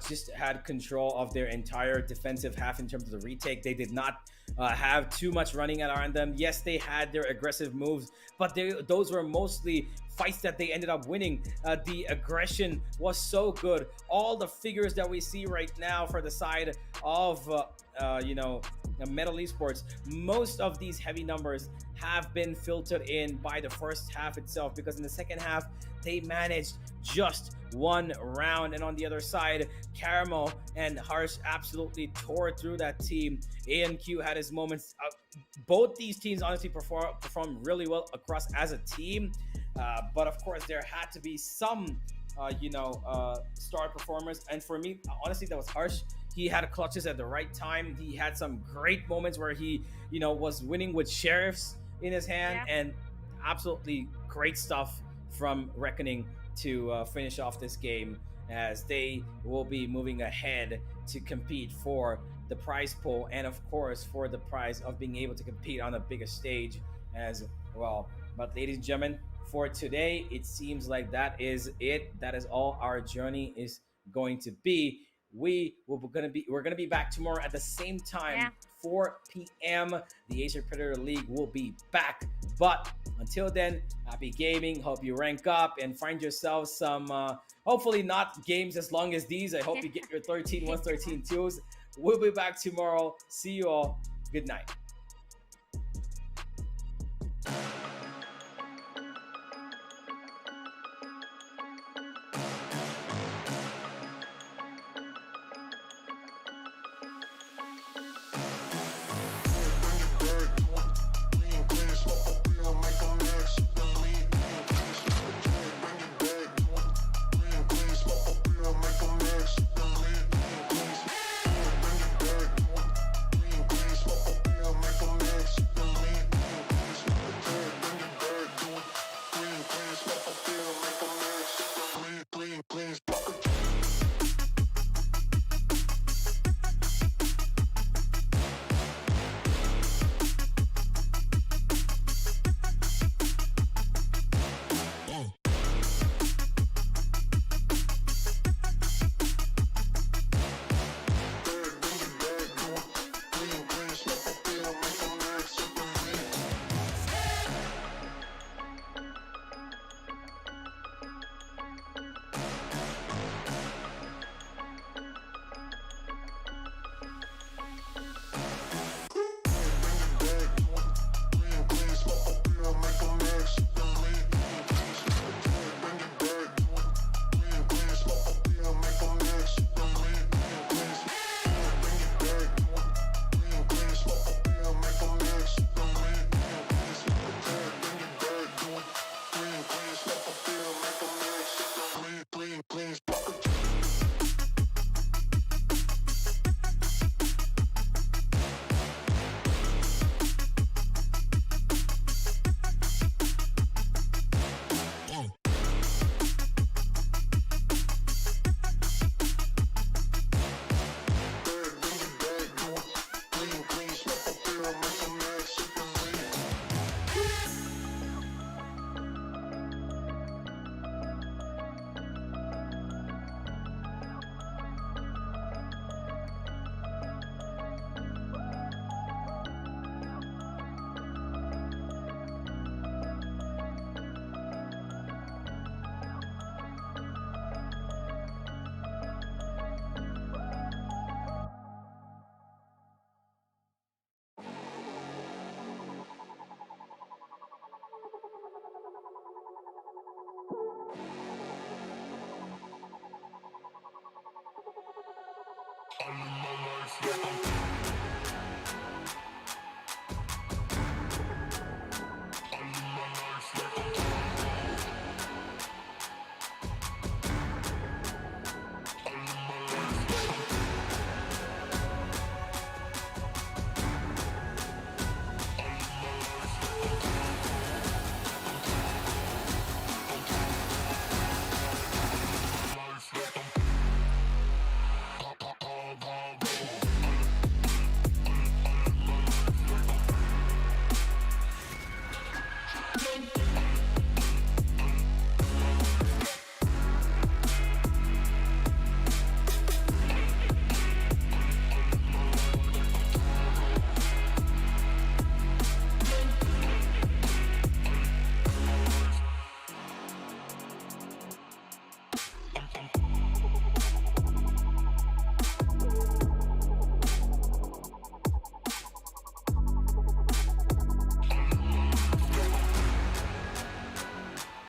just had control of their entire defensive half in terms of the retake. They did not have too much running around them. Yes, they had their aggressive moves, but those were mostly fights that they ended up winning. The aggression was so good. All the figures that we see right now for the side of Metal Esports, most of these heavy numbers have been filtered in by the first half itself, because in the second half they managed just one round, and on the other side, Caramel and Harsh absolutely tore through that team. ANQ had his moments. Both these teams honestly performed really well across as a team, but of course there had to be some star performers, and for me honestly that was Harsh. He had clutches at the right time. He had some great moments where he was winning with sheriffs in his hand, Yeah. and absolutely great stuff from Reckoning to finish off this game, as they will be moving ahead to compete for the prize pool, and of course for the prize of being able to compete on a bigger stage as well. But ladies and gentlemen, for today, it seems like that is it. That is all our journey is going to be. We're gonna be back tomorrow at the same time, Yeah. 4 p.m. The APAC Predator League will be back. But until then, happy gaming. Hope you rank up and find yourself some, hopefully not games as long as these. I hope you get your 13 113 twos. We'll be back tomorrow. See you all. Good night.